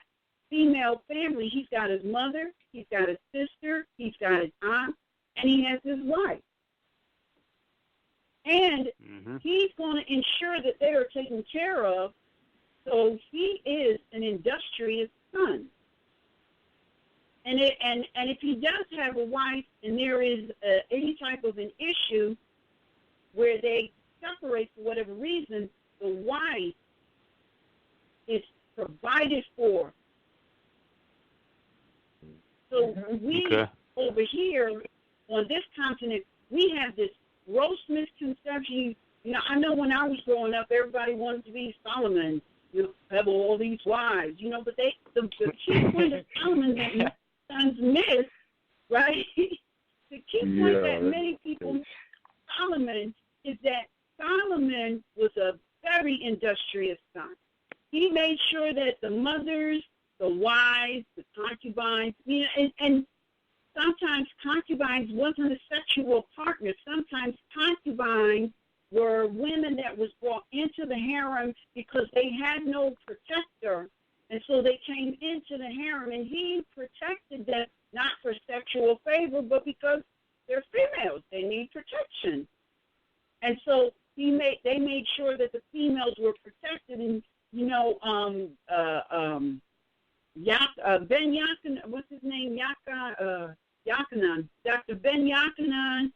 female family, he's got his mother, he's got his sister, he's got his aunt, and he has his wife. And he's going to ensure that they are taken care of, so he is an industrious son. And if he does have a wife and there is any type of an issue where they separate for whatever reason, the wife is provided for. So we over here on this continent, we have this gross misconception. You know, I know when I was growing up, everybody wanted to be Solomon, you know, have all these wives, you know, but the key point of Solomon that sons miss, right? The key point that many people miss Solomon is that Solomon was a very industrious son. He made sure that the mothers, the wives, the concubines, you know, and sometimes concubines wasn't a sexual partner. Sometimes concubines were women that was brought into the harem because they had no protector, and so they came into the harem, and he protected them not for sexual favor, but because they're females. They need protection. And so they made sure that the females were protected, and you know, Ben Yakanan, what's his name? Yakanan. Dr. Ben Yakanan,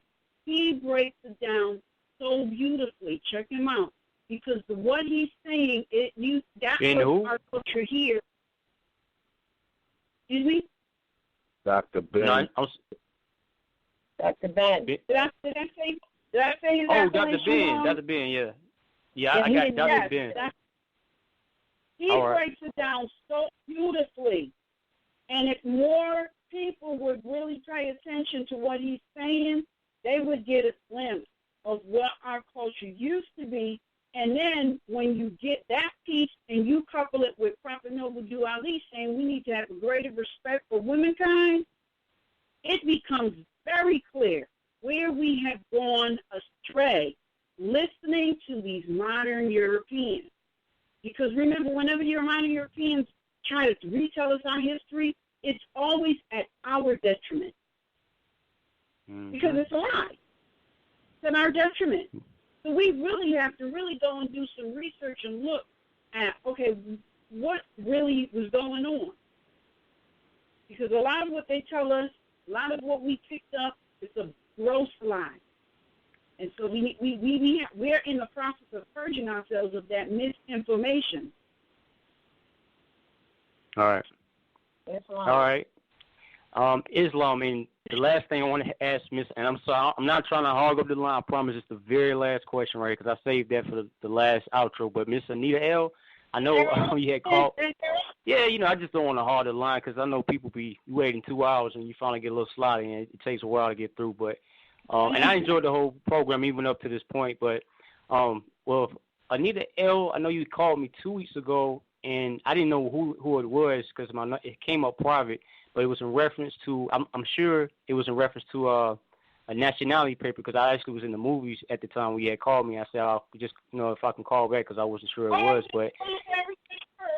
he breaks it down so beautifully. Check him out, because what he's saying, that was our culture here. Excuse me? Dr. Ben. Dr. Ben. Did I say his Dr. Ben. Dr. Ben, yeah. Yeah, I got Dr. Ben. He breaks it down so beautifully. And if more people would really pay attention to what he's saying, they would get a glimpse of what our culture used to be. And then when you get that piece and you couple it with Prophet Noble Drew Ali saying we need to have a greater respect for womankind, it becomes very clear where we have gone astray listening to these modern Europeans. Because remember, whenever your modern Europeans try to retell us our history, it's always at our detriment. Because it's a lie. It's at our detriment. So we really have to really go and do some research and look at, okay, what really was going on. Because a lot of what they tell us, a lot of what we picked up is a gross lie. And so we're in the process of purging ourselves of that misinformation. All right. All right. Islam, and the last thing I want to ask Miss, and I'm sorry, I'm not trying to hog up the line. I promise it's the very last question, right? Because I saved that for the last outro. But Miss Anita L., I know you had called. Yeah, you know, I just don't want to hog the line because I know people be waiting 2 hours and you finally get a little slotty, and it takes a while to get through. But and I enjoyed the whole program even up to this point. But well, Anita L., I know you called me 2 weeks ago, and I didn't know who it was because it came up private. But it was in reference to, I'm sure it was in reference to a Nationality paper because I actually was in the movies at the time when you had called me. I said, I'll just, you know, if I can call back because I wasn't sure it was. But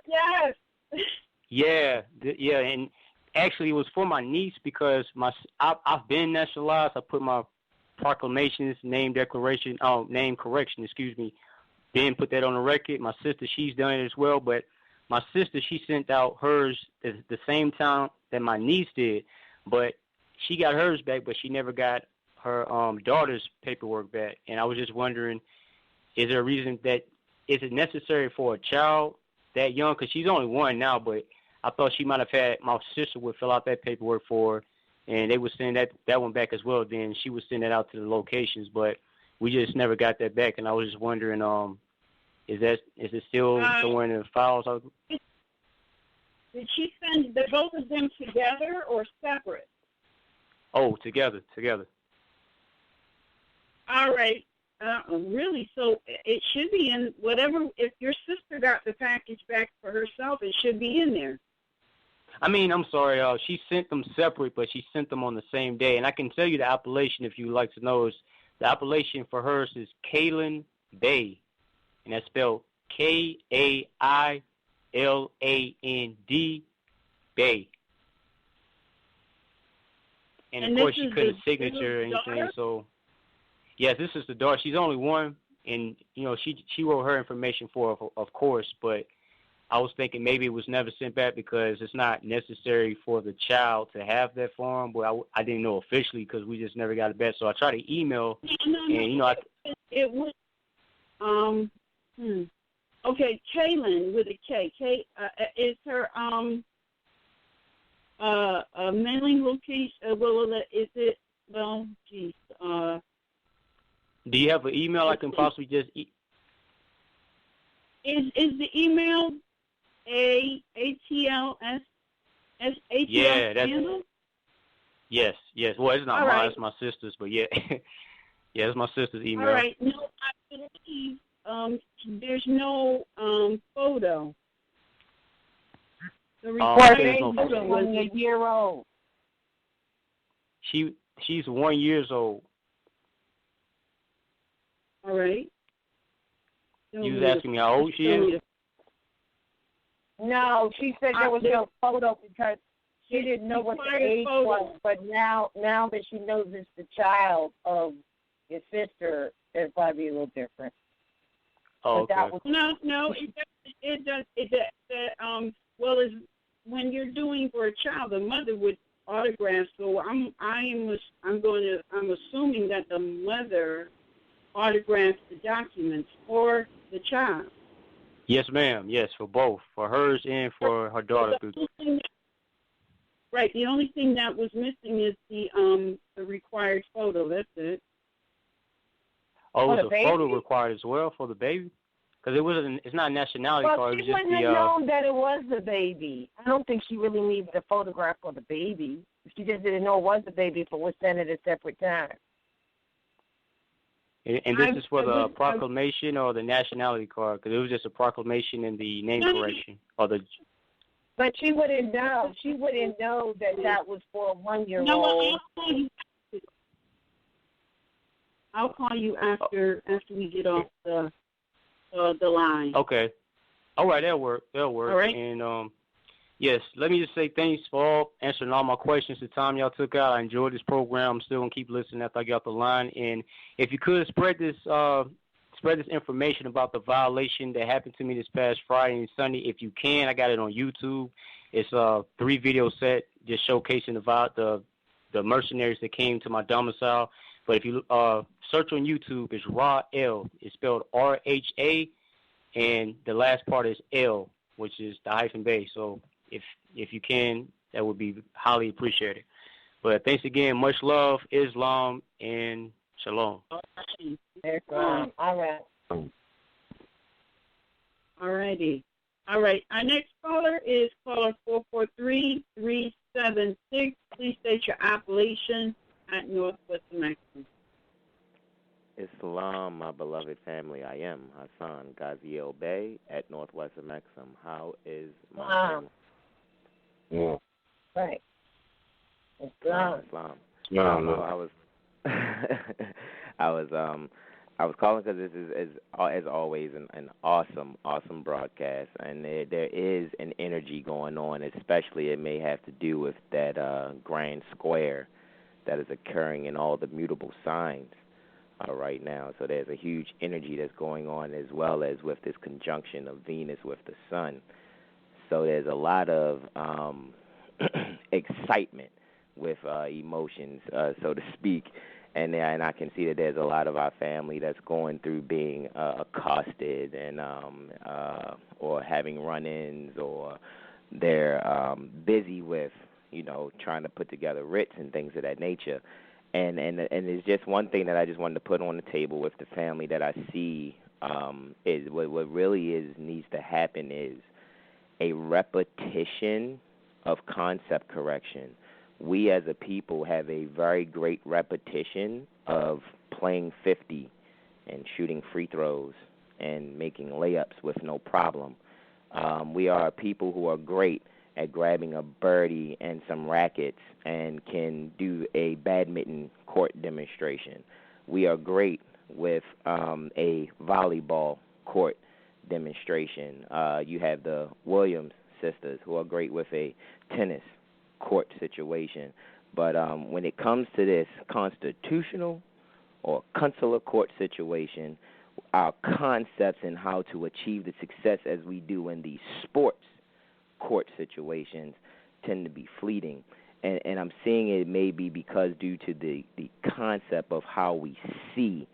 yes. Yeah, and actually it was for my niece because I've been nationalized. I put my proclamations, name correction, then put that on the record. My sister, she's done it as well, but my sister, she sent out hers at the same time that my niece did, but she got hers back, but she never got her daughter's paperwork back. And I was just wondering, is there a reason that, is it necessary for a child that young? Because she's only one now, but I thought she might have had, my sister would fill out that paperwork for her, and they would send that one back as well. Then she would send it out to the locations, but we just never got that back. And I was just wondering, is it still somewhere in the files? Did she send the both of them together or separate? Oh, together. All right. Really? So it should be in whatever. If your sister got the package back for herself, it should be in there. I mean, I'm sorry. She sent them separate, but she sent them on the same day. And I can tell you the appellation if you'd like to know. Is the appellation for hers is Kaylin Bey, and that's spelled Kailand Bey. And of course, she couldn't signature or anything. Daughter? So, yes, this is the daughter. She's only one, and you know, she wrote her information for her, of course. But I was thinking maybe it was never sent back because it's not necessary for the child to have that form, but I didn't know officially because we just never got it back. So I tried to email, and it was Okay, Kaylin with a K. Is her mailing location? Is it? Well, geez. Do you have an email I can possibly just? Is the email ATLS? Yeah, that's. Yes. Well, it's not mine; right. It's my sister's, but yeah, yeah, it's my sister's email. All right. No, I believe there's no photo. The required photo was a year old. She's 1 year old. All right. You was asking me how old she is? No, she said there was no photo because she didn't know what the age was. But now that she knows it's the child of your sister, it'll probably be a little different. Oh, okay. No, it does. Well, is when you're doing for a child, the mother would autograph. So I'm assuming that the mother autographs the documents for the child. Yes, ma'am. Yes, for both, for hers and for her daughter. Right. The only thing that was missing is the required photo. That's it. Oh, was a photo required as well for the baby? Because it's not a nationality card. Well, she wouldn't have known that it was the baby. I don't think she really needed a photograph for the baby. She just didn't know it was the baby, if it was sent at a separate time. And this is for the proclamation or the nationality card? Because it was just a proclamation and the name correction. But she wouldn't know. She wouldn't know that was for a 1 year old. No, I'll call you after we get off the line. Okay. All right, that'll work. All right. And yes, let me just say thanks for answering all my questions. The time y'all took out, I enjoyed this program. I'm still gonna keep listening after I get off the line. And if you could spread this information about the violation that happened to me this past Friday and Sunday, if you can. I got it on YouTube. It's a 3-video set just showcasing the mercenaries that came to my domicile. But if you search on YouTube, it's Raw L. It's spelled R-H-A, and the last part is L, which is the hyphen bay. So if you can, that would be highly appreciated. But thanks again. Much love, Islam, and shalom. All right. All righty. All right. Our next caller is caller 443-376. Please state your appellation at Northwest Mexico. Islam, my beloved family. I am Hassan Ghaziel Bey at Northwest Mexico. How is my family? Yeah. Right. Islam. I was calling because this is as always an awesome broadcast, and there is an energy going on. Especially, it may have to do with that grand square that is occurring in all the mutable signs right now. So there's a huge energy that's going on, as well as with this conjunction of Venus with the Sun. So there's a lot of excitement with emotions, so to speak. And I can see that there's a lot of our family that's going through being accosted and or having run-ins, or they're busy with, trying to put together writs and things of that nature. And it's just one thing that I just wanted to put on the table with the family that I see is what really needs to happen is a repetition of concept correction. We as a people have a very great repetition of playing 50 and shooting free throws and making layups with no problem. We are people who are great at grabbing a birdie and some rackets and can do a badminton court demonstration. We are great with a volleyball court demonstration. You have the Williams sisters who are great with a tennis court situation. But when it comes to this constitutional or consular court situation, our concepts and how to achieve the success as we do in these sports court situations tend to be fleeting. And I'm seeing it maybe because due to the concept of how we see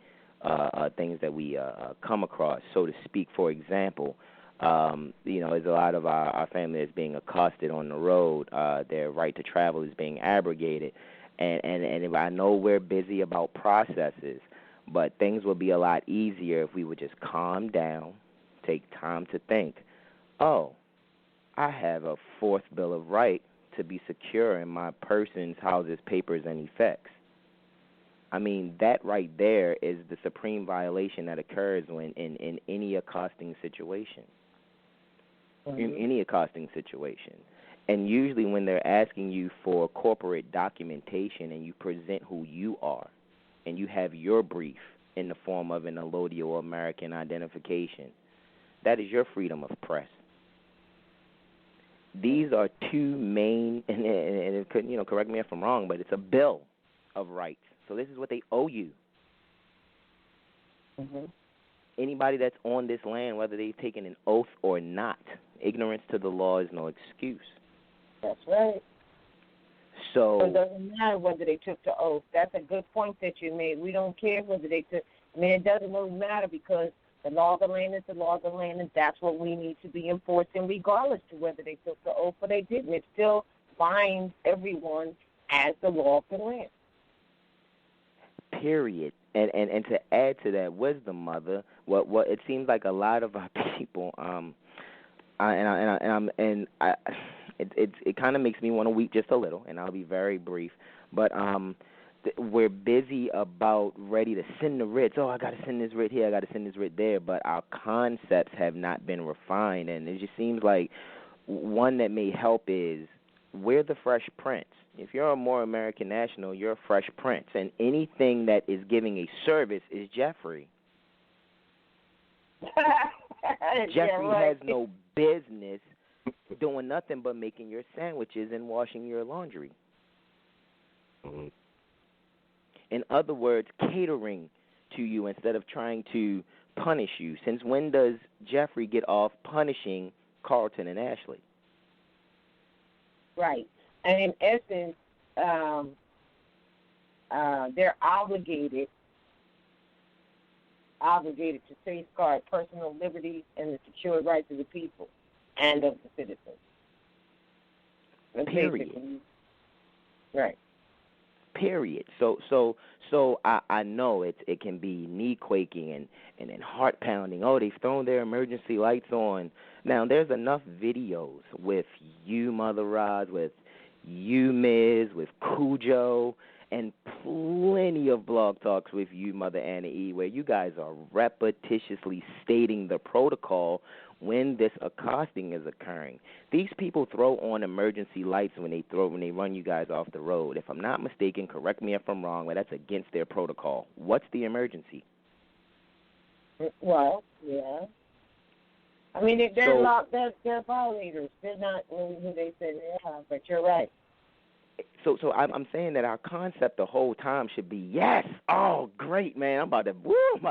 things that we come across, so to speak. For example, there's a lot of our family that's being accosted on the road. Their right to travel is being abrogated. And I know we're busy about processes, but things would be a lot easier if we would just calm down, take time to think, oh, I have a fourth Bill of Rights to be secure in my persons, houses, papers, and effects. I mean, that right there is the supreme violation that occurs when in any accosting situation. In any accosting situation. And usually when they're asking you for corporate documentation and you present who you are and you have your brief in the form of an allodial or American identification, that is your freedom of press. These are two main, and it could, correct me if I'm wrong, but it's a bill of rights. So this is what they owe you. Mm-hmm. Anybody that's on this land, whether they've taken an oath or not, ignorance to the law is no excuse. That's right. So it doesn't matter whether they took the oath. That's a good point that you made. We don't care whether they took. I mean, it doesn't really matter because the law of the land is the law of the land, and that's what we need to be enforcing regardless to whether they took the oath or they didn't. It still binds everyone as the law of the land. Period. And to add to that wisdom, Mother, what it seems like a lot of our people, it kind of makes me want to weep just a little, and I'll be very brief, but we're busy about ready to send the writs. Oh, I got to send this writ here, I got to send this writ there, but our concepts have not been refined, and it just seems like one that may help is we're the Fresh Prince. If you're a more American national, you're a Fresh Prince, and anything that is giving a service is Jeffrey. Jeffrey has no business doing nothing but making your sandwiches and washing your laundry. Mm-hmm. In other words, catering to you instead of trying to punish you. Since when does Jeffrey get off punishing Carlton and Ashley? Right. And in essence, they're obligated to safeguard personal liberties and the secured rights of the people and of the citizens. Period. Right. Period. So I know it can be knee quaking and heart pounding. Oh, they've thrown their emergency lights on. Now there's enough videos with you, Mother Roz, with you, Ms., with Cujo, and plenty of blog talks with you, Mother Anna E., where you guys are repetitiously stating the protocol when this accosting is occurring. These people throw on emergency lights when they run you guys off the road. If I'm not mistaken, correct me if I'm wrong, but that's against their protocol. What's the emergency? Well, yeah. I mean, they're violators. They're not who they say they are, but you're right. So I'm saying that our concept the whole time should be, yes, oh, great, man, I'm about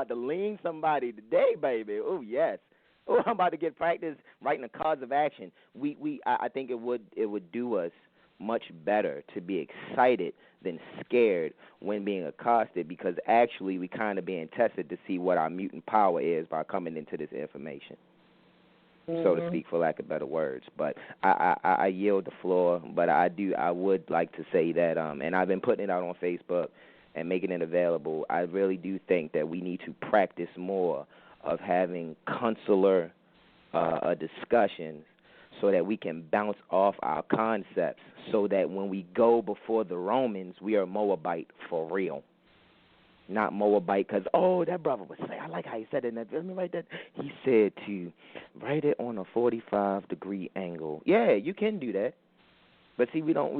to lean somebody today, baby. Oh, yes. Oh, I'm about to get practice writing a cause of action. I think it would do us much better to be excited than scared when being accosted, because actually we kind of being tested to see what our mutant power is by coming into this information, so to speak, for lack of better words. But I yield the floor, but I would like to say that, and I've been putting it out on Facebook and making it available, I really do think that we need to practice more of having consular discussions so that we can bounce off our concepts, so that when we go before the Romans, we are Moabite for real. Not Moabite because, oh, that brother was saying, I like how he said it. Let me write that. He said to write it on a 45-degree angle. Yeah, you can do that. But see, we don't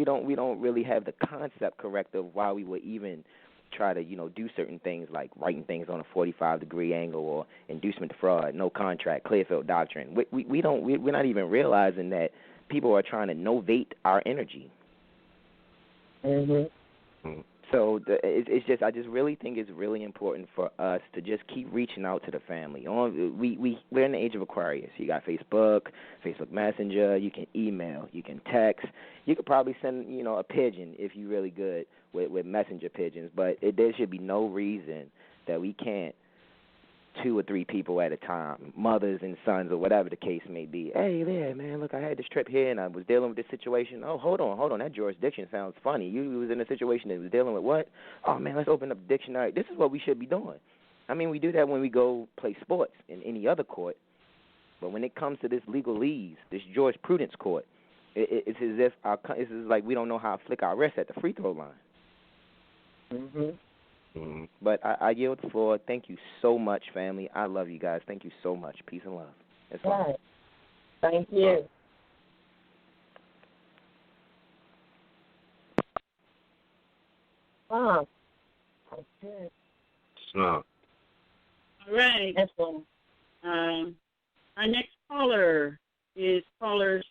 really have the concept correct of why we would even try to, do certain things like writing things on a 45-degree angle or inducement to fraud, no contract, Clearfield doctrine. We're not even realizing that people are trying to novate our energy. Mm-hmm. So I just really think it's really important for us to just keep reaching out to the family. We're in the age of Aquarius. You got Facebook Messenger. You can email. You can text. You could probably send a pigeon if you're really good with messenger pigeons. But there should be no reason that we can't 2 or 3 people at a time, mothers and sons or whatever the case may be. Hey there, man, look, I had this trip here and I was dealing with this situation. Oh, hold on, that jurisdiction sounds funny. You was in a situation that was dealing with what? Oh, man, let's open up the dictionary. This is what we should be doing. I mean, we do that when we go play sports in any other court, but when it comes to this legalese, this jurisprudence court, it's as if it's like we don't know how to flick our wrist at the free throw line. Mm-hmm. Mm-hmm. But I yield the floor. Thank you so much, family. I love you guys. Thank you so much. Peace and love. That's all. Right. Thank you. Wow. That's good. All right. That's one. Our next caller is caller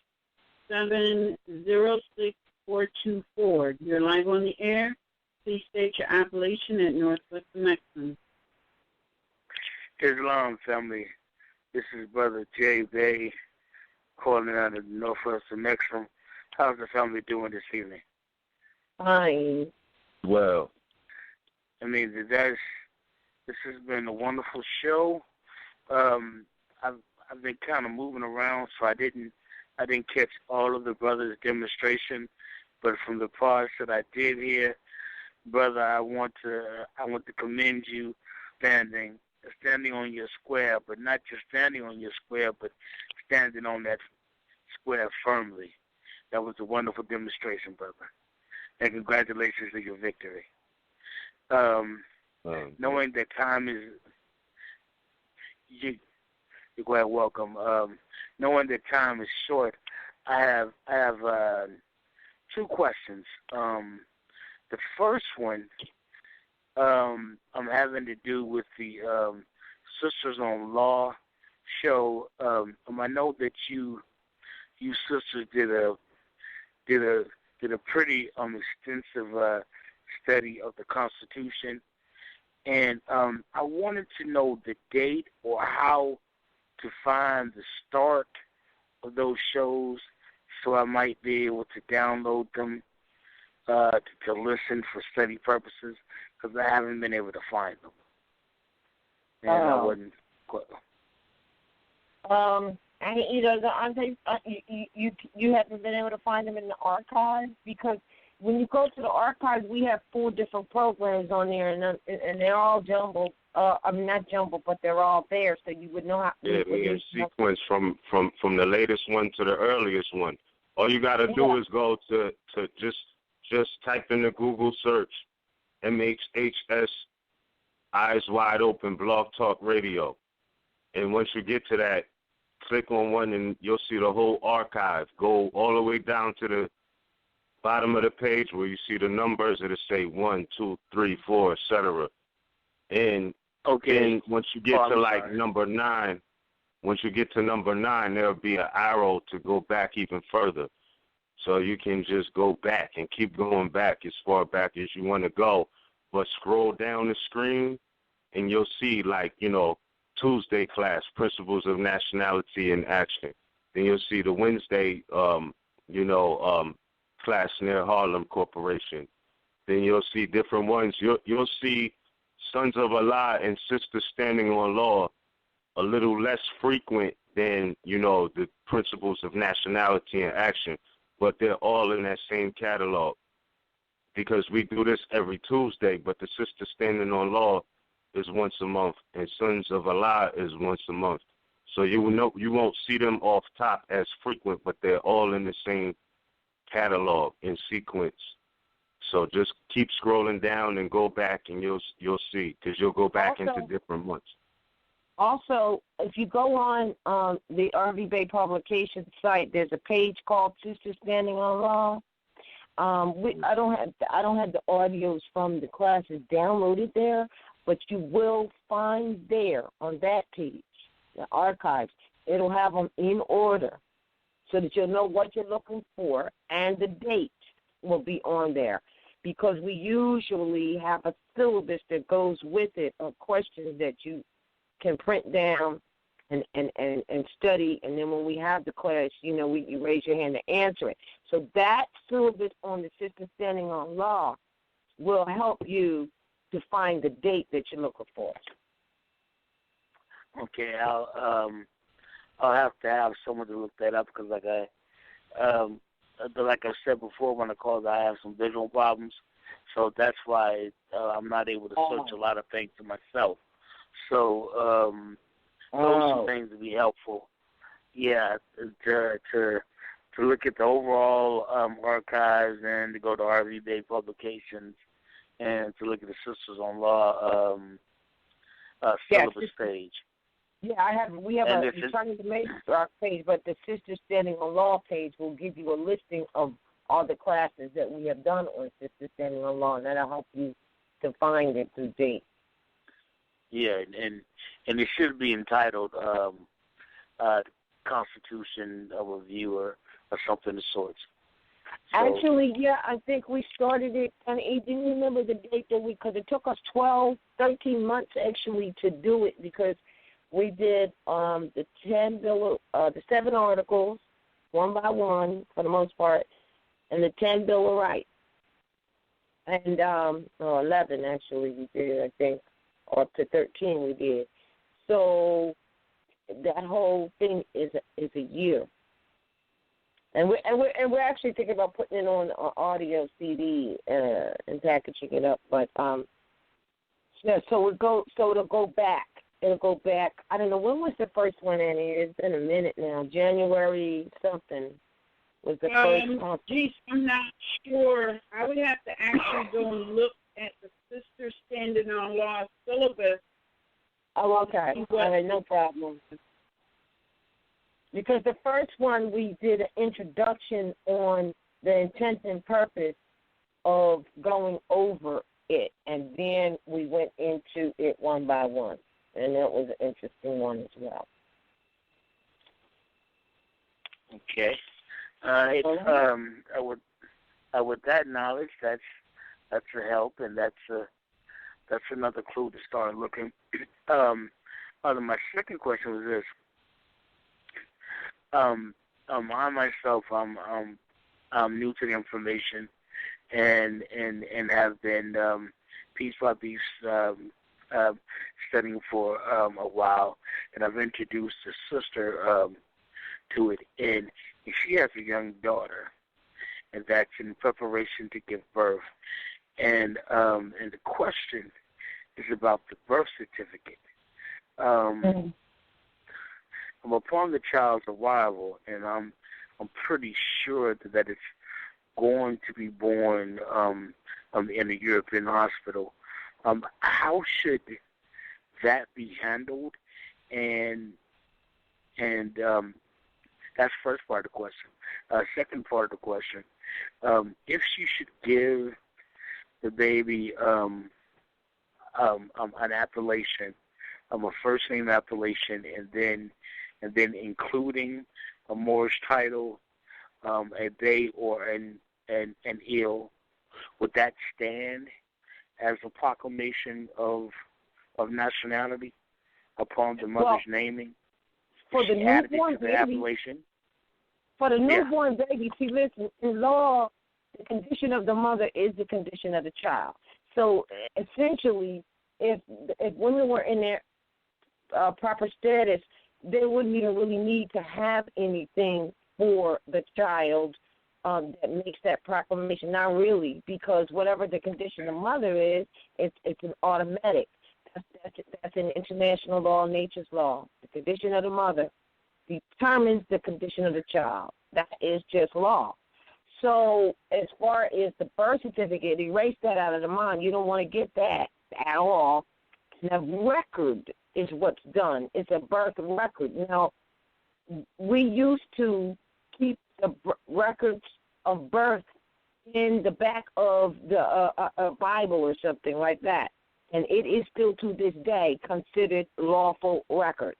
706424. You're live on the air. Please state your appellation at Northwest Mexican. Islam family. This is Brother RVBey calling out of Northwest Mexican. How's the family doing this evening? Fine. Well. I mean, this has been a wonderful show. I've been kind of moving around, so I didn't catch all of the brothers' demonstration, but from the parts that I did hear, brother, I want to commend you standing on your square, but not just standing on your square, but standing on that square firmly. That was a wonderful demonstration, brother. And congratulations on your victory. Knowing that time is, you're quite welcome. Knowing that time is short, I have 2 questions. The first one I'm having to do with the Sisters on Law show. I know that you sisters did a pretty extensive study of the Constitution, and I wanted to know the date or how to find the start of those shows, so I might be able to download them to listen for study purposes, because I haven't been able to find them. And I wasn't quite. And you haven't been able to find them in the archives, because when you go to the archives, we have 4 different programs on there, and they're all jumbled. Not jumbled, but they're all there, so you would know how. Yeah, in sequence from the latest one to the earliest one. All you got to do is go to just type in the Google search, MHHS-Eyes Wide Open Blog Talk Radio. And once you get to that, click on one and you'll see the whole archive. Go all the way down to the bottom of the page where you see the numbers. It'll say 1, 2, 3, 4, etc. And then once you get to number 9, there'll be an arrow to go back even further. So you can just go back and keep going back as far back as you want to go. But scroll down the screen and you'll see, Tuesday class, Principles of Nationality in Action. Then you'll see the Wednesday, class near Harlem Corporation. Then you'll see different ones. You'll see Sons of Allah and Sisters Standing on Law a little less frequent than, the Principles of Nationality in Action. But they're all in that same catalog, because we do this every Tuesday, but the Sister Standing on Law is once a month, and Sons of Allah is once a month. So you won't see them off top as frequent, but they're all in the same catalog in sequence. So just keep scrolling down and go back, and you'll see, because you'll go back into different months. Also, if you go on the RVBey publication site, there's a page called Sisters Standing on Law. I don't have the audios from the classes downloaded there, but you will find there on that page, the archives, it'll have them in order so that you'll know what you're looking for, and the date will be on there. because we usually have a syllabus that goes with it of questions that you can print down and study, and then when we have the class, you raise your hand to answer it. So that syllabus on the Sister Standing on Law will help you to find the date that you're looking for. Okay, I'll have to have someone to look that up because, like I said before when I called, I have some visual problems, so that's why I'm not able to search a lot of things to myself. So those two things would be helpful. Yeah, to look at the overall archives and to go to RVBey publications and to look at the Sisters on Law syllabus page. Yeah, we have a trying to make our page, but the Sisters Standing on Law page will give you a listing of all the classes that we have done on Sisters Standing on Law, and that'll help you to find it through date. Yeah, and it should be entitled Constitution of a Viewer or something of the sorts. So, actually, yeah, I think we started it, and do you remember the date that because it took us 13 months actually to do it because we did the 7 articles, one by one for the most part, and the 10 Bill of Rights. And 11 actually we did, I think, or up to 13 we did. So that whole thing is a year. And we're actually thinking about putting it on an audio CD and packaging it up. But yeah, so it'll go back. It'll go back. I don't know, when was the first one, Annie? It's been a minute now. January something was the first. Geez, I'm not sure. I would have to actually go and look at the Sisters Standing on Law syllabus. Oh, okay. All right, no problem. Because the first one we did an introduction on the intent and purpose of going over it, and then we went into it one by one. And that was an interesting one as well. Okay. With that knowledge, that's a help, and that's another clue to start looking. My second question was this: I myself, I'm new to the information, and have been piece by piece studying for a while, and I've introduced a sister to it, and she has a young daughter, and that's in preparation to give birth, and the question is about the birth certificate. I'm upon the child's arrival, and I'm pretty sure that it's going to be born in a European hospital. How should that be handled? And that's the first part of the question. Second part of the question, if she should give the baby an appellation, a first name appellation, and then including a Moorish title, a Bey or an Il, would that stand as a proclamation of nationality upon the mother's naming? For the newborn baby, appellation? For the newborn baby, see, listen, in law, the condition of the mother is the condition of the child. So essentially, if women were in their proper status, they wouldn't even really need to have anything for the child that makes that proclamation. Not really, because whatever the condition of the mother is, it's an automatic. That's in international law, nature's law. The condition of the mother determines the condition of the child. That is just law. So as far as the birth certificate, erase that out of the mind. You don't want to get that at all. The record is what's done. It's a birth record. Now, we used to keep the records of birth in the back of the a Bible or something like that, and it is still to this day considered lawful record.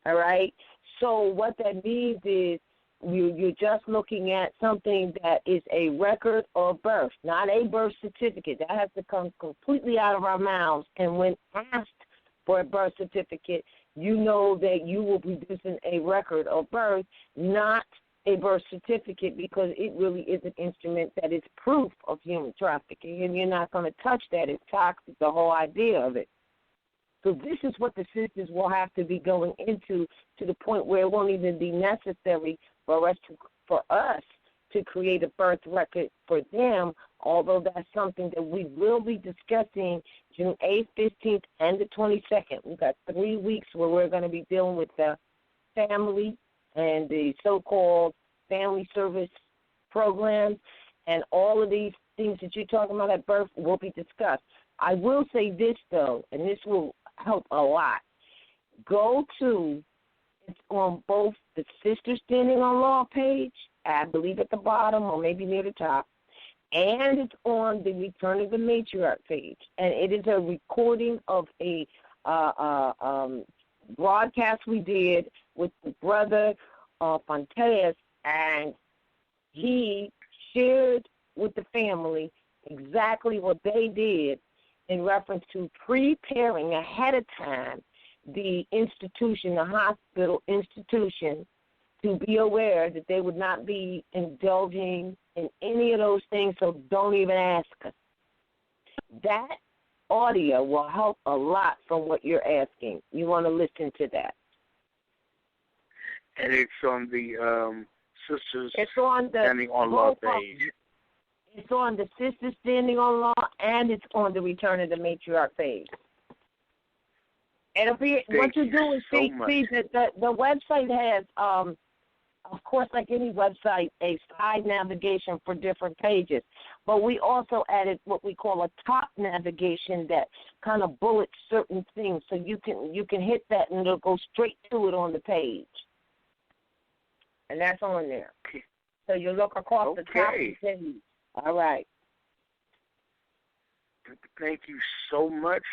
All right? So what that means is You're just looking at something that is a record of birth, not a birth certificate. That has to come completely out of our mouths. And when asked for a birth certificate, you know that you will be producing a record of birth, not a birth certificate, because it really is an instrument that is proof of human trafficking, and you're not going to touch that. It's toxic, the whole idea of it. So this is what the sisters will have to be going into, to the point where it won't even be necessary for us to create a birth record for them, although that's something that we will be discussing June 8th, 15th, and the 22nd. We've got 3 weeks where we're going to be dealing with the family and the so-called family service programs, and all of these things that you're talking about at birth will be discussed. I will say this, though, and this will help a lot. It's on both the Sisters Standing on Law page, I believe at the bottom or maybe near the top, and it's on the Return of the Matriarch page. And it is a recording of a broadcast we did with the brother Fontes, and he shared with the family exactly what they did in reference to preparing ahead of time the institution, the hospital institution, to be aware that they would not be indulging in any of those things, so don't even ask us. That audio will help a lot from what you're asking. You want to listen to that. And it's on the Sisters Standing on Law page. It's on the Sisters Standing on Law, and it's on the Return of the Matriarch page. It'll be, what you do is see that the website has, of course, like any website, a side navigation for different pages. But we also added what we call a top navigation that kind of bullets certain things, so you can hit that and it'll go straight to it on the page. And that's on there. So you look across the top of the page. All right. Thank you so much.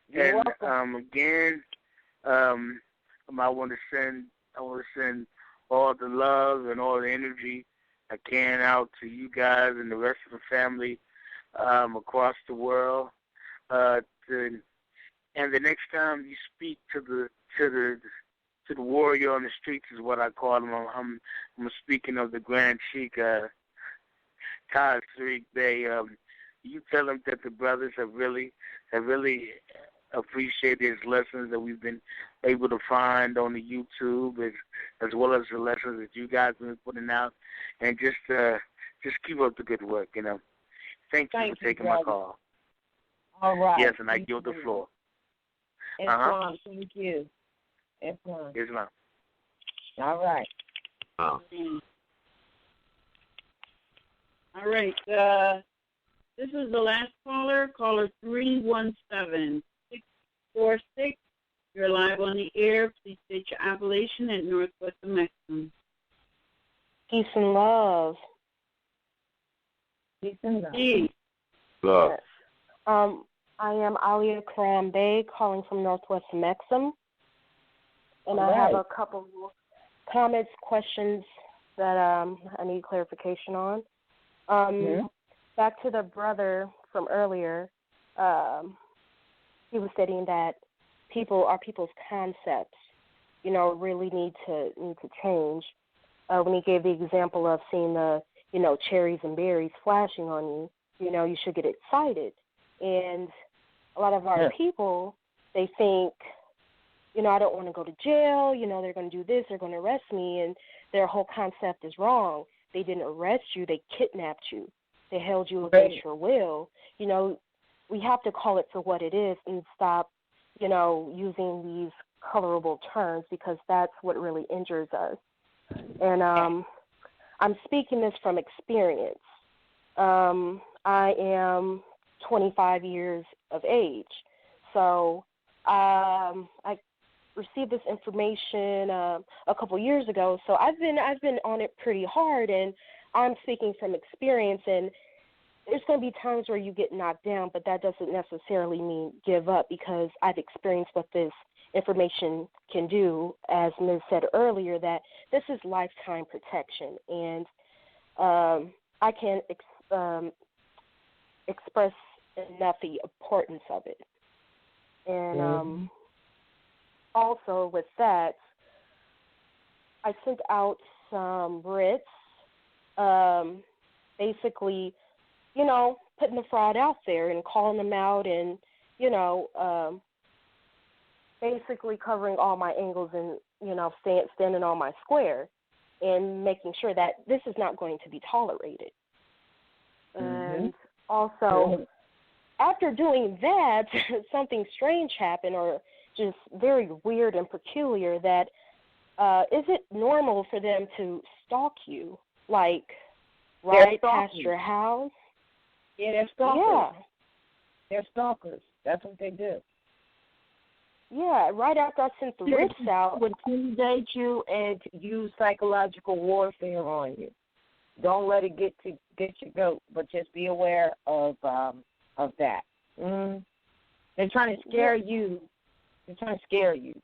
You're welcome. Again, I want to send all the love and all the energy I can out to you guys and the rest of the family across the world. And the next time you speak to the warrior on the streets is what I call him. I'm speaking of the Grand Sheik, RVBey. You tell him that the brothers have really appreciated his lessons that we've been able to find on the YouTube, as well as the lessons that you guys have been putting out, and just keep up the good work. Thank you for taking my call. All right. Yes, and I yield the floor. Islam, thank you. Islam. All right. Oh. All right. This is the last caller 317-646. You're live on the air. Please state your appellation at Northwest Mexico. Peace and love. Peace and love. Peace. Love. Yes. I am Alia RVBey calling from Northwest Mexico. And I have a couple of comments, questions that I need clarification on. Back to the brother from earlier, he was stating that people's concepts, really need to change. When he gave the example of seeing the, cherries and berries flashing on you, you should get excited. And a lot of our people, they think, I don't want to go to jail, they're going to do this, they're going to arrest me, and their whole concept is wrong. They didn't arrest you, they kidnapped you. They held you against your will. We have to call it for what it is and stop, using these colorable terms, because that's what really injures us. And I'm speaking this from experience. I am 25 years of age. So I received this information a couple years ago. So I've been on it pretty hard, and I'm speaking from experience. And there's going to be times where you get knocked down, but that doesn't necessarily mean give up, because I've experienced what this information can do, as Ms. said earlier, that this is lifetime protection, and I can't express enough the importance of it. And also with that, I sent out some writs, basically, you know, putting the fraud out there and calling them out, and, you know, basically covering all my angles and, you know, standing on my square and making sure that this is not going to be tolerated. And also, after doing that, something strange happened, or just very weird and peculiar, that is it normal for them to stalk you, like right past your house? Yeah, they're stalkers. Yeah. They're stalkers. That's what they do. Yeah, right after I sent the writs out. To intimidate you and to use psychological warfare on you. Don't let it get your goat, but just be aware of that. They're trying to scare you. They're trying to scare you.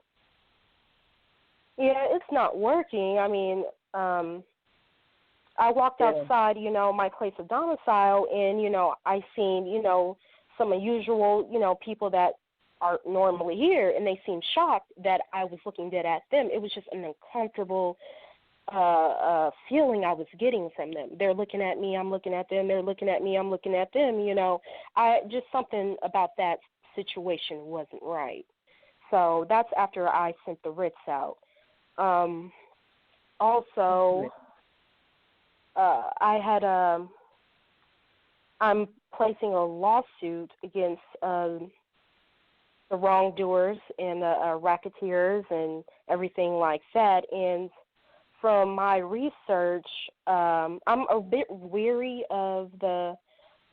Yeah, it's not working. I mean, I walked outside, you know, my place of domicile, and, you know, I seen, you know, some unusual, you know, people that aren't normally here, and they seemed shocked that I was looking dead at them. It was just an uncomfortable feeling I was getting from them. They're looking at me, I'm looking at them. They're looking at me, I'm looking at them. You know, just something about that situation wasn't right. So that's after I sent the writs out. Also, I'm placing a lawsuit against the wrongdoers and the racketeers and everything like that. And from my research, I'm a bit weary of the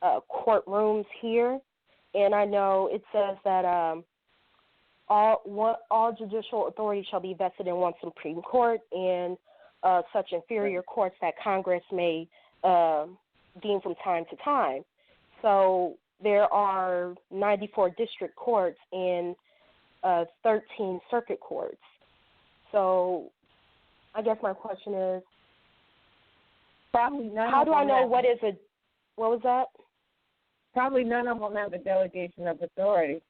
courtrooms here, and I know it says that all judicial authority shall be vested in one Supreme Court, and such inferior courts that Congress may deem from time to time. So there are 94 district courts and 13 circuit courts. So I guess my question is, probably none. How do I know what was that? Probably none of them have a delegation of authority.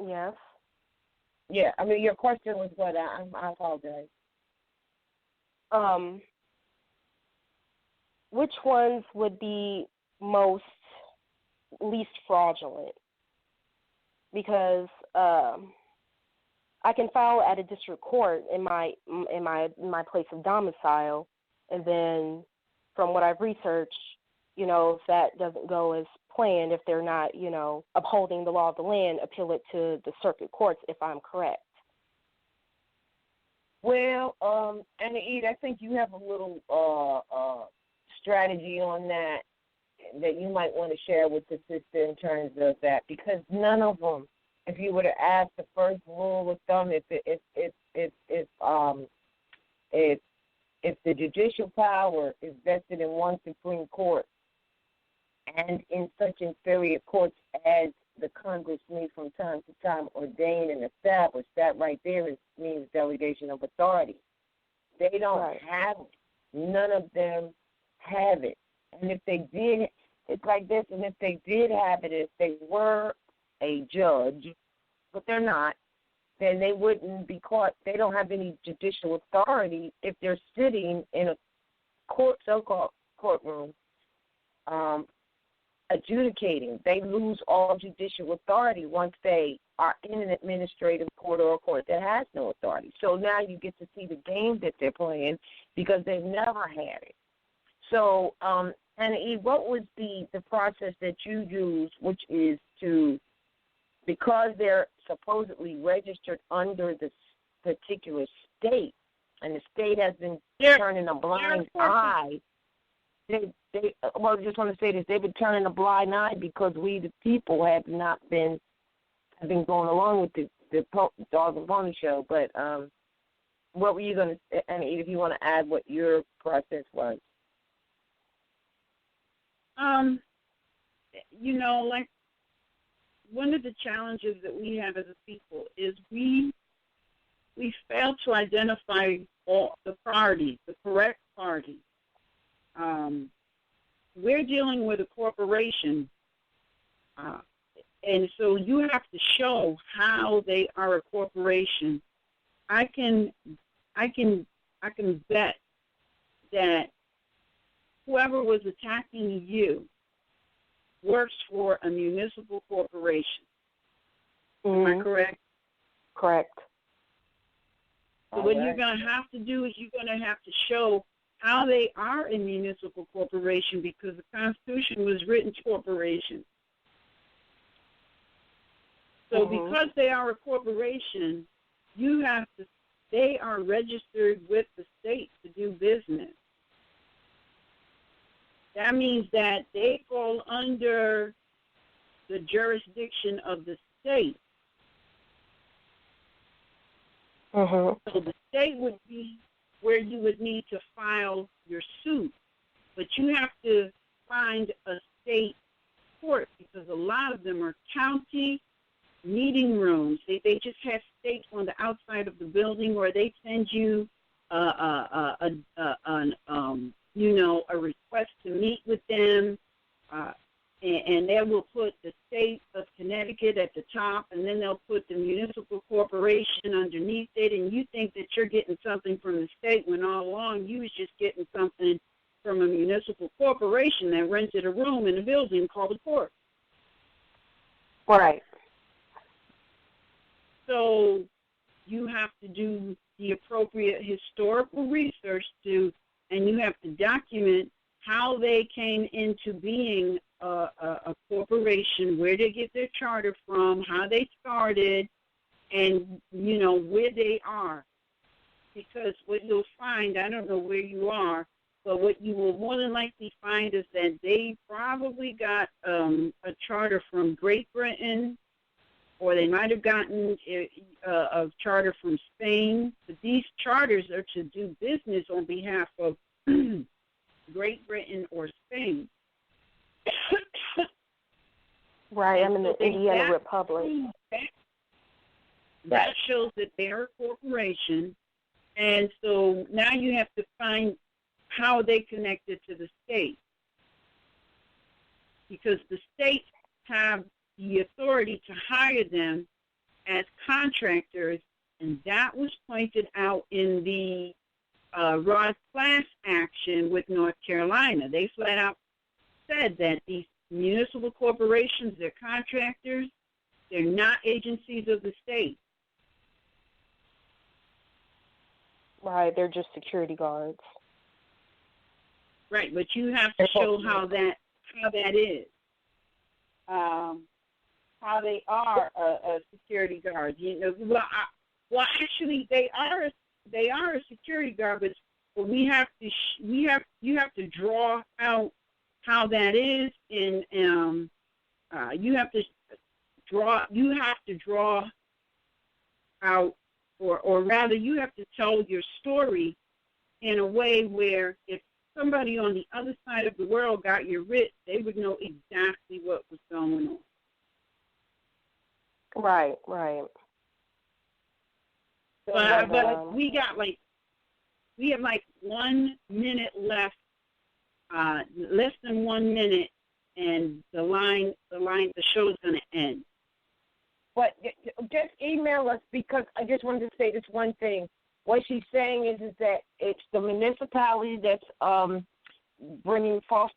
Yes. Yeah, I mean, your question was what? I apologize. Which ones would be least fraudulent? Because I can file at a district court in my place of domicile, and then from what I've researched, you know, if that doesn't go as planned, if they're not, you know, upholding the law of the land, appeal it to the circuit courts, if I'm correct. Well, Anna Ede, I think you have a little strategy on that you might want to share with the sister in terms of that, because none of them, if you were to ask the first rule of thumb, if the judicial power is vested in one Supreme Court and in such inferior courts as the Congress may from time to time ordain and establish, that right there means delegation of authority. They don't have it. None of them have it. And if they did, it's like this, and if they did have it, if they were a judge, but they're not, then they wouldn't be caught. They don't have any judicial authority if they're sitting in a so-called courtroom adjudicating. They lose all judicial authority once they are in an administrative court or a court that has no authority. So now you get to see the game that they're playing because they've never had it. So, Anna E., what was the process that you use, which is to, because they're supposedly registered under the particular state, and the state has been turning a blind eye, I just want to say this, they've been turning a blind eye because we, the people, have been going along with the Dog and Pony show. But what were you going to say, Anna, if you want to add what your process was? Like one of the challenges that we have as a people is we fail to identify all the parties, the correct party. We're dealing with a corporation, and so you have to show how they are a corporation. I can bet that whoever was attacking you works for a municipal corporation. Am I correct? Correct. So what you're going to have to do is you're going to have to show how they are a municipal corporation, because the Constitution was written to corporations. So because they are a corporation, they are registered with the state to do business. That means that they fall under the jurisdiction of the state. So the state would be where you would need to file your suit. But you have to find a state court, because a lot of them are county meeting rooms. They just have stakes on the outside of the building, or they send you a request to meet with them, and they will put the state of Connecticut at the top, and then they'll put the municipal corporation underneath it, and you think that you're getting something from the state when all along you was just getting something from a municipal corporation that rented a room in a building called a court. Right. So you have to do the appropriate historical research and you have to document how they came into being a corporation, where they get their charter from, how they started, and, where they are. Because what you'll find, I don't know where you are, but what you will more than likely find is that they probably got a charter from Great Britain, or they might have gotten a charter from Spain. But these charters are to do business on behalf of Great Britain or Spain. Right, I'm in the Indiana Republic. That shows that they're a corporation, and so now you have to find how they connected to the state, because the states have the authority to hire them as contractors, and that was pointed out in the Ross class action with North Carolina. They flat out said that these municipal corporations, they're contractors, they're not agencies of the state. Right, they're just security guards. Right, but you have to show how that is, how they are a security guard. Actually, they are a security guard, but you have to draw out how that is, and you have to draw out, or rather, you have to tell your story in a way where if somebody on the other side of the world got your writ, they would know exactly what was going on. Right. But we have 1 minute left, less than 1 minute, and the show is going to end. But just email us, because I just wanted to say this one thing. What she's saying is that it's the municipality that's bringing false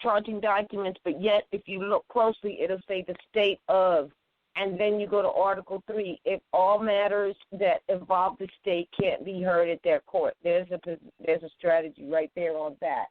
charging documents, but yet if you look closely, it'll say the state of, and then you go to Article 3. If all matters that involve the state can't be heard at their court, there's a strategy right there on that.